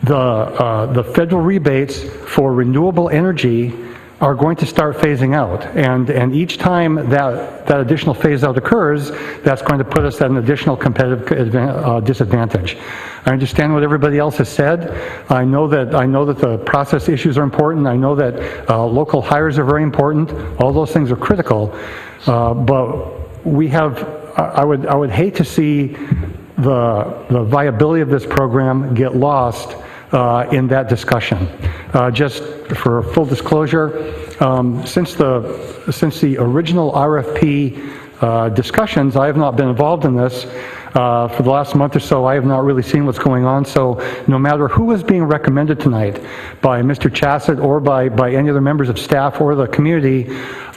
the federal rebates for renewable energy are going to start phasing out. And each time that additional phase out occurs, that's going to put us at an additional competitive disadvantage. I understand what everybody else has said. I know that the process issues are important. I know that local hires are very important. All those things are critical. But we have, I would hate to see the viability of this program get lost in that discussion. Just for full disclosure, since the original RFP discussions, I have not been involved in this. For the last month or so, I have not really seen what's going on. So no matter who is being recommended tonight by Mr. Chassett or by any other members of staff or the community,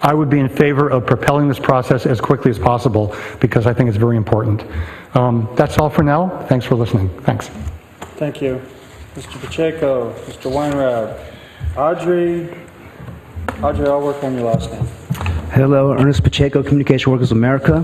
I would be in favor of propelling this process as quickly as possible because I think it's very important. That's all for now. Thanks for listening. Thanks. Thank you. Mr. Pacheco, Mr. Weinrab, Audrey, I'll work on your last name. Hello, Ernest Pacheco, Communication Workers of America.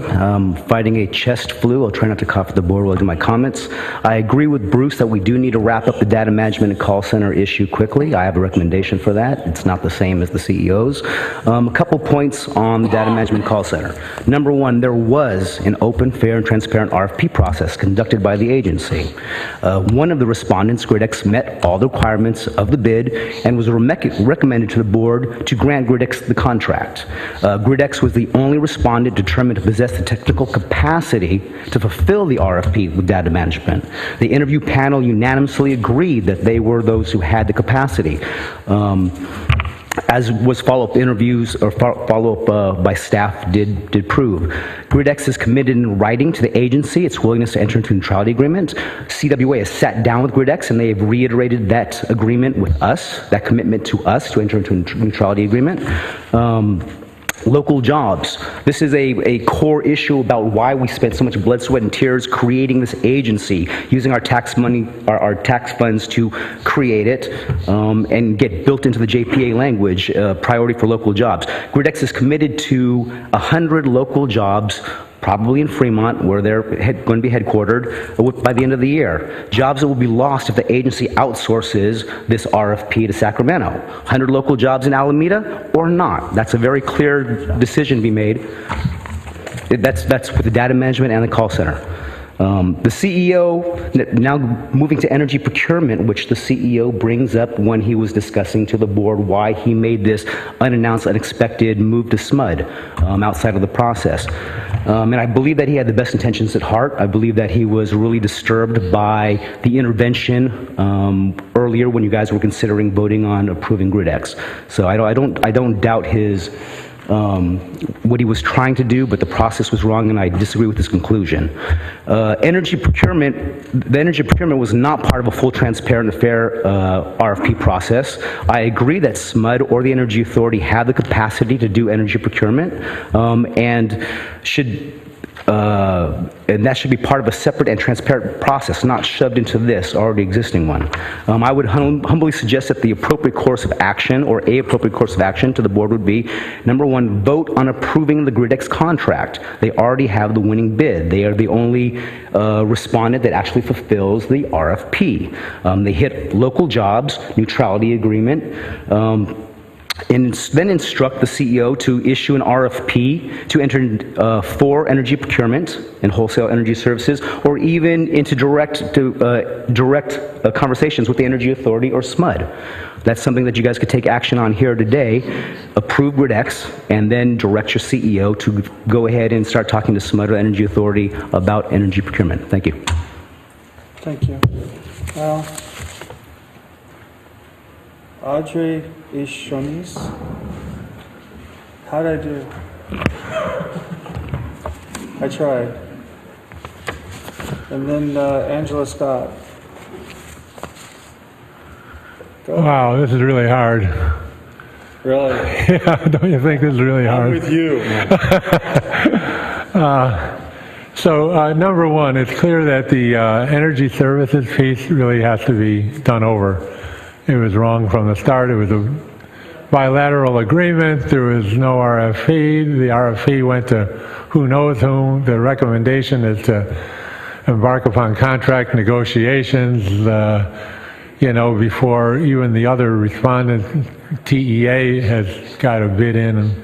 Fighting a chest flu. I'll try not to cough at the board while I do my comments. I agree with Bruce that we do need to wrap up the data management and call center issue quickly. I have a recommendation for that. It's not the same as the CEO's. A couple points on the data management call center. Number one, there was an open, fair, and transparent RFP process conducted by the agency. One of the respondents, GridX, met all the requirements of the bid and was recommended to the board to grant GridX the contract. GridX was the only respondent determined to possess the technical capacity to fulfill the RFP with data management. The interview panel unanimously agreed that they were those who had the capacity. As was follow-up interviews or follow-up by staff did prove. GridX is committed in writing to the agency its willingness to enter into a neutrality agreement. CWA has sat down with GridX and they have reiterated that agreement with us, that commitment to us to enter into a neutrality agreement. Local jobs. This is a core issue about why we spent so much blood, sweat, and tears creating this agency, using our tax money, our tax funds to create it and get built into the JPA language, priority for local jobs. GridX is committed to 100 local jobs, probably in Fremont, where they're going to be headquartered by the end of the year. Jobs that will be lost if the agency outsources this RFP to Sacramento. 100 local jobs in Alameda or not. That's a very clear decision to be made. That's with the data management and the call center. The CEO, now moving to energy procurement, which the CEO brings up when he was discussing to the board why he made this unannounced, unexpected move to SMUD outside of the process. And I believe that he had the best intentions at heart. I believe that he was really disturbed by the intervention earlier when you guys were considering voting on approving GridX. So I don't doubt his what he was trying to do, but the process was wrong, and I disagree with his conclusion. The energy procurement was not part of a full, transparent, and fair RFP process. I agree that SMUD or the Energy Authority have the capacity to do energy procurement, and that should be part of a separate and transparent process, not shoved into this already existing one. I would humbly suggest that the appropriate course of action, or a appropriate course of action to the board would be, number one, vote on approving the GridX contract. They already have the winning bid. They are the only respondent that actually fulfills the RFP. They hit local jobs, neutrality agreement, and then instruct the CEO to issue an RFP to enter for energy procurement and wholesale energy services, or even into direct conversations with the Energy Authority or SMUD. That's something that you guys could take action on here today. Approve GridX, and then direct your CEO to go ahead and start talking to SMUD or Energy Authority about energy procurement. Thank you. Thank you. Al? Audrey Ishonis. How'd I do? I tried. And then Angela Scott. Go. Wow, this is really hard. Really? Yeah, don't you think this is really hard? I'm with you. So number one, it's clear that the energy services piece really has to be done over. It was wrong from the start. It was a bilateral agreement. There was no RFP. The RFP went to who knows whom. The recommendation is to embark upon contract negotiations, before even the other respondent, TEA, has got a bid in. And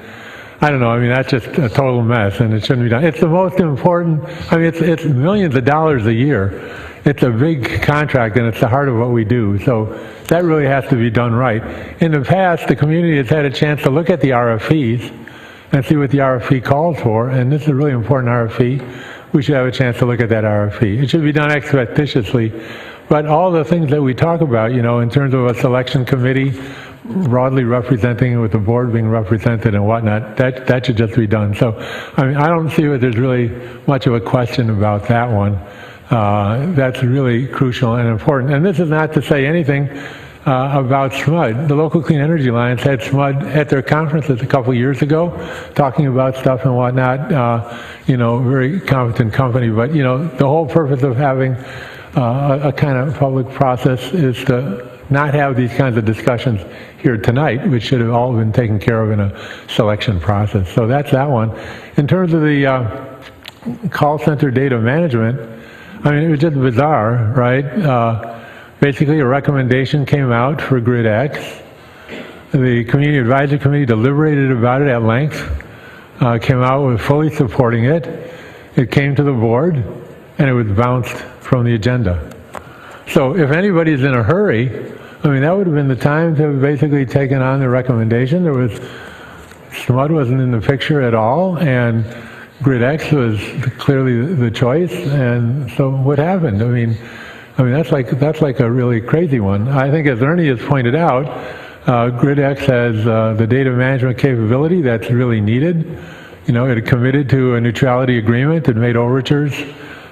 I don't know, I mean, that's just a total mess, and it shouldn't be done. It's the most important, I mean, it's millions of dollars a year. It's a big contract, and it's the heart of what we do. So that really has to be done right. In the past, the community has had a chance to look at the RFPs and see what the RFP calls for, and this is a really important RFP. We should have a chance to look at that RFP. It should be done expeditiously, but all the things that we talk about, in terms of a selection committee, broadly representing with the board being represented and whatnot, that should just be done. So, I mean, I don't see that there's really much of a question about that one. That's really crucial and important. And this is not to say anything about SMUD. The local Clean Energy Alliance had SMUD at their conferences a couple years ago, talking about stuff and whatnot. Very competent company. But the whole purpose of having a kind of public process is to not have these kinds of discussions here tonight, which should have all been taken care of in a selection process. So that's that one. In terms of the call center data management, I mean, it was just bizarre, right? Basically, a recommendation came out for GridX. The Community Advisory Committee deliberated about it at length, came out with fully supporting it. It came to the board, and it was bounced from the agenda. So if anybody's in a hurry, I mean, that would have been the time to have basically taken on the recommendation. SMUD wasn't in the picture at all, and GridX was clearly the choice. And so what happened? I mean, that's like a really crazy one. I think, as Ernie has pointed out, GridX has the data management capability that's really needed. It committed to a neutrality agreement. It made overtures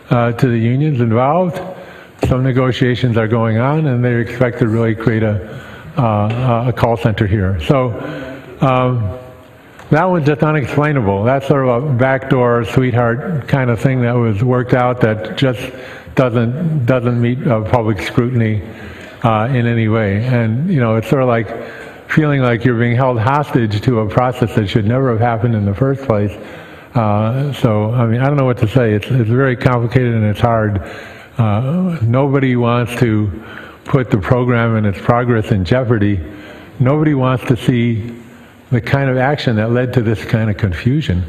to the unions involved. Some negotiations are going on, and they expect to really create a call center here. So that one's just unexplainable. That's sort of a backdoor sweetheart kind of thing that was worked out that just doesn't meet public scrutiny in any way. And it's sort of like feeling like you're being held hostage to a process that should never have happened in the first place. So I mean, I don't know what to say. It's very complicated and it's hard. Nobody wants to put the program and its progress in jeopardy. Nobody wants to see the kind of action that led to this kind of confusion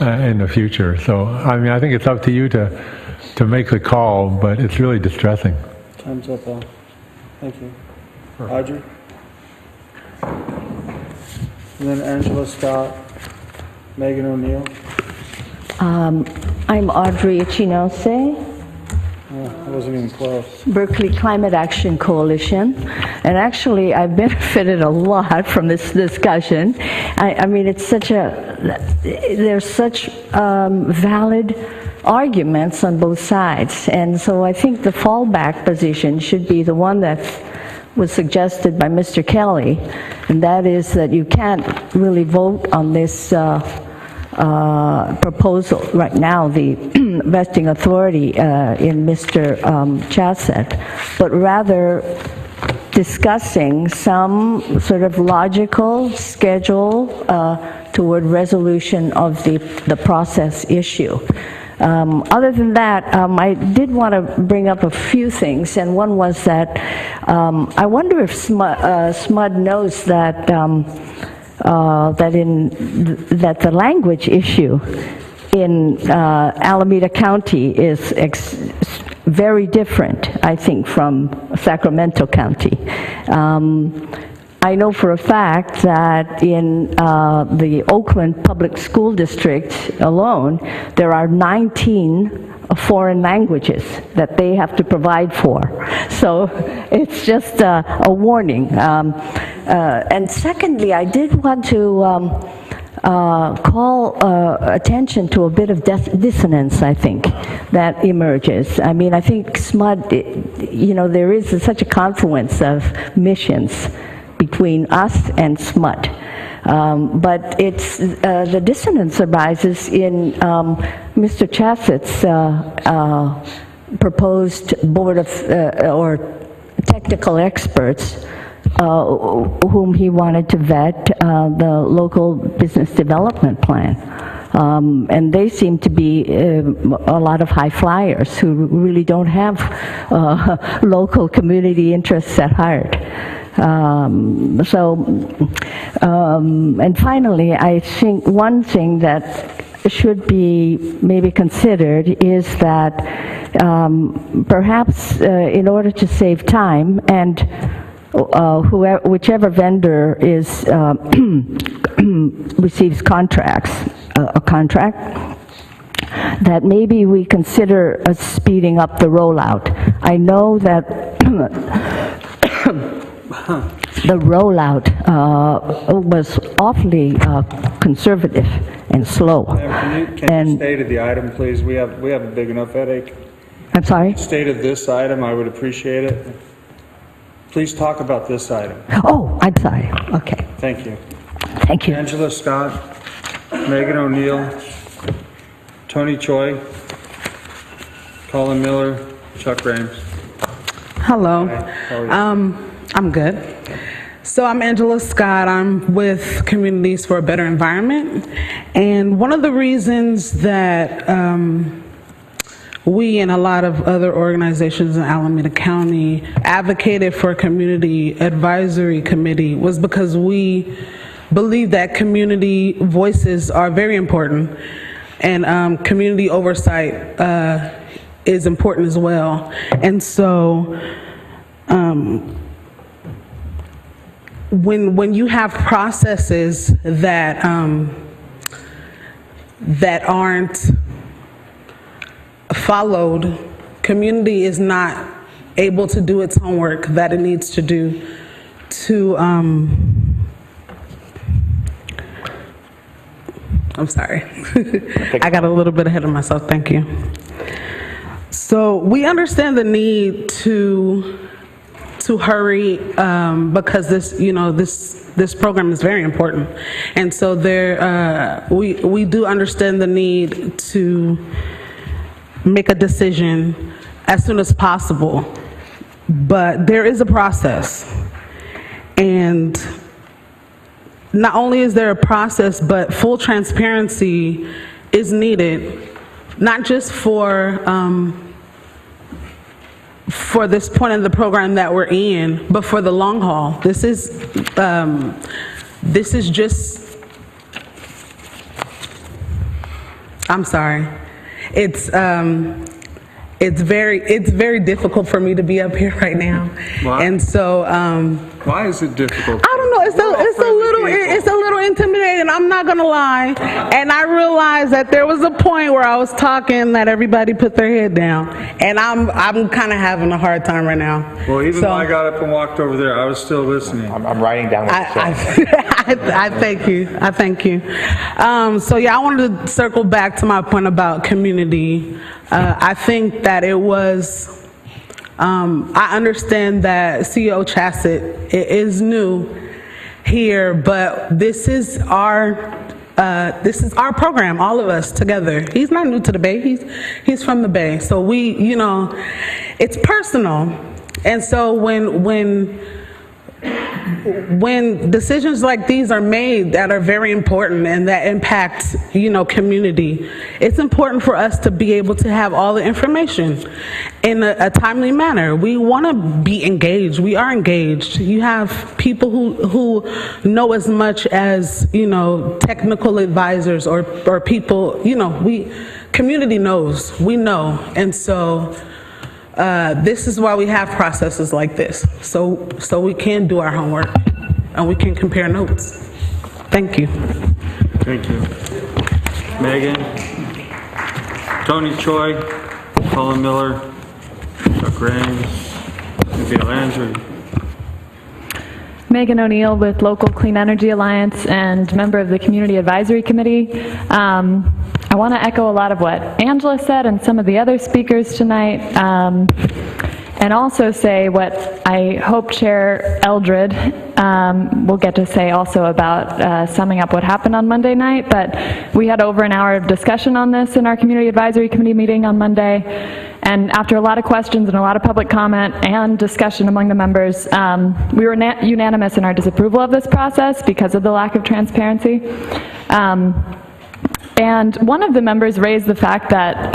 in the future. So, I mean, I think it's up to you to make the call, but it's really distressing. Time's up, Al. Thank you. Audrey? And then Angela Scott, Megan O'Neill. I'm Audrey Ichinose. I wasn't even close. Berkeley Climate Action Coalition. And actually, I've benefited a lot from this discussion. I mean, there's such valid arguments on both sides. And so I think the fallback position should be the one that was suggested by Mr. Kelly, and that is that you can't really vote on this proposal right now, the vesting authority in Mr. Chassett, but rather discussing some sort of logical schedule toward resolution of the process issue. Other than that, I did want to bring up a few things, and one was that I wonder if SMUD knows that that the language issue in Alameda County is very different, I think, from Sacramento County. I know for a fact that in the Oakland Public School District alone, there are 19 foreign languages that they have to provide for. So it's just a warning. And secondly, I did want to call attention to a bit of dissonance, I think, that emerges. I mean, I think SMUD, you know, there is such a confluence of missions between us and SMUD. But it's the dissonance arises in Mr. Chassett's proposed board of or technical experts whom he wanted to vet the local business development plan. And they seem to be a lot of high flyers who really don't have local community interests at heart. And finally, I think one thing that should be maybe considered is that perhaps in order to save time and whichever vendor is receives a contract, that maybe we consider speeding up the rollout. I know that the rollout was awfully conservative and slow. Can you state the item, please? We have a big enough headache. I'm sorry? Stated this item, I would appreciate it. Please talk about this item. Oh, I'm sorry. Okay. Thank you. Thank you. Angela Scott, Megan O'Neill, Tony Choi, Colin Miller, Chuck Rames. Hello. Hi, how are you? I'm good. So I'm Angela Scott. I'm with Communities for a Better Environment. And one of the reasons that we and a lot of other organizations in Alameda County advocated for a community advisory committee was because we believe that community voices are very important, and community oversight is important as well. And so when you have processes that that aren't followed, community is not able to do its homework that it needs to do to I'm sorry. I got a little bit ahead of myself. Thank you. So we understand the need to hurry because this program is very important, and so we do understand the need to make a decision as soon as possible, but there is a process, and not only is there a process, but full transparency is needed, not just for this point in the program that we're in, but for the long haul. This is just, I'm sorry. It's very difficult for me to be up here right now. Why? And so Why is it difficult? I don't know. It's a little intimidating. I'm not gonna lie. And I realized that there was a point where I was talking that everybody put their head down, and I'm kind of having a hard time right now. Well, even when I got up and walked over there, I was still listening. I'm writing down what I thank you. I thank you. So yeah, I wanted to circle back to my point about community. I think that it was. I understand that CEO Chassett is new here, but this is our program, all of us together. He's not new to the Bay. He's from the Bay, so it's personal. And so when when decisions like these are made that are very important and that impact, community, it's important for us to be able to have all the information in a timely manner. We want to be engaged. We are engaged. You have people who know as much as, technical advisors or people, community knows. We know. And so this is why we have processes like this, so we can do our homework and we can compare notes. Thank you. Thank you. Megan, Tony Choi, Colin Miller, Chuck Raines, Cynthia Landry. Megan O'Neill with Local Clean Energy Alliance and member of the Community Advisory Committee. I want to echo a lot of what Angela said and some of the other speakers tonight, and also say what I hope Chair Eldred will get to say also about summing up what happened on Monday night. But we had over an hour of discussion on this in our Community Advisory Committee meeting on Monday, and after a lot of questions and a lot of public comment and discussion among the members, we were unanimous in our disapproval of this process because of the lack of transparency. And one of the members raised the fact that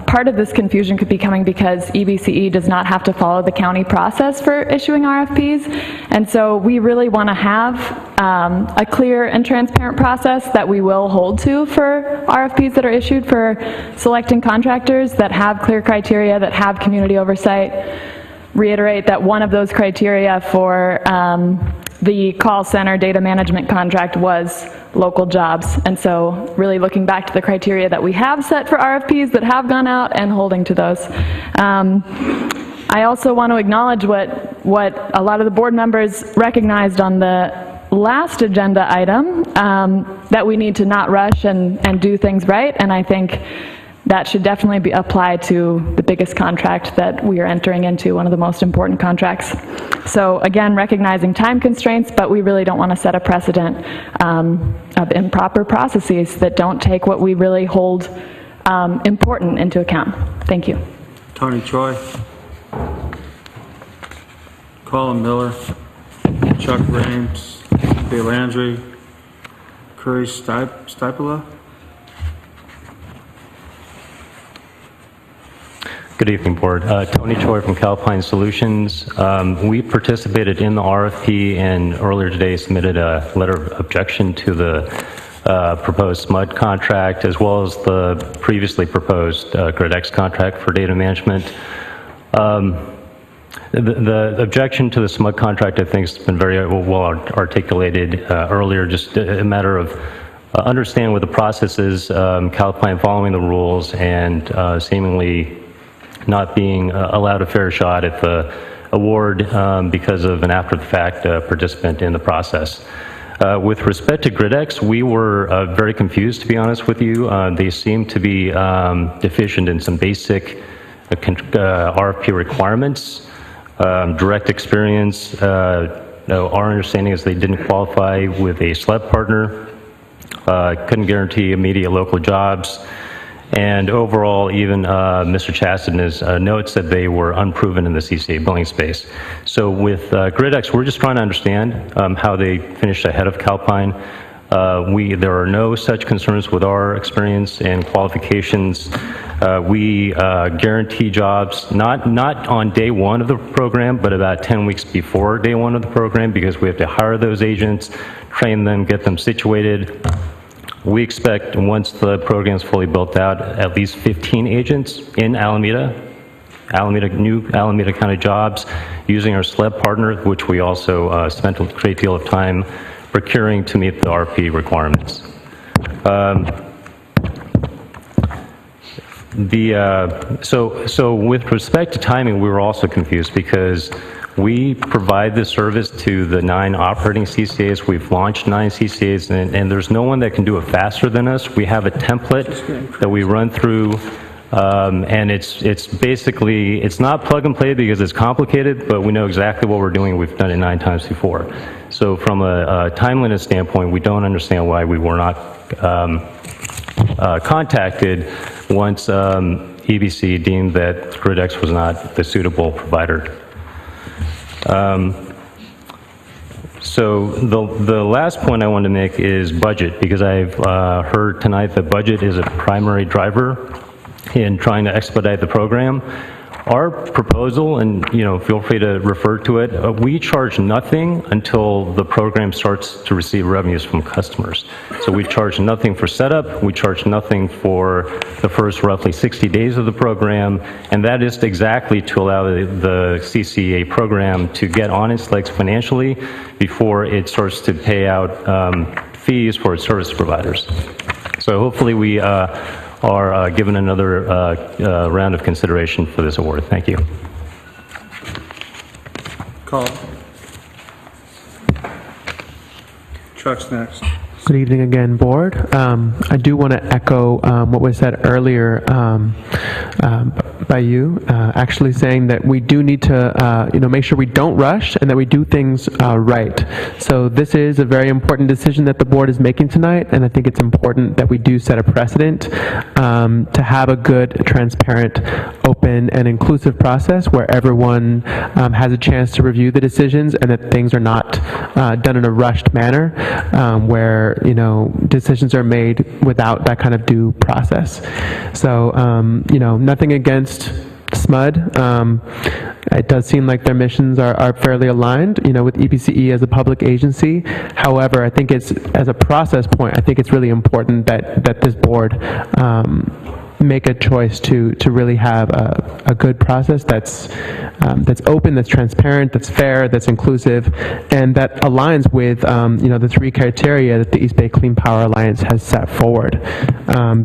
part of this confusion could be coming because EBCE does not have to follow the county process for issuing RFPs. And so we really want to have a clear and transparent process that we will hold to for RFPs that are issued for selecting contractors that have clear criteria, that have community oversight. Reiterate that one of those criteria for the call center data management contract was local jobs. And so really looking back to the criteria that we have set for RFPs that have gone out and holding to those. I also want to acknowledge what a lot of the board members recognized on the last agenda item, that we need to not rush and do things right. And I think that should definitely be applied to the biggest contract that we are entering into, one of the most important contracts. So again, recognizing time constraints, but we really don't want to set a precedent of improper processes that don't take what we really hold important into account. Thank you. Tony Choi, Colin Miller, Chuck Raines, Cynthia Landry, Curry Stipola. Good evening, Board. Tony Choi from Calpine Solutions. We participated in the RFP and earlier today submitted a letter of objection to the proposed SMUD contract as well as the previously proposed GridX contract for data management. The objection to the SMUD contract, I think, has been very well articulated earlier, just a matter of understanding what the process is, Calpine following the rules and seemingly not being allowed a fair shot at the award because of an after-the-fact participant in the process. With respect to GridX, we were very confused, to be honest with you. They seem to be deficient in some basic RFP requirements, direct experience. Our understanding is they didn't qualify with a SLEP partner, couldn't guarantee immediate local jobs, and overall, even Mr. Chastain's notes said they were unproven in the CCA billing space. So with GridX, we're just trying to understand how they finished ahead of Calpine. There are no such concerns with our experience and qualifications. We guarantee jobs, not on day one of the program, but about 10 weeks before day one of the program, because we have to hire those agents, train them, get them situated. We expect, once the program is fully built out, at least 15 agents in new Alameda County jobs using our SLEP partner, which we also spent a great deal of time procuring to meet the RP requirements. So with respect to timing, we were also confused because we provide this service to the 9 operating CCAs. We've launched 9 CCAs, and there's no one that can do it faster than us. We have a template that we run through, and it's basically, it's not plug and play because it's complicated, but we know exactly what we're doing. We've done it 9 times before. So from a timeliness standpoint, we don't understand why we were not contacted once EBC deemed that GridX was not the suitable provider. So the last point I want to make is budget, because I've heard tonight that budget is a primary driver in trying to expedite the program. Our proposal, and feel free to refer to it, we charge nothing until the program starts to receive revenues from customers. So we charge nothing for setup, we charge nothing for the first roughly 60 days of the program, and that is exactly to allow the CCA program to get on its legs financially before it starts to pay out fees for its service providers. So hopefully we are given another round of consideration for this award. Thank you. Call. Chuck's next. Good evening again, Board. I do want to echo what was said earlier by you, actually saying that we do need to, make sure we don't rush and that we do things right. So this is a very important decision that the Board is making tonight, and I think it's important that we do set a precedent to have a good, transparent, open, and inclusive process where everyone has a chance to review the decisions and that things are not done in a rushed manner where decisions are made without that kind of due process. So, nothing against SMUD. It does seem like their missions are fairly aligned, with EBCE as a public agency. However, I think it's, as a process point, I think it's really important that this board make a choice to really have a good process that's open, that's transparent, that's fair, that's inclusive, and that aligns with the three criteria that the East Bay Clean Power Alliance has set forward.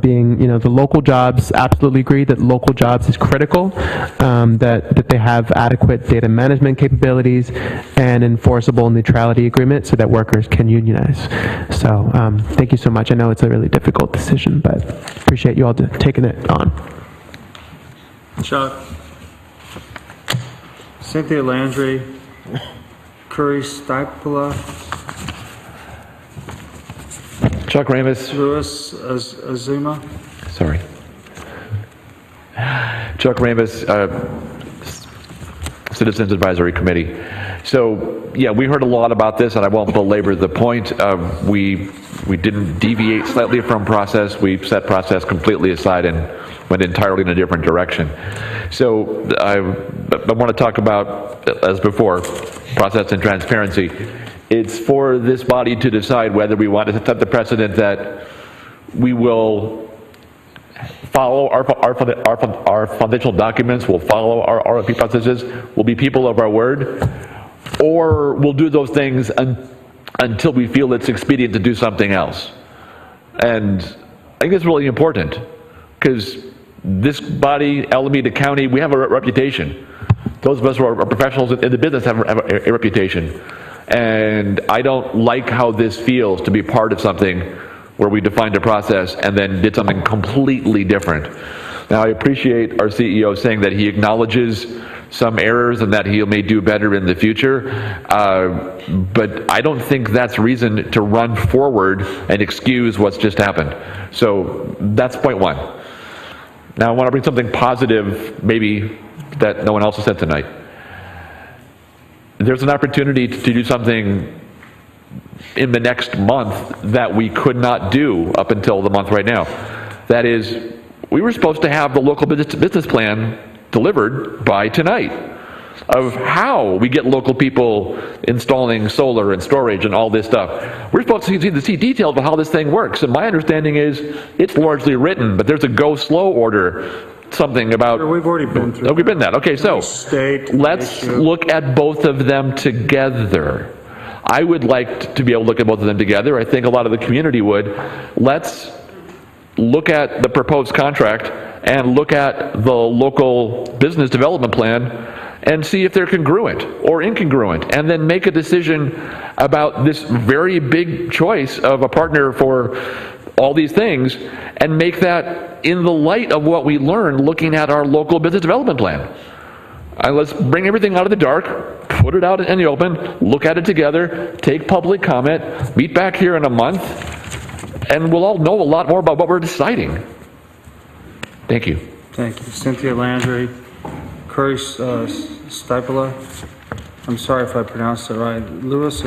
Being the local jobs, absolutely agree that local jobs is critical, that they have adequate data management capabilities and enforceable neutrality agreement so that workers can unionize. So thank you so much. I know it's a really difficult decision, but appreciate you all taking it on. Chuck. Cynthia Landry. Curry Stipola. Chuck Ramus. Louis Azuma. Sorry. Chuck Ramus, Citizens Advisory Committee. So, yeah, we heard a lot about this, and I won't belabor the point. We didn't deviate slightly from process. We set process completely aside and went entirely in a different direction. So I want to talk about, as before, process and transparency. It's for this body to decide whether we want to set the precedent that we will follow our foundational documents, we'll follow our RFP processes, we'll be people of our word, or we'll do those things until we feel it's expedient to do something else. And I think it's really important, because this body, Alameda County, we have a reputation. Those of us who are professionals in the business have a reputation. And I don't like how this feels to be part of something where we defined a process and then did something completely different. Now, I appreciate our CEO saying that he acknowledges some errors and that he may do better in the future, but I don't think that's reason to run forward and excuse what's just happened. So that's point one. Now, I want to bring something positive, maybe, that no one else has said tonight. There's an opportunity to do something in the next month that we could not do up until the month right now. That is, we were supposed to have the local business plan delivered by tonight of how we get local people installing solar and storage and all this stuff. We're supposed to see details of how this thing works, and my understanding is it's largely written, but there's a go slow order, something about... Sure, we've already been through. Oh, we've been that. Okay, so let's look at both of them together. I would like to be able to look at both of them together. I think a lot of the community would. Let's look at the proposed contract and look at the local business development plan and see if they're congruent or incongruent, and then make a decision about this very big choice of a partner for all these things, and make that in the light of what we learned looking at our local business development plan. Let's bring everything out of the dark, put it out in the open, look at it together, take public comment, meet back here in a month, and we'll all know a lot more about what we're deciding. Thank you. Thank you. Cynthia Landry. Curry Stipola. I'm sorry if I pronounced it right. Luis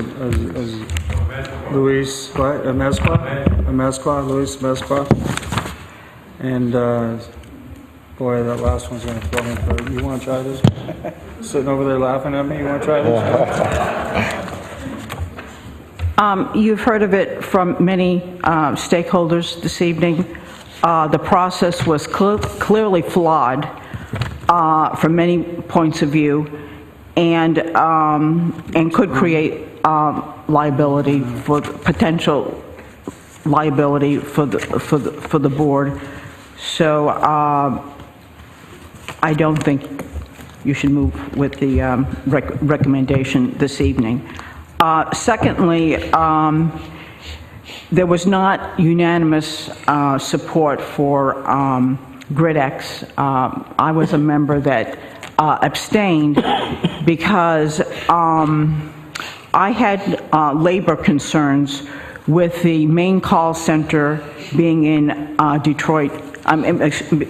Luis, what? Amezcua, Luis Amezcua. And, boy, that last one's gonna throw me for, you wanna try this? Sitting over there laughing at me, you wanna try this? You've heard of it from many stakeholders this evening. The process was clearly flawed from many points of view, and could create liability for potential liability for the board. So I don't think you should move with the recommendation this evening. Secondly, there was not unanimous support for GridX. I was a member that abstained because I had labor concerns with the main call center being in Detroit,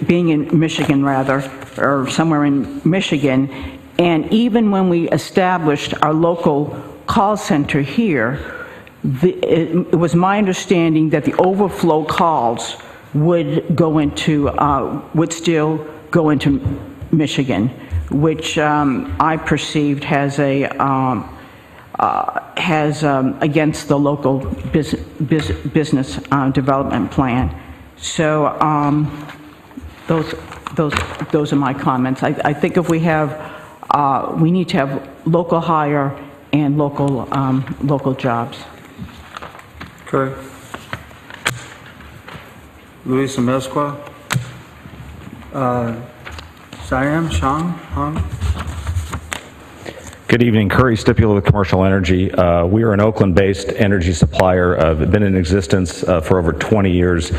being in Michigan rather, or somewhere in Michigan. And even when we established our local call center here, it was my understanding that the overflow calls would go into, would still go into Michigan, which I perceived has against the local business development plan. So those are my comments. I think if we have, we need to have local hire and local jobs. Okay. Luis Amezcua. Siam, Shang, Hong. Good evening, Curry Stipula with Commercial Energy. We are an Oakland-based energy supplier. Been in existence for over 20 years.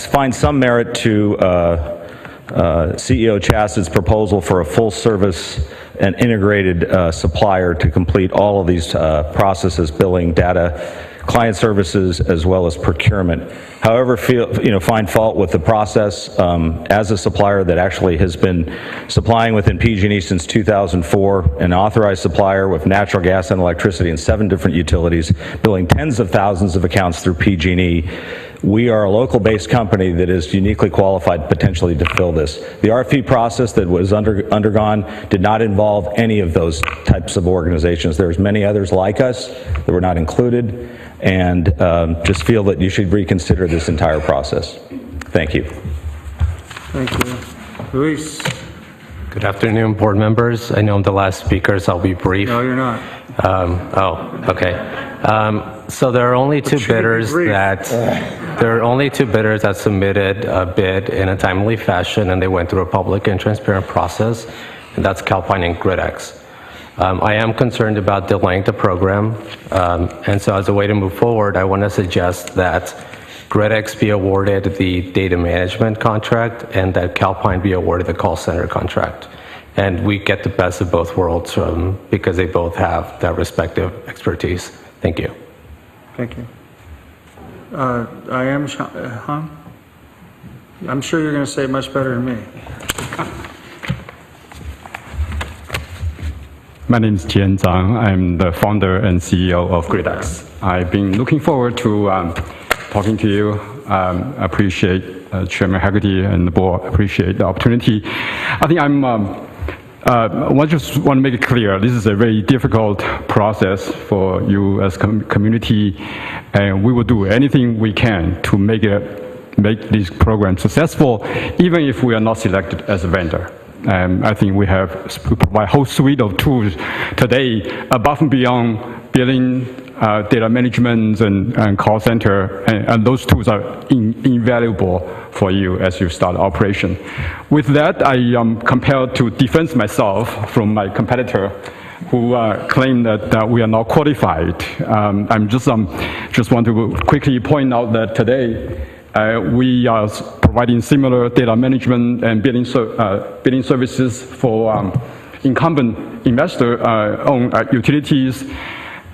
Find some merit to CEO Chasta's proposal for a full-service and integrated supplier to complete all of these processes, billing, data, client services, as well as procurement. However, find fault with the process as a supplier that actually has been supplying within PG&E since 2004, an authorized supplier with natural gas and electricity in 7 different utilities, billing tens of thousands of accounts through PG&E. We are a local-based company that is uniquely qualified potentially to fill this. The RFP process that was undergone did not involve any of those types of organizations. There's many others like us that were not included, and just feel that you should reconsider this entire process. Thank you. Thank you. Luis. Good afternoon, board members. I know I'm the last speaker, so I'll be brief. No, you're not. Okay. So there are only two bidders that submitted a bid in a timely fashion, and they went through a public and transparent process, and that's Calpine and GridX. I am concerned about delaying the program, and so as a way to move forward, I want to suggest that GridX be awarded the data management contract and that Calpine be awarded the call center contract. And we get the best of both worlds because they both have that respective expertise. Thank you. Thank you. I am, Han? I'm sure you're going to say it much better than me. My name is Jian Zhang. I'm the founder and CEO of GridX. I've been looking forward to talking to you. Appreciate Chairman Haggerty and the board. Appreciate the opportunity. I think I just want to make it clear, this is a very difficult process for you as community, and we will do anything we can to make this program successful, even if we are not selected as a vendor. I think we provide a whole suite of tools today above and beyond billing, data management, and call center, and those tools are invaluable for you as you start operation. With that, I am compelled to defend myself from my competitor who claim that we are not qualified. I'm just want to quickly point out that today we are providing similar data management and billing services for incumbent investor-owned utilities,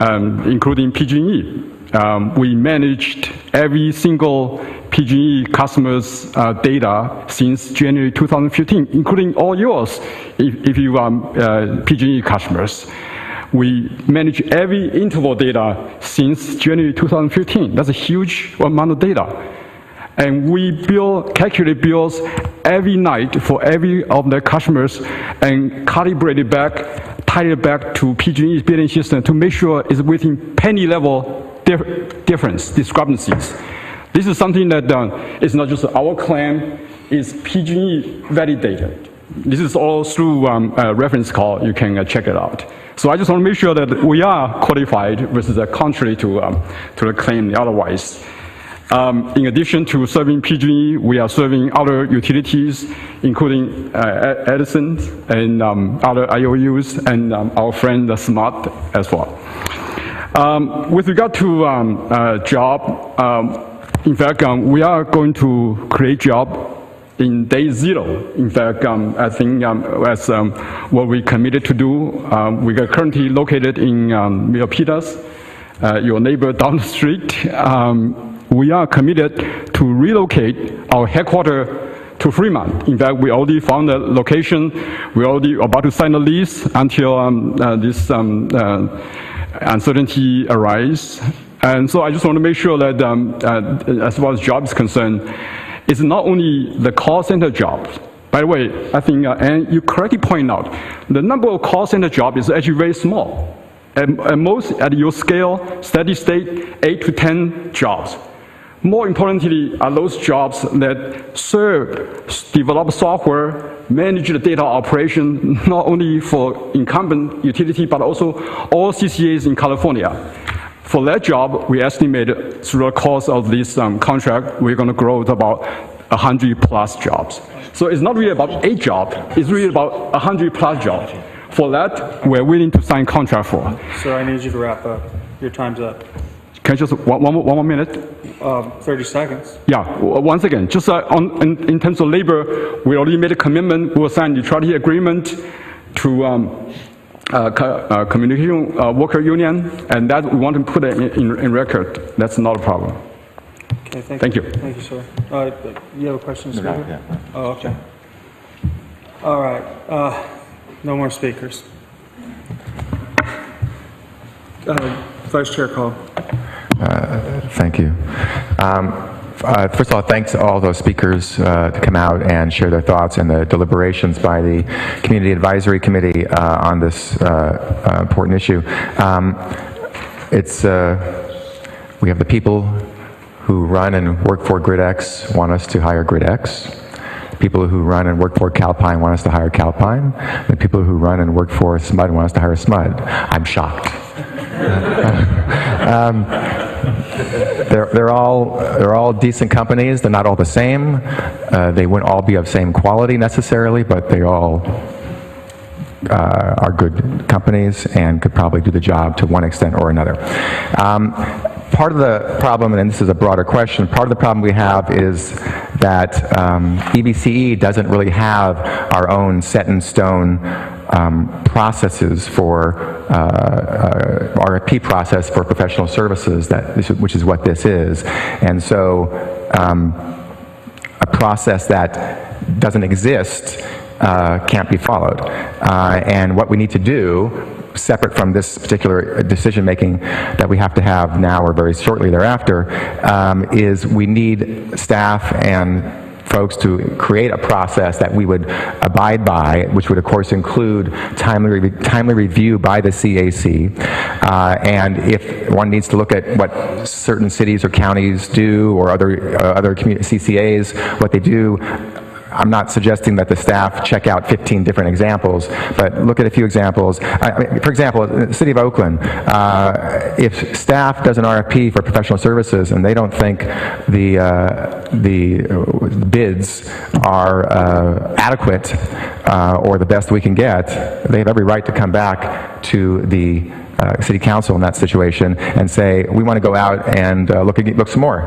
including PG&E. We managed every single PG&E customers' data since January 2015, including all yours, if you are PG&E customers. We manage every interval data since January 2015. That's a huge amount of data. And we calculate bills every night for every of the customers and calibrate it back, tie it back to PG&E's billing system to make sure it's within penny level difference, discrepancies. This is something that is not just our claim, it's PG&E validated. This is all through a reference call. You can check it out. So I just want to make sure that we are qualified versus contrary to the claim otherwise. In addition to serving PG&E, we are serving other utilities, including Edison and other IOUs, and our friend Smart as well. With regard to job, in fact, we are going to create job in day zero. In fact, I think as what we committed to do, we are currently located in Milpitas, your neighbor down the street. We are committed to relocate our headquarters to Fremont. In fact, we already found a location. We're already about to sign a lease until this uncertainty arises. And so I just want to make sure that as far as job is concerned, it's not only the call center jobs. By the way, I think, and you correctly point out, the number of call center jobs is actually very small. At most, at your scale, steady state, 8 to 10 jobs. More importantly are those jobs that serve, develop software, manage the data operation, not only for incumbent utility, but also all CCAs in California. For that job, we estimate through the course of this contract, we're going to grow to about 100 plus jobs. So it's not really about 8 jobs, it's really about 100 plus jobs. For that, we're willing to sign contract for. Sir, I need you to wrap up. Your time's up. Can I just, one more minute? 30 seconds. Yeah, once again, just in terms of labor, we already made a commitment. We'll sign neutrality agreement to communication worker union, and that we want to put it in record. That's not a problem. Okay, thank you. Thank you, sir. You have a question, No, speaker? yeah. Oh, okay. All right. No more speakers. Vice Chair Cole. Thank you. First of all, thanks to all those speakers to come out and share their thoughts and the deliberations by the Community Advisory Committee on this important issue. We have the people who run and work for GridX want us to hire GridX. People who run and work for Calpine want us to hire Calpine. The people who run and work for SMUD want us to hire SMUD. I'm shocked. They're all decent companies. They're not all the same. They wouldn't all be of same quality necessarily, but they all are good companies and could probably do the job to one extent or another. Part of the problem, and this is a broader question, part of the problem we have is that EBCE doesn't really have our own set-in-stone processes for RFP process for professional services, which is what this is. And so a process that doesn't exist can't be followed. And what we need to do, separate from this particular decision-making that we have to have now or very shortly thereafter, is we need staff and folks to create a process that we would abide by, which would of course include timely review by the CAC, and if one needs to look at what certain cities or counties do or other CCAs, what they do, I'm not suggesting that the staff check out 15 different examples, but look at a few examples. For example, the City of Oakland, if staff does an RFP for professional services and they don't think the bids are adequate or the best we can get, they have every right to come back to the City Council in that situation and say, we want to go out and look some more.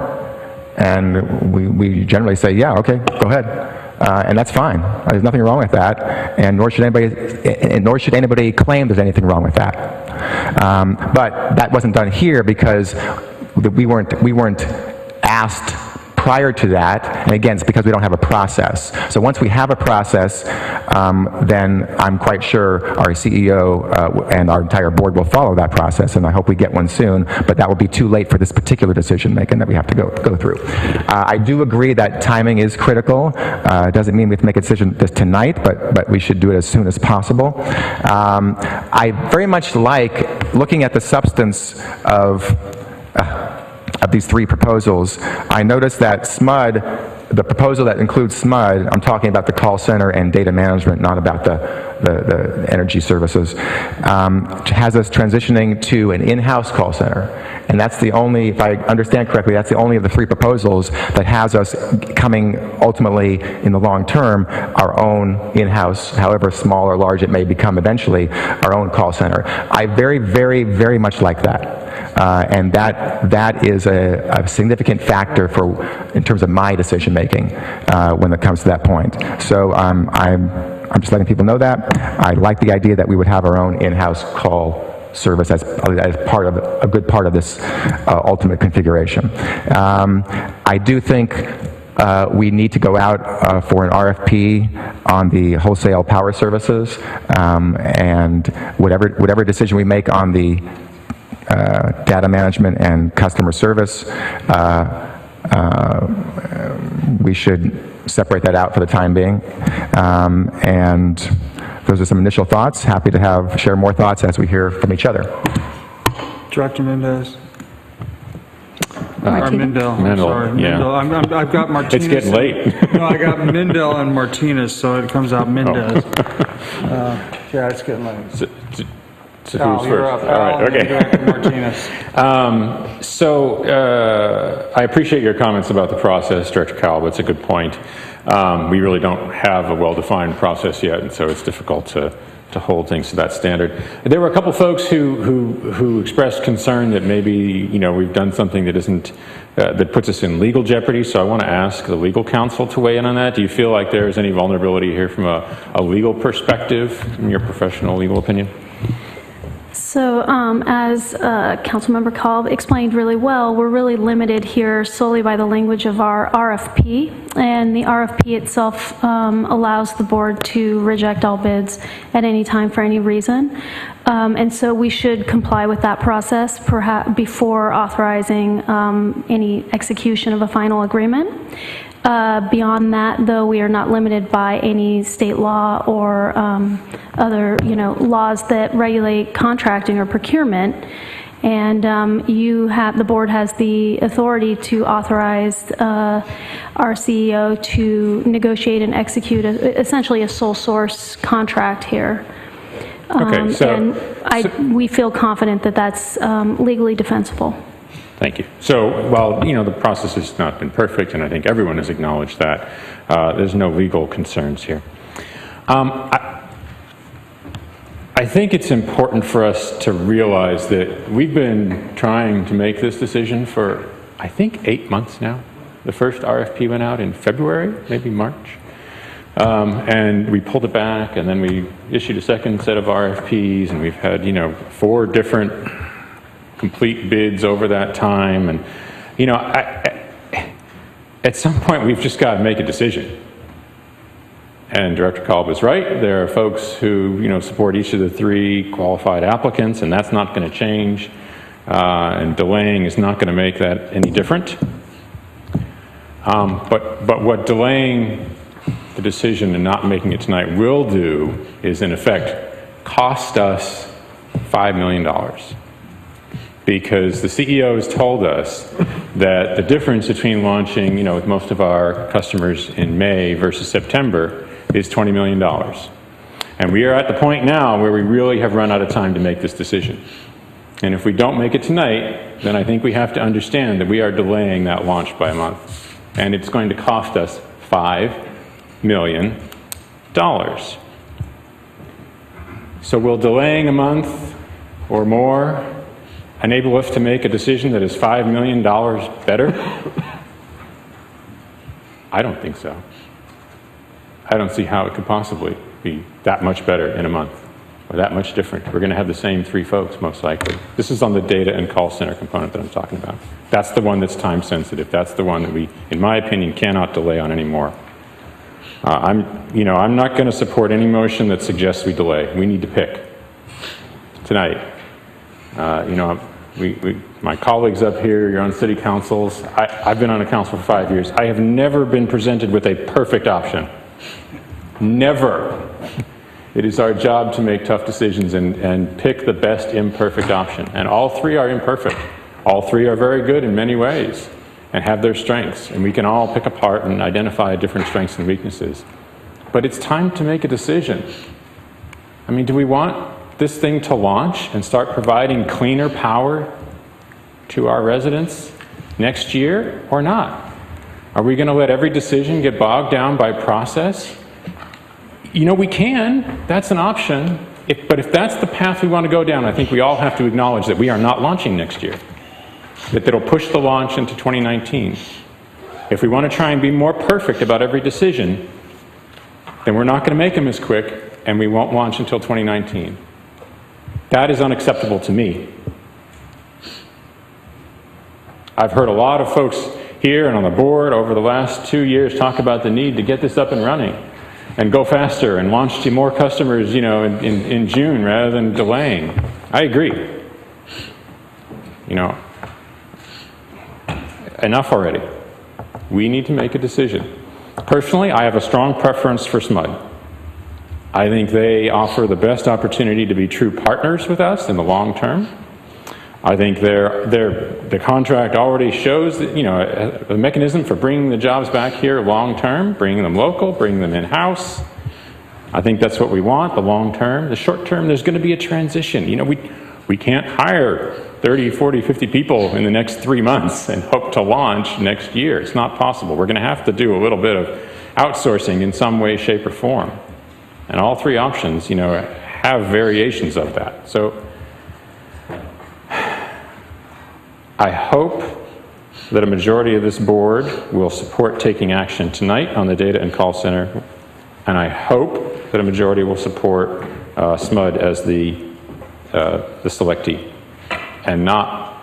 And we generally say, yeah, okay, go ahead. And that's fine. There's nothing wrong with that, and nor should anybody claim there's anything wrong with that. But that wasn't done here because we weren't asked prior to that, and again, it's because we don't have a process. So once we have a process, then I'm quite sure our CEO and our entire board will follow that process, and I hope we get one soon, but that will be too late for this particular decision making that we have to go through. I do agree that timing is critical. It doesn't mean we have to make a decision this tonight, but we should do it as soon as possible. I very much like looking at the substance of these three proposals. I noticed that SMUD, the proposal that includes SMUD, I'm talking about the call center and data management, not about the energy services, has us transitioning to an in-house call center. And that's the only, if I understand correctly, that's the only of the three proposals that has us coming ultimately in the long term our own in-house, however small or large it may become eventually, our own call center. I very, very, very much like that. And that is a significant factor in terms of my decision making when it comes to that point. So I'm just letting people know that. I like the idea that we would have our own in-house call service as part of a good part of this ultimate configuration. I do think we need to go out for an RFP on the wholesale power services, and whatever decision we make on the data management and customer service, we should separate that out for the time being. And those are some initial thoughts. Happy to share more thoughts as we hear from each other. Director Mendez. Mindell, Sorry, yeah. Mindell. I've got Martinez. It's getting late. No, I got Mindell and Martinez, so it comes out Mendez. Yeah, it's getting late. So Al, who's you're first? up. All right, Al, okay. Director Martinez. I appreciate your comments about the process, Director Calb. It's a good point. We really don't have a well-defined process yet, and so it's difficult to hold things to that standard. There were a couple folks who expressed concern that maybe we've done something that isn't that puts us in legal jeopardy. So I want to ask the legal counsel to weigh in on that. Do you feel like there is any vulnerability here from a legal perspective, in your professional legal opinion? So as Councilmember Kalb explained really well, we're really limited here solely by the language of our RFP, and the RFP itself allows the board to reject all bids at any time for any reason. And so we should comply with that process perhaps before authorizing any execution of a final agreement. Beyond that, though, we are not limited by any state law or other, laws that regulate contracting or procurement. And the board has the authority to authorize our CEO to negotiate and execute essentially a sole source contract here. Okay, and we feel confident that that's legally defensible. Thank you. So, while the process has not been perfect, and I think everyone has acknowledged that, there's no legal concerns here. I think it's important for us to realize that we've been trying to make this decision for, I think, 8 months now. The first RFP went out in February, maybe March. And we pulled it back, and then we issued a second set of RFPs, and we've had, 4 different complete bids over that time. And, at some point, we've just got to make a decision. And Director Kalb is right. There are folks who, support each of the 3 qualified applicants, and that's not going to change. And delaying is not going to make that any different. But what delaying the decision and not making it tonight will do is, in effect, cost us $5 million. Because the CEO has told us that the difference between launching, with most of our customers in May versus September is $20 million. And we are at the point now where we really have run out of time to make this decision. And if we don't make it tonight, then I think we have to understand that we are delaying that launch by a month. And it's going to cost us $5 million. So will delaying a month or more enable us to make a decision that is $5 million better? I don't think so. I don't see how it could possibly be that much better in a month. or that much different. We're going to have the same 3 folks, most likely. This is on the data and call center component that I'm talking about. That's the one that's time sensitive. That's the one that we, in my opinion, cannot delay on anymore. I'm not going to support any motion that suggests we delay. We need to pick tonight. My colleagues up here, you're on city councils. I've been on a council for 5 years. I have never been presented with a perfect option. Never. It is our job to make tough decisions and pick the best imperfect option. And all 3 are imperfect. All 3 are very good in many ways and have their strengths. And we can all pick apart and identify different strengths and weaknesses. But it's time to make a decision. I mean, do we want this thing to launch and start providing cleaner power to our residents next year or not? Are we going to let every decision get bogged down by process? We can. That's an option. But if that's the path we want to go down, I think we all have to acknowledge that we are not launching next year. That'll push the launch into 2019. If we want to try and be more perfect about every decision, then we're not going to make them as quick, and we won't launch until 2019. That is unacceptable to me. I've heard a lot of folks here and on the board over the last 2 years talk about the need to get this up and running and go faster and launch to more customers, in June rather than delaying. I agree. Enough already. We need to make a decision. Personally, I have a strong preference for SMUD. I think they offer the best opportunity to be true partners with us in the long term. I think the contract already shows that, a mechanism for bringing the jobs back here long term, bringing them local, bringing them in-house. I think that's what we want, the long term. The short term, there's going to be a transition. We can't hire 30, 40, 50 people in the next 3 months and hope to launch next year. It's not possible. We're going to have to do a little bit of outsourcing in some way, shape, or form. And all 3 options, have variations of that. So I hope that a majority of this board will support taking action tonight on the data and call center. And I hope that a majority will support SMUD as the selectee and not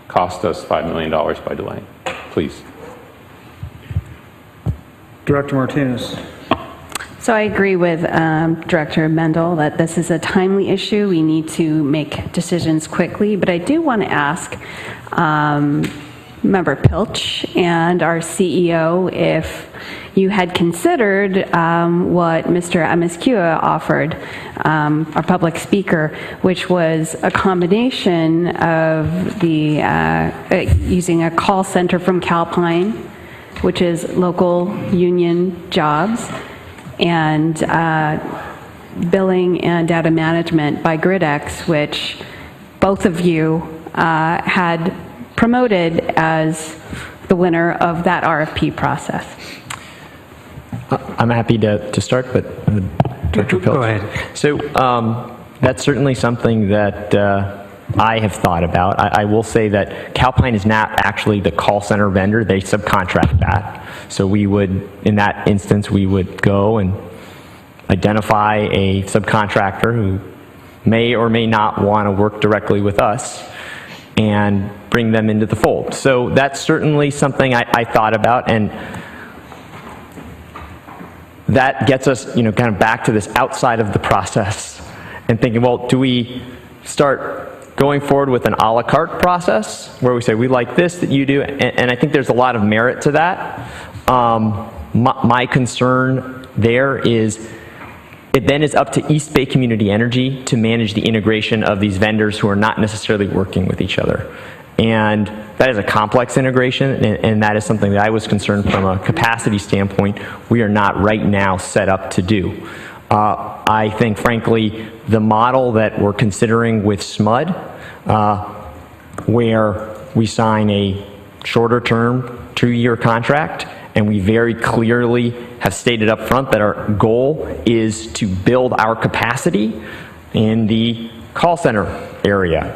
cost us $5 million by delaying. Please. Director Martinez. So I agree with Director Mendel that this is a timely issue. We need to make decisions quickly, but I do want to ask Member Pilch and our CEO if you had considered what Mr. Amezcua offered, our public speaker, which was a combination of the using a call center from Calpine, which is local union jobs, and billing and data management by GridX, which both of you had promoted as the winner of that RFP process. I'm happy to start, but Director Pilch. Go ahead. So that's certainly something that I have thought about. I will say that Calpine is not actually the call center vendor. They subcontract that. So we would, in that instance, we would go and identify a subcontractor who may or may not want to work directly with us and bring them into the fold. So that's certainly something I thought about, and that gets us, kind of back to this outside of the process and thinking, well, do we start going forward with an a la carte process where we say, we like this that you do, and I think there's a lot of merit to that. My concern there is it then is up to East Bay Community Energy to manage the integration of these vendors who are not necessarily working with each other. And that is a complex integration, and that is something that I was concerned from a capacity standpoint we are not right now set up to do. I think, frankly, the model that we're considering with SMUD, where we sign a shorter-term 2-year contract, and we very clearly have stated up front that our goal is to build our capacity in the call center area.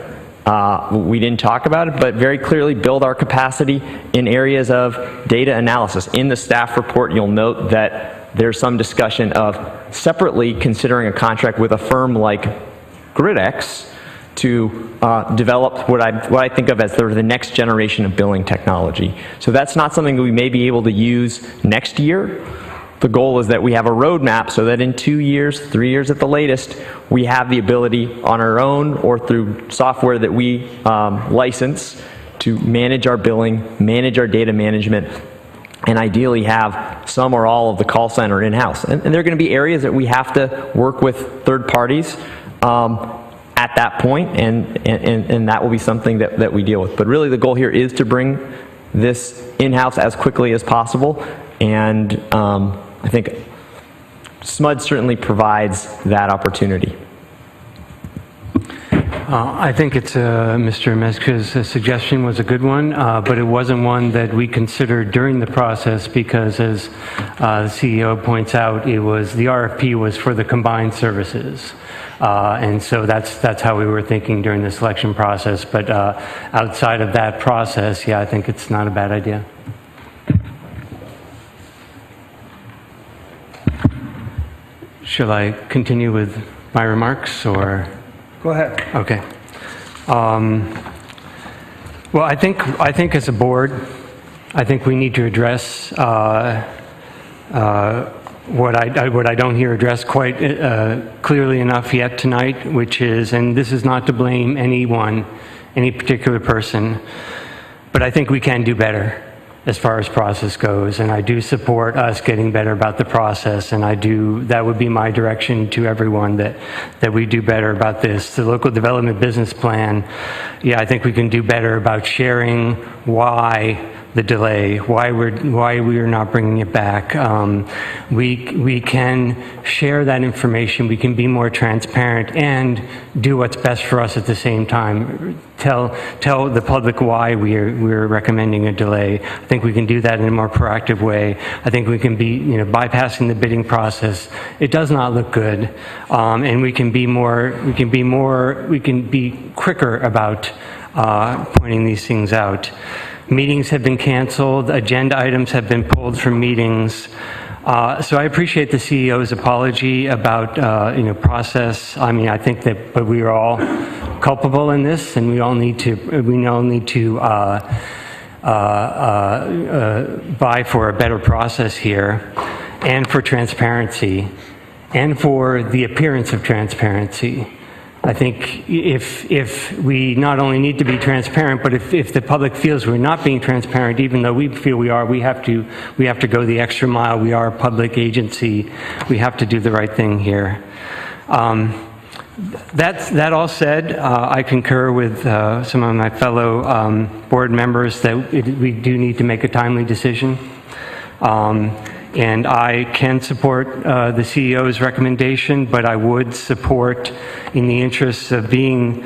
We didn't talk about it, but very clearly build our capacity in areas of data analysis. In the staff report, you'll note that there's some discussion of separately considering a contract with a firm like GridX to develop what I think of as sort of the next generation of billing technology. So that's not something that we may be able to use next year. The goal is that we have a roadmap so that in 2 years, 3 years at the latest, we have the ability on our own or through software that we license to manage our billing, manage our data management, and ideally have some or all of the call center in-house. And there are going to be areas that we have to work with third parties at that point, and that will be something that we deal with. But really the goal here is to bring this in-house as quickly as possible, and I think SMUD certainly provides that opportunity. I think Mr. Mescua's suggestion was a good one, but it wasn't one that we considered during the process because, as the CEO points out, the RFP was for the combined services. And so that's how we were thinking during the selection process. But outside of that process, yeah, I think it's not a bad idea. Shall I continue with my remarks, or? Go ahead. Okay. Well, I think as a board, I think we need to address what I don't hear addressed quite clearly enough yet tonight, which is, and this is not to blame anyone, any particular person, but I think we can do better as far as process goes, and I do support us getting better about the process, and that would be my direction to everyone, that we do better about this. The local development business plan, yeah, I think we can do better about sharing why the delay, why we are not bringing it back. We can share that information. We can be more transparent and do what's best for us at the same time. Tell the public why we're recommending a delay. I think we can do that in a more proactive way. I think we can be, bypassing the bidding process. It does not look good, and we can be quicker about pointing these things out. Meetings have been canceled, agenda items have been pulled from meetings. So I appreciate the CEO's apology about, process. I mean, I think but we are all culpable in this, and we all need to vie for a better process here, and for transparency, and for the appearance of transparency. I think if we not only need to be transparent, but if the public feels we're not being transparent, even though we feel we are, we have to go the extra mile. We are a public agency. We have to do the right thing here. That all said, I concur with some of my fellow board members that we do need to make a timely decision. And I can support the CEO's recommendation, but I would support, in the interest of getting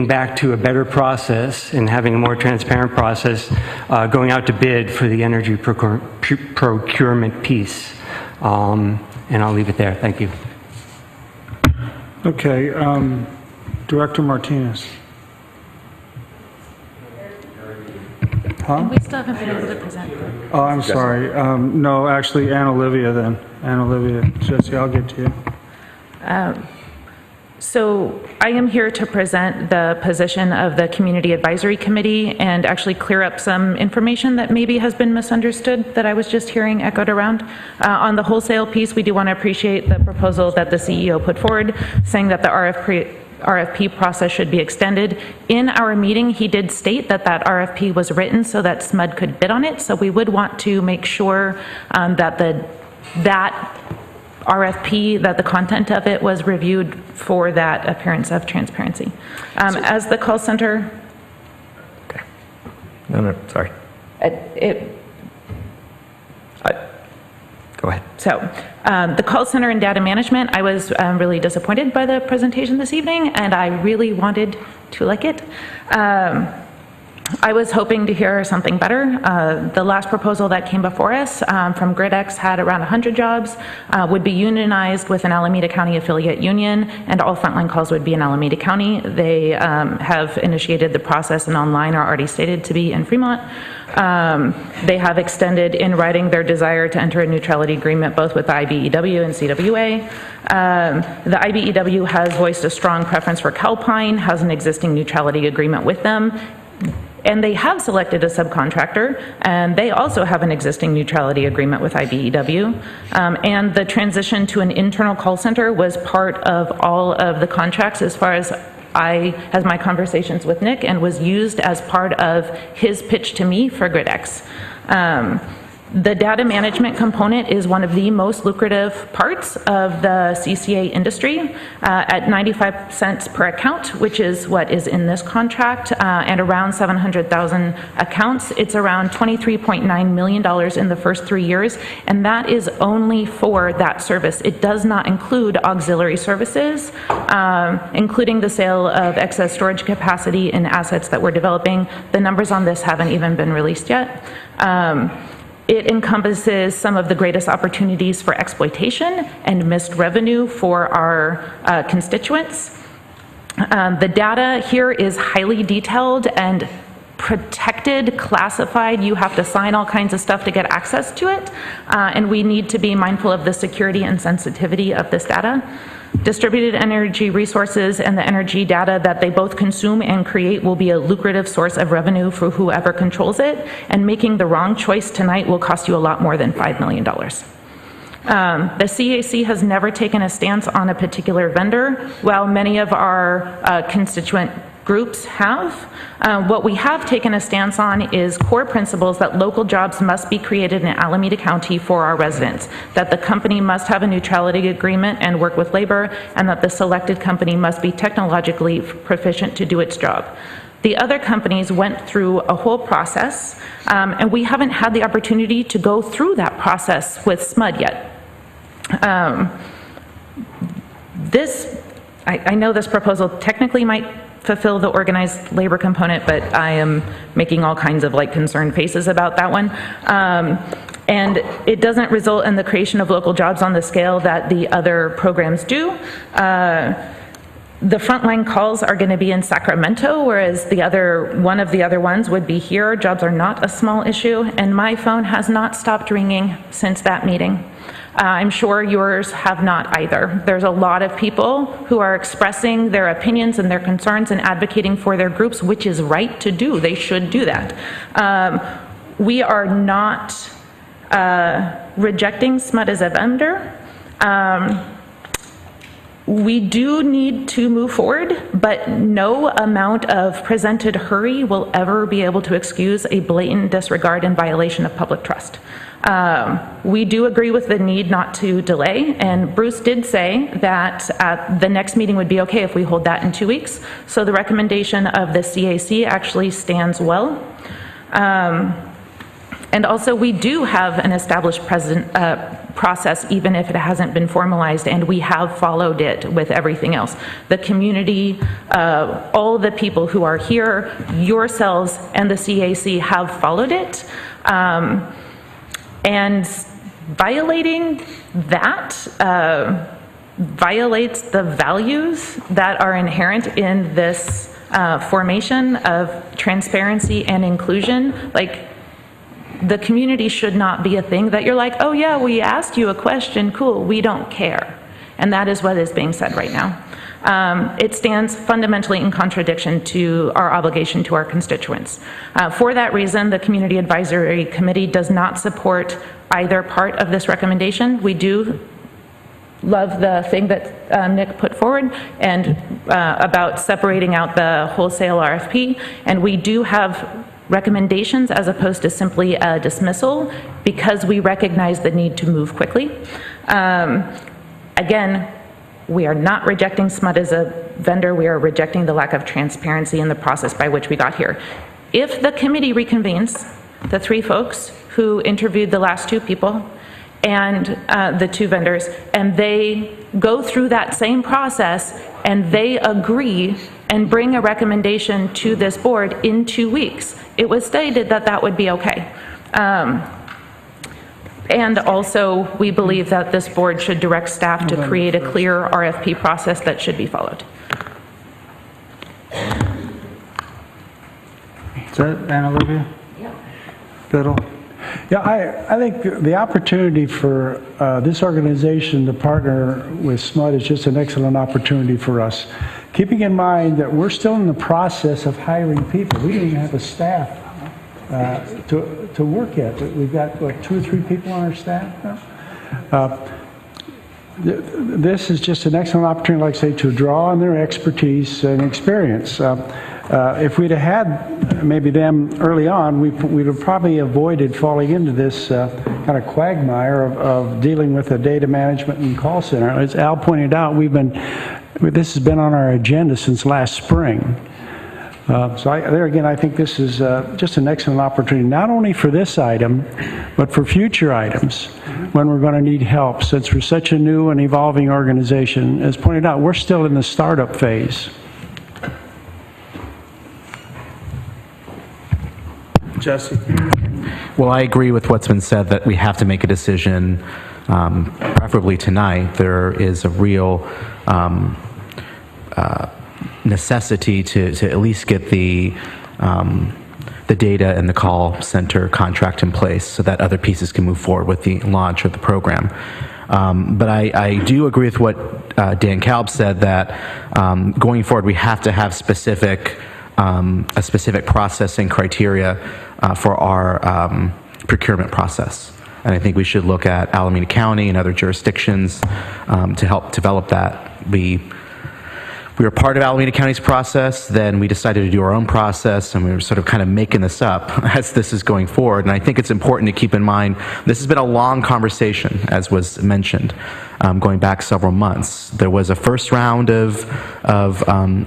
back to a better process and having a more transparent process, going out to bid for the energy procurement piece. And I'll leave it there. Thank you. Okay, Director Martinez. Huh? We still haven't been able to present. Oh, I'm sorry. No, actually, Ann Olivia then. Ann Olivia. Jesse, I'll get to you. So I am here to present the position of the Community Advisory Committee and actually clear up some information that maybe has been misunderstood that I was just hearing echoed around. On the wholesale piece, we do want to appreciate the proposal that the CEO put forward, saying that the RFP process should be extended. In our meeting, he did state that RFP was written so that SMUD could bid on it. So we would want to make sure that that RFP, that the content of it was reviewed for that appearance of transparency. As the call center... Okay. No, sorry. Go ahead. So, the call center and data management, I was really disappointed by the presentation this evening, and I really wanted to like it. I was hoping to hear something better. The last proposal that came before us from GridX had around 100 jobs, would be unionized with an Alameda County affiliate union, and all frontline calls would be in Alameda County. They have initiated the process and online are already stated to be in Fremont. They have extended in writing their desire to enter a neutrality agreement both with the IBEW and CWA. The IBEW has voiced a strong preference for Calpine, has an existing neutrality agreement with them, and they have selected a subcontractor, and they also have an existing neutrality agreement with IBEW. And the transition to an internal call center was part of all of the contracts as far as I had my conversations with Nick, and was used as part of his pitch to me for GridX. The data management component is one of the most lucrative parts of the CCA industry at 95 cents per account, which is what is in this contract, and around 700,000 accounts. It's around $23.9 million in the first 3 years, and that is only for that service. It does not include auxiliary services, including the sale of excess storage capacity in assets that we're developing. The numbers on this haven't even been released yet. It encompasses some of the greatest opportunities for exploitation and missed revenue for our constituents. The data here is highly detailed and protected, classified. You have to sign all kinds of stuff to get access to it, and we need to be mindful of the security and sensitivity of this data. Distributed energy resources and the energy data that they both consume and create will be a lucrative source of revenue for whoever controls it, and making the wrong choice tonight will cost you a lot more than $5 million. The CAC has never taken a stance on a particular vendor, while many of our constituent groups have. What we have taken a stance on is core principles that local jobs must be created in Alameda County for our residents, that the company must have a neutrality agreement and work with labor, and that the selected company must be technologically proficient to do its job. The other companies went through a whole process, and we haven't had the opportunity to go through that process with SMUD yet. I know this proposal technically might fulfill the organized labor component, but I am making all kinds of concerned faces about that one. And it doesn't result in the creation of local jobs on the scale that the other programs do. The frontline calls are going to be in Sacramento, whereas one of the other ones would be here. Jobs are not a small issue, and my phone has not stopped ringing since that meeting. I'm sure yours have not either. There's a lot of people who are expressing their opinions and their concerns and advocating for their groups, which is right to do. They should do that. We are not rejecting SMUD as a vendor. We do need to move forward, but no amount of presented hurry will ever be able to excuse a blatant disregard and violation of public trust. We do agree with the need not to delay, and Bruce did say that the next meeting would be okay if we hold that in 2 weeks. So the recommendation of the CAC actually stands well. And also, we do have an established process, even if it hasn't been formalized, and we have followed it with everything else. The community, all the people who are here, yourselves, and the CAC have followed it. And violating that violates the values that are inherent in this formation of transparency and inclusion. The community should not be a thing that you're like, oh yeah, we asked you a question, cool, we don't care. And that is what is being said right now. It stands fundamentally in contradiction to our obligation to our constituents. For that reason, the Community Advisory Committee does not support either part of this recommendation. We do love the thing that Nick put forward and about separating out the wholesale RFP, and we do have recommendations as opposed to simply a dismissal because we recognize the need to move quickly. Again, we are not rejecting SMUD as a vendor. We are rejecting the lack of transparency in the process by which we got here. If the committee reconvenes, the 3 folks who interviewed the last 2 people, and the two vendors, and they go through that same process and they agree and bring a recommendation to this board in 2 weeks. It was stated that that would be okay. And also, we believe that this board should direct staff to create a clear RFP process that should be followed. Is that Anna Olivia? Yeah. Biddle? Yeah, I think the opportunity for this organization to partner with SMUD is just an excellent opportunity for us. Keeping in mind that we're still in the process of hiring people. We don't even have a staff to work yet. We've got, what, 2 or 3 people on our staff now? This is just an excellent opportunity, like I say, to draw on their expertise and experience. If we'd have had maybe them early on, we'd have probably avoided falling into this kind of quagmire of dealing with the data management and call center. As Al pointed out, this has been on our agenda since last spring. There again, I think this is just an excellent opportunity, not only for this item, but for future items when we're going to need help. Since we're such a new and evolving organization, as pointed out, we're still in the startup phase. Jesse? Well, I agree with what's been said that we have to make a decision, preferably tonight. There is a real necessity to at least get the data and the call center contract in place so that other pieces can move forward with the launch of the program. But I do agree with what Dan Kalb said, that going forward we have to have a specific processing criteria for our procurement process. And I think we should look at Alameda County and other jurisdictions to help develop that. We were part of Alameda County's process, then we decided to do our own process, and we were sort of kind of making this up as this is going forward. And I think it's important to keep in mind, this has been a long conversation, as was mentioned, going back several months. There was a first round of an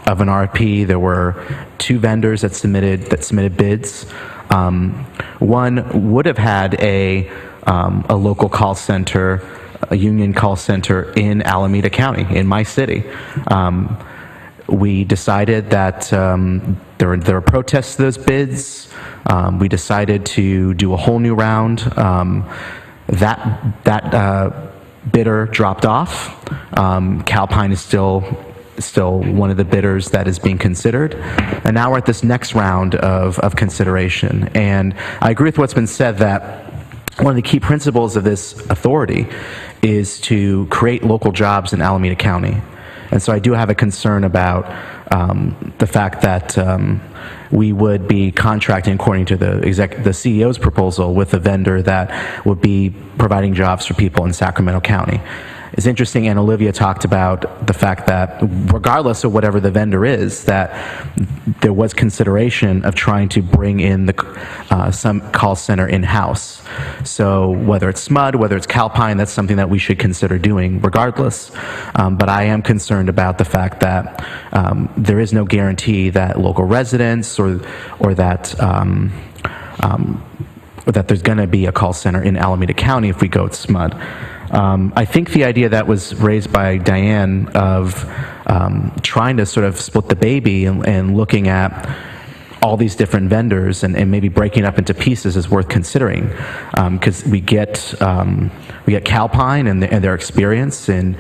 RFP. There were 2 vendors that submitted bids. One would have had a local call center, a union call center in Alameda County, in my city. We decided that there were protests to those bids. We decided to do a whole new round. That bidder dropped off. Calpine is still one of the bidders that is being considered. And now we're at this next round of consideration. And I agree with what's been said, that one of the key principles of this authority is to create local jobs in Alameda County. And so I do have a concern about the fact that we would be contracting, according to the CEO's proposal, with a vendor that would be providing jobs for people in Sacramento County. It's interesting, and Olivia talked about the fact that regardless of whatever the vendor is, that there was consideration of trying to bring in some call center in-house. So whether it's SMUD, whether it's Calpine, that's something that we should consider doing regardless. But I am concerned about the fact that there is no guarantee that local residents or that there's going to be a call center in Alameda County if we go with SMUD. I think the idea that was raised by Diane of trying to sort of split the baby and looking at all these different vendors and maybe breaking up into pieces is worth considering, because we get Calpine and their experience in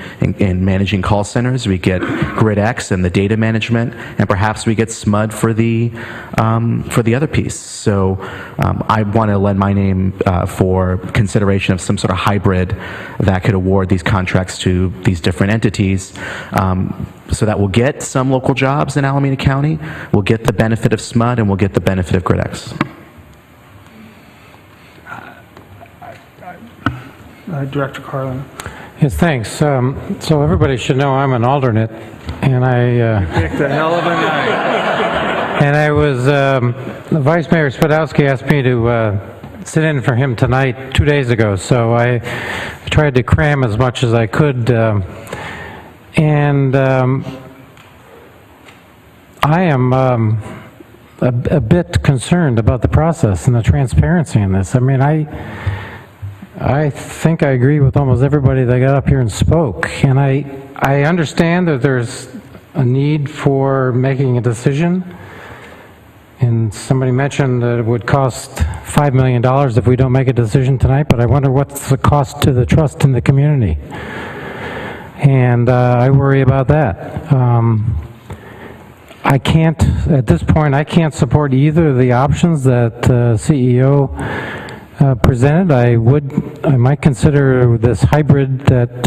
managing call centers. We get GridX and the data management, and perhaps we get SMUD for the other piece. So I want to lend my name for consideration of some sort of hybrid that could award these contracts to these different entities. So that we'll get some local jobs in Alameda County, we'll get the benefit of SMUD, and we'll get the benefit of GridX. Director Carlin. Yes, thanks. So everybody should know I'm an alternate, and I picked a hell of a night. And I was Vice Mayor Spadowski asked me to sit in for him tonight 2 days ago, so I tried to cram as much as I could. And I am a bit concerned about the process and the transparency in this. I mean, I think I agree with almost everybody that got up here and spoke. And I understand that there's a need for making a decision. And somebody mentioned that it would cost $5 million if we don't make a decision tonight, but I wonder what's the cost to the trust in the community. And I worry about that. I can't, at this point, I can't support either of the options that CEO presented. I might consider this hybrid that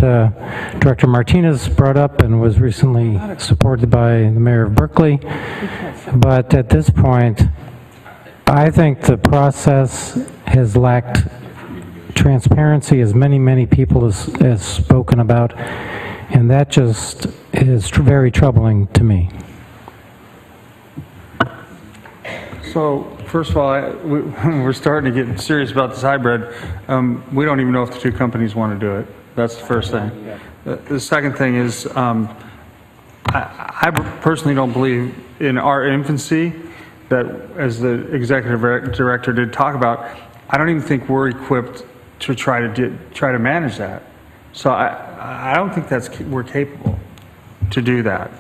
Director Martinez brought up and was recently supported by the Mayor of Berkeley. But at this point, I think the process has lacked transparency, as many people has spoken about, and that just is very troubling to me. So, first of all, we're starting to get serious about this hybrid. We don't even know if the two companies want to do it. That's the first thing. The second thing is, I personally don't believe in our infancy that, as the executive director did talk about, I don't even think we're equipped to try to manage that. So I don't think we're capable to do that.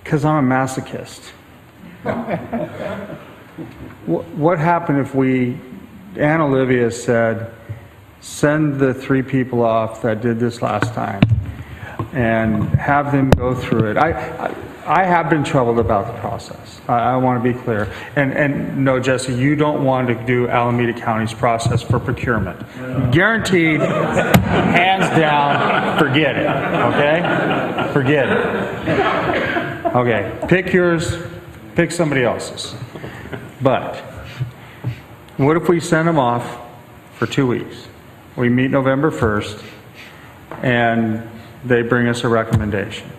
Because I'm a masochist. What happened if Ann Olivia said, send the 3 people off that did this last time and have them go through it. I have been troubled about the process. I want to be clear. And no, Jesse, you don't want to do Alameda County's process for procurement. Guaranteed, hands down, forget it, okay? Forget it. Okay, pick yours, pick somebody else's. But what if we send them off for 2 weeks? We meet November 1st, and they bring us a recommendation.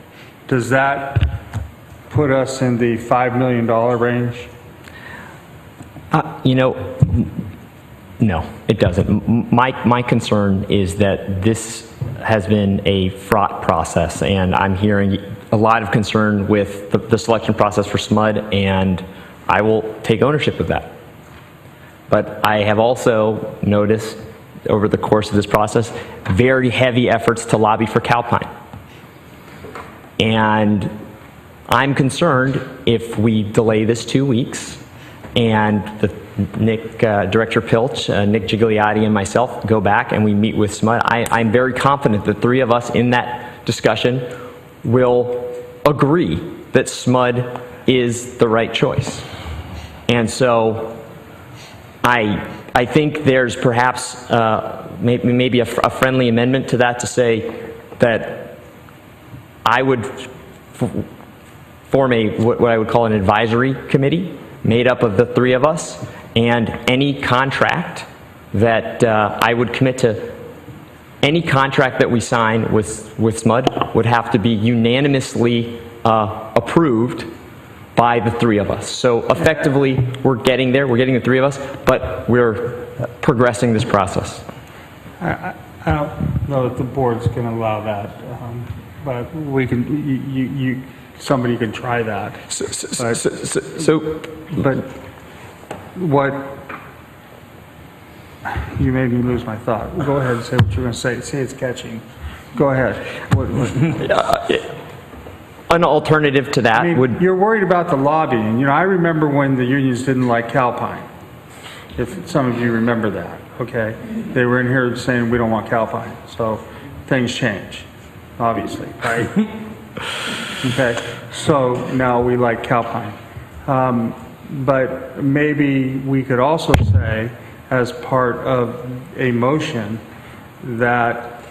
Does that put us in the $5 million range? No, it doesn't. My concern is that this has been a fraught process, and I'm hearing a lot of concern with the selection process for SMUD, and I will take ownership of that. But I have also noticed over the course of this process very heavy efforts to lobby for Calpine. And I'm concerned if we delay this 2 weeks and Director Pilch, Nick Gigliotti, and myself go back and we meet with SMUD, I'm very confident the 3 of us in that discussion will agree that SMUD is the right choice. And so I think there's perhaps maybe a friendly amendment to that to say that I would form what I would call an advisory committee made up of the 3 of us, and any contract that I would commit to, any contract that we sign with SMUD would have to be unanimously approved by the 3 of us. So effectively, we're getting there. We're getting the 3 of us, but we're progressing this process. I don't know that the board's going to allow that, but we can. Somebody can try that. But what? You made me lose my thought. Go ahead and say what you're going to say. Say it's catching. Go ahead. An alternative to that would... You're worried about the lobbying. You know, I remember when the unions didn't like Calpine. If some of you remember that, okay? They were in here saying we don't want Calpine. So things change, obviously, right? Okay, so now we like Calpine. But maybe we could also say, as part of a motion, that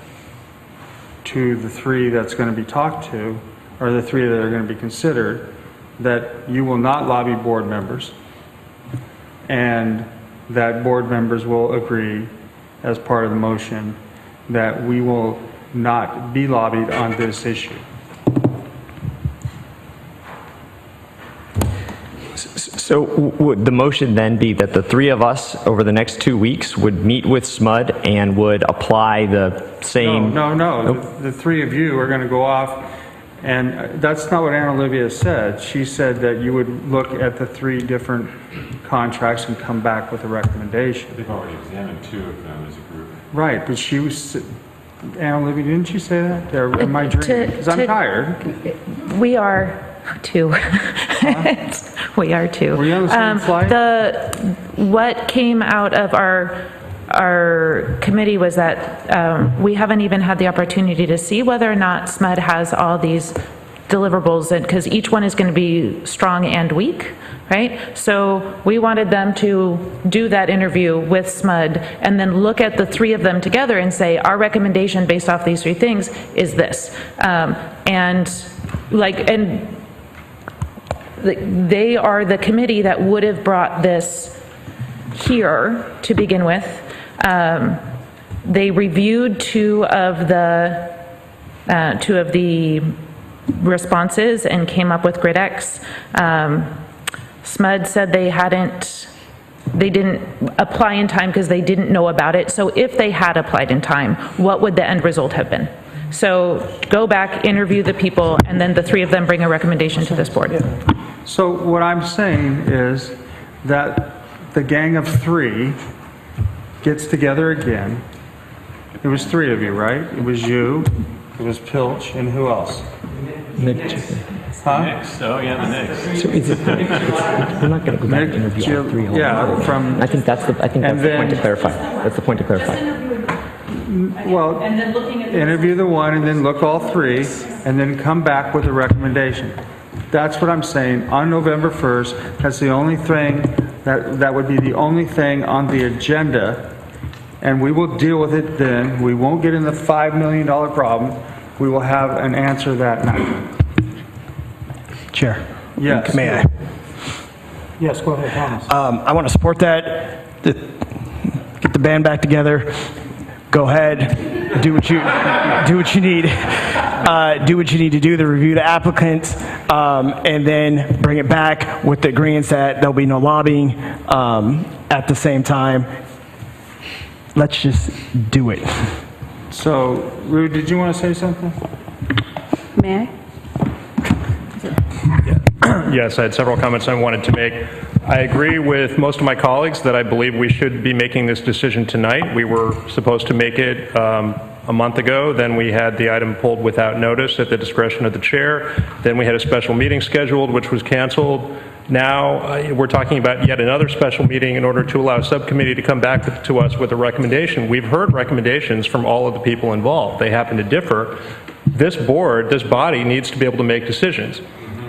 to the 3 that's going to be talked to, or the 3 that are going to be considered, that you will not lobby board members, and that board members will agree, as part of the motion, that we will not be lobbied on this issue. So would the motion then be that the 3 of us over the next 2 weeks would meet with SMUD and would apply the same... No. The 3 of you are going to go off And that's not what Anna Olivia said. She said that you would look at the 3 different contracts and come back with a recommendation. They've already examined 2 of them as a group. Right, but she was, Anna Olivia, didn't you say that? Or am I dreaming? Because I'm tired. We are too. We are too. Were you on the same flight? What came out of our committee was that we haven't even had the opportunity to see whether or not SMUD has all these deliverables, because each one is going to be strong and weak, right? So we wanted them to do that interview with SMUD and then look at the 3 of them together and say, our recommendation based off these 3 things is this. They are the committee that would have brought this here to begin with. They reviewed 2 of the responses and came up with GridX. SMUD said they didn't apply in time because they didn't know about it. So if they had applied in time, what would the end result have been? So go back, interview the people, and then the 3 of them bring a recommendation to this board. So what I'm saying is that the gang of 3 gets together again. It was 3 of you, right? It was you, it was Pilch, and who else? Nick. Huh? Knicks. Oh, yeah, the Knicks. So we're not going to go back and interview all 3 from. I think that's the point to clarify. That's the point to clarify. Well, interview the 1 and then look all 3 and then come back with a recommendation. That's what I'm saying. On November 1st, that's the only thing, that would be the only thing on the agenda, and we will deal with it then. We won't get in the $5 million problem. We will have an answer that night. Chair. Yes. May I? Yes, go ahead, Thomas. I want to support that. Get the band back together. Go ahead. Do what you need. Do what you need to do to review the applicant, and then bring it back with the agreements that there'll be no lobbying at the same time. Let's just do it. So, Rue, did you want to say something? May I? Yes, I had several comments I wanted to make. I agree with most of my colleagues that I believe we should be making this decision tonight. We were supposed to make it a month ago. Then we had the item pulled without notice at the discretion of the chair. Then we had a special meeting scheduled, which was canceled. Now we're talking about yet another special meeting in order to allow a subcommittee to come back to us with a recommendation. We've heard recommendations from all of the people involved. They happen to differ. This board, this body, needs to be able to make decisions.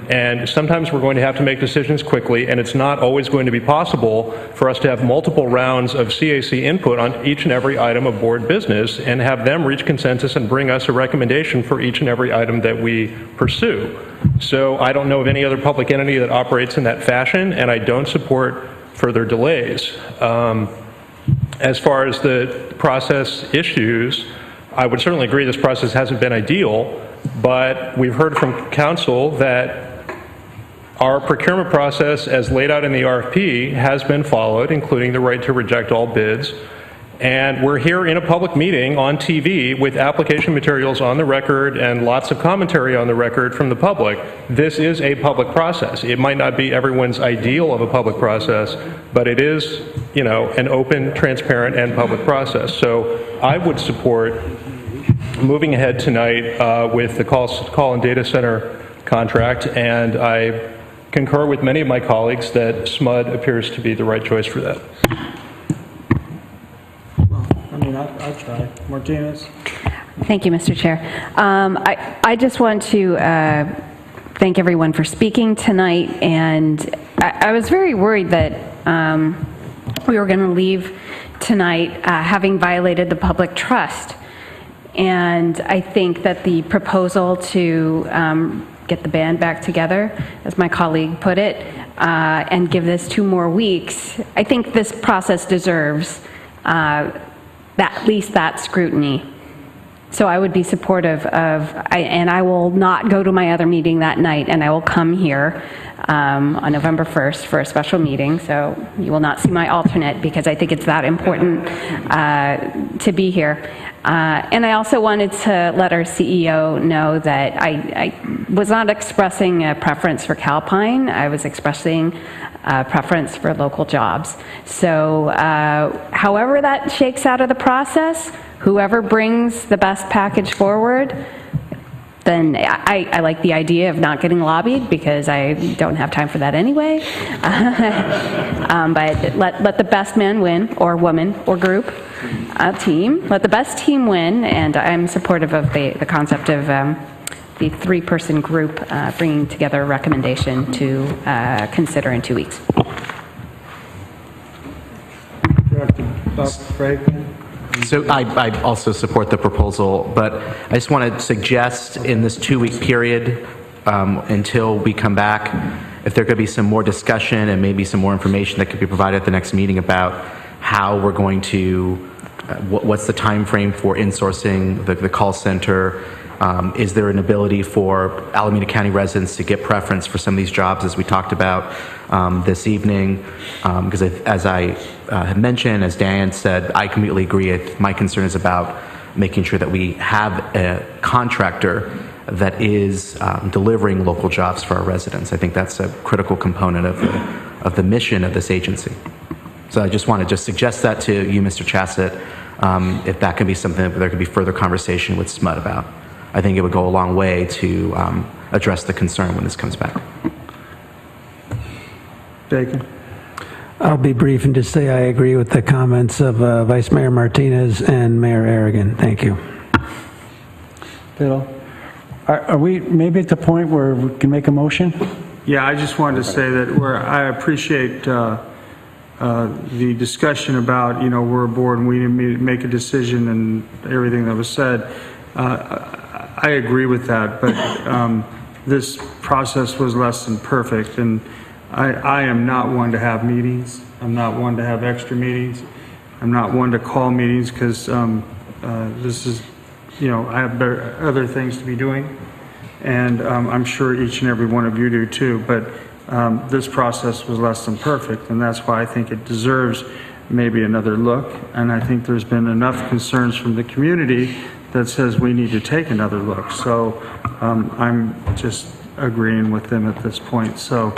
And sometimes we're going to have to make decisions quickly, and it's not always going to be possible for us to have multiple rounds of CAC input on each and every item of board business and have them reach consensus and bring us a recommendation for each and every item that we pursue. So I don't know of any other public entity that operates in that fashion, and I don't support further delays. As far as the process issues, I would certainly agree this process hasn't been ideal, but we've heard from council that our procurement process as laid out in the RFP has been followed, including the right to reject all bids. And we're here in a public meeting on TV with application materials on the record and lots of commentary on the record from the public. This is a public process. It might not be everyone's ideal of a public process, but it is, you know, an open, transparent, and public process. So I would support moving ahead tonight with the call and data center contract, and I concur with many of my colleagues that SMUD appears to be the right choice for that. I mean, I'll try. Martinez? Thank you, Mr. Chair. I just want to thank everyone for speaking tonight, and I was very worried that we were going to leave tonight having violated the public trust. And I think that the proposal to get the band back together, as my colleague put it, and give this 2 more weeks, I think this process deserves at least that scrutiny. So I would be supportive of, and I will not go to my other meeting that night, and I will come here on November 1st for a special meeting, so you will not see my alternate because I think it's that important to be here. And I also wanted to let our CEO know that I was not expressing a preference for Calpine. I was expressing a preference for local jobs. So however that shakes out of the process, whoever brings the best package forward, then I like the idea of not getting lobbied because I don't have time for that anyway. But let the best man win, or woman, or group, team. Let the best team win, and I'm supportive of the concept of the three-person group bringing together a recommendation to consider in 2 weeks. So I also support the proposal, but I just want to suggest in this 2-week period until we come back, if there could be some more discussion and maybe some more information that could be provided at the next meeting about how we're going to, what's the time frame for insourcing the call center. Is there an ability for Alameda County residents to get preference for some of these jobs, as we talked about this evening? Because as I had mentioned, as Diane said, I completely agree. My concern is about making sure that we have a contractor that is delivering local jobs for our residents. I think that's a critical component of the mission of this agency. So I just want to suggest that to you, Mr. Chassett, if that can be something that there could be further conversation with SMUD about. I think it would go a long way to address the concern when this comes back. Bacon. I'll be brief and just say I agree with the comments of Vice Mayor Martinez and Mayor Aragon. Thank you. Bill, are we maybe at the point where we can make a motion? Yeah, I just wanted to say that I appreciate the discussion about, we're a board and we need to make a decision and everything that was said. I agree with that, but this process was less than perfect, and I am not one to have meetings. I'm not one to have extra meetings. I'm not one to call meetings because this is, I have other things to be doing, and I'm sure each and every one of you do too, but this process was less than perfect, and that's why I think it deserves maybe another look, and I think there's been enough concerns from the community that says we need to take another look. So I'm just agreeing with them at this point. So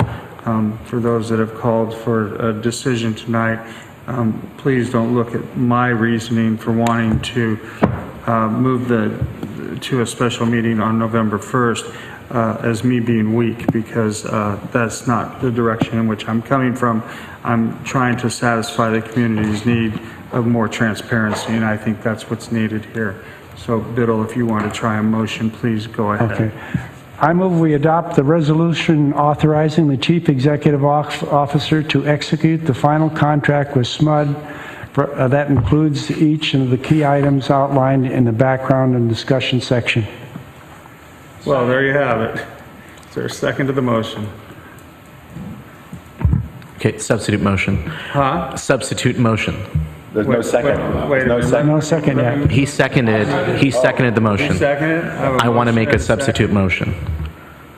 for those that have called for a decision tonight, please don't look at my reasoning for wanting to move to a special meeting on November 1st as me being weak, because that's not the direction in which I'm coming from. I'm trying to satisfy the community's need of more transparency, and I think that's what's needed here. So, Biddle, if you want to try a motion, please go ahead. Okay. I move we adopt the resolution authorizing the Chief Executive Officer to execute the final contract with SMUD that includes each of the key items outlined in the background and discussion section. Well, there you have it. Is there a second to the motion? Okay, substitute motion. Huh? Substitute motion. There's no second. No second yet. He seconded the motion. You second it? I want to make a substitute motion.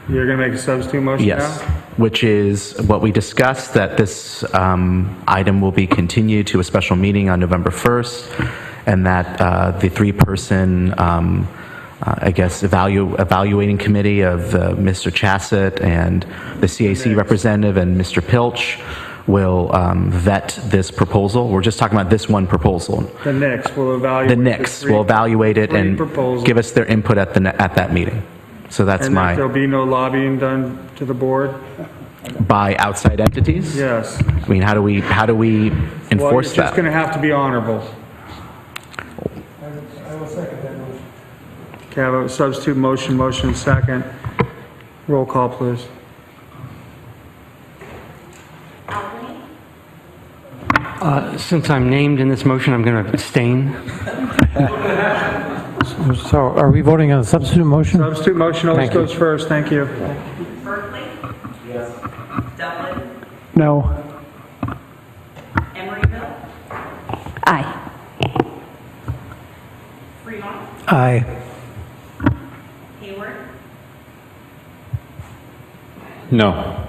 You're going to make a substitute motion Yes, now? which is what we discussed, that this item will be continued to a special meeting on November 1st, and that the three-person, evaluating committee of Mr. Chassett and the CAC representative and Mr. Pilch will vet this proposal. We're just talking about this one proposal. The Knicks will evaluate The Knicks will evaluate it and proposals. give us their input at that meeting. So that's And that my, there'll be no lobbying done to the board? by outside entities? Yes. I mean, how do we Well, enforce you're just that? going to have to be honorable. I will second that motion. Okay, I have a substitute motion second. Roll call, please. Since I'm named in this motion, I'm going to abstain. So are we voting on a substitute motion? Substitute motion always Thank you. goes first. Thank you. Berkeley? Yes. Dublin? No. Emeryville? Aye. Fremont? Aye. Hayward? No.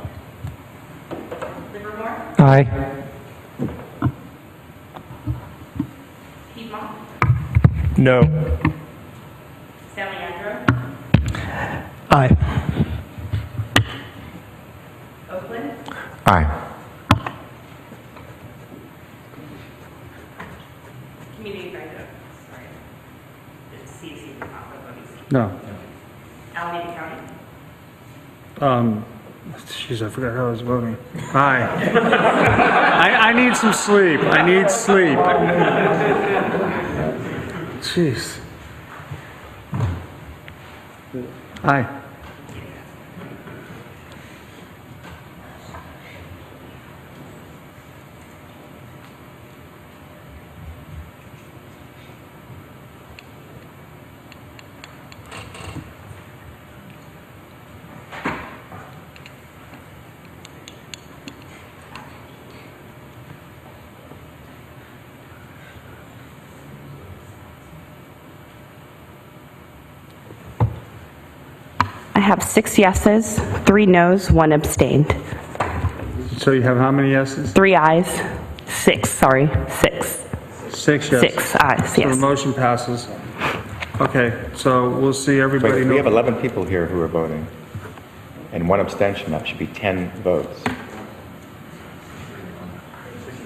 Aye. No. Aye. Oakland? Aye. Community advisor, sorry. It's CC, not the voting. No. Alameda County? Jeez, I forgot how I was voting. Aye. I need some sleep. I need sleep. Jeez. Aye. I have 6 yeses, 3 noes, 1 abstained. So you have how many yeses? 3 ayes, 6, sorry, 6. 6 yeses. 6 ayes, So the yes. motion passes. Okay, so we'll see everybody. Wait, we have 11 people here who are voting, and 1 abstention. That should be 10 votes.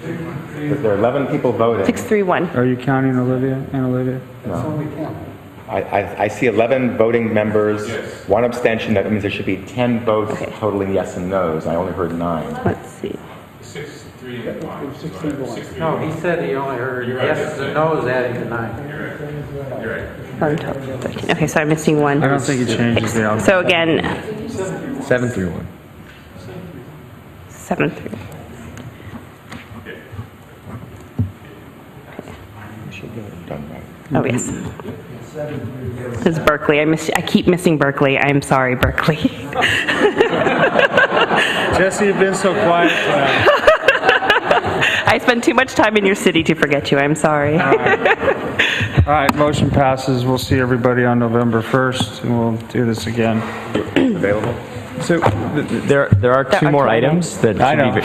Because there are 11 people voting. 631. Are you counting Olivia and Olivia? No. I see 11 voting members, 1 abstention. That means there should be 10 votes totaling yes and no's. I only heard 9. Let's see. 6, 3, and 5. No, he said he only heard yeses and no's adding to 9. You're right. 13. Okay, so I'm missing 1. I don't think it changes the outcome. So again, 731. 7-3. Should be done right. Oh, yes. This is Berkeley. I keep missing Berkeley. I'm sorry, Berkeley. Jesse, you've been so quiet tonight. I spend too much time in your city to forget you. I'm sorry. All right, motion passes. We'll see everybody on November 1st, and we'll do this again. Available? So there are 2 more items that should I know, be...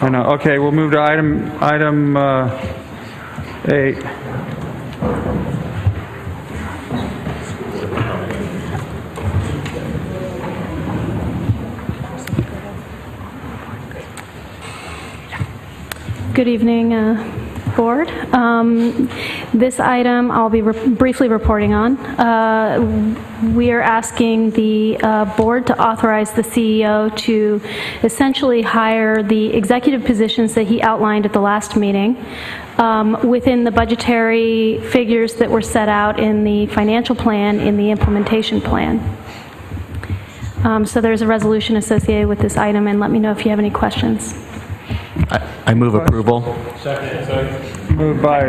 I know. Okay, we'll move to item 8. Good evening, Board. This item I'll be briefly reporting on. We are asking the Board to authorize the CEO to essentially hire the executive positions that he outlined at the last meeting within the budgetary figures that were set out in the financial plan, in the implementation plan. So there's a resolution associated with this item, and let me know if you have any questions. I move approval. Moved by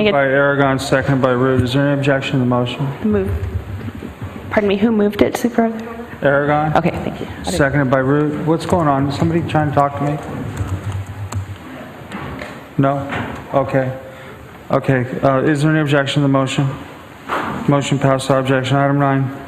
Aragon, seconded by Root. Is there any objection to the motion? Pardon me, who moved it, Supervisor? Aragon? Okay, thank you. Seconded by Root. What's going on? Is somebody trying to talk to me? No? Okay. Okay, is there any objection to the motion? Motion passed without objection. Item 9.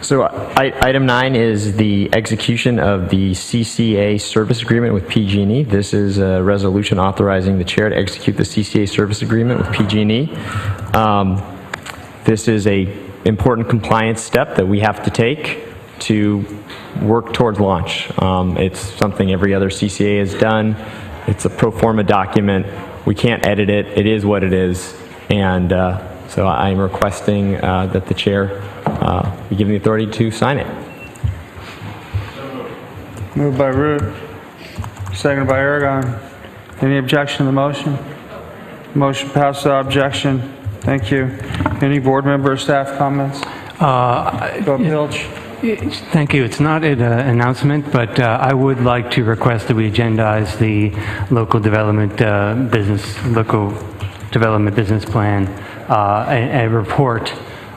So item 9 is the execution of the CCA service agreement with PG&E. This is a resolution authorizing the chair to execute the CCA service agreement with PG&E. This is a important compliance step that we have to take to work towards launch. It's something every other CCA has done. It's a pro forma document. We can't edit it. It is what it is. And so I'm requesting that the chair be given the authority to sign it. Moved by Root, seconded by Aragon. Any objection to the motion? Motion passed without objection. Thank you. Any board member or staff comments? Go Pilch. Thank you. It's not an announcement, but I would like to request that we agendize the local development business plan, a report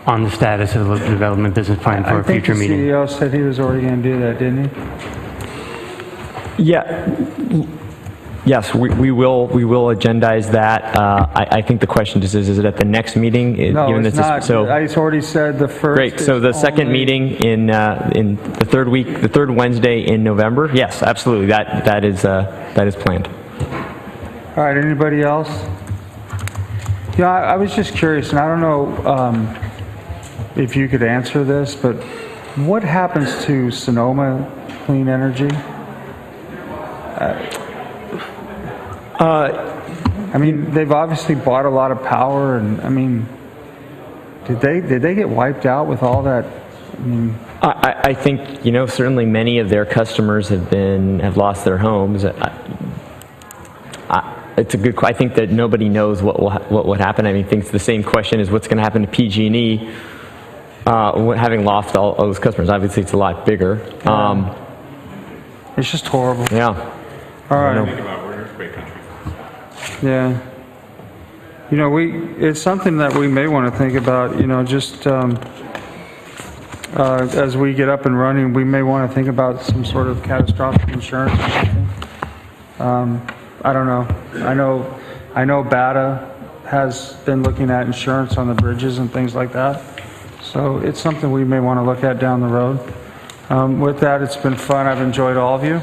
on the status of the local development business plan for a future meeting. I think the CEO said he was already going to do that, didn't he? Yeah. Yes, we will agendize that. I think the question just is it at the next meeting? No, given it's that not. this- So, I already said the first. great, so the is second only- meeting in the third week, the third Wednesday in November? Yes, absolutely, that is planned. All right, anybody else? Yeah, I was just curious, and I don't know if you could answer this, but what happens to Sonoma Clean Energy? I mean, they've obviously bought a lot of power, and I mean, did they get wiped out with all that? I mean, I think, certainly many of their customers have lost their homes. It's a good. I think that nobody knows what would happen. I mean, I think the same question is what's going to happen to PG&E, having lost all those customers. Obviously, it's a lot bigger. It's just horrible. Yeah. All right. Think about we're an earthquake country. Yeah. It's something that we may want to think about, just as we get up and running, we may want to think about some sort of catastrophic insurance or something. I don't know. I know BATA has been looking at insurance on the bridges and things like that. So it's something we may want to look at down the road. With that, it's been fun. I've enjoyed all of you.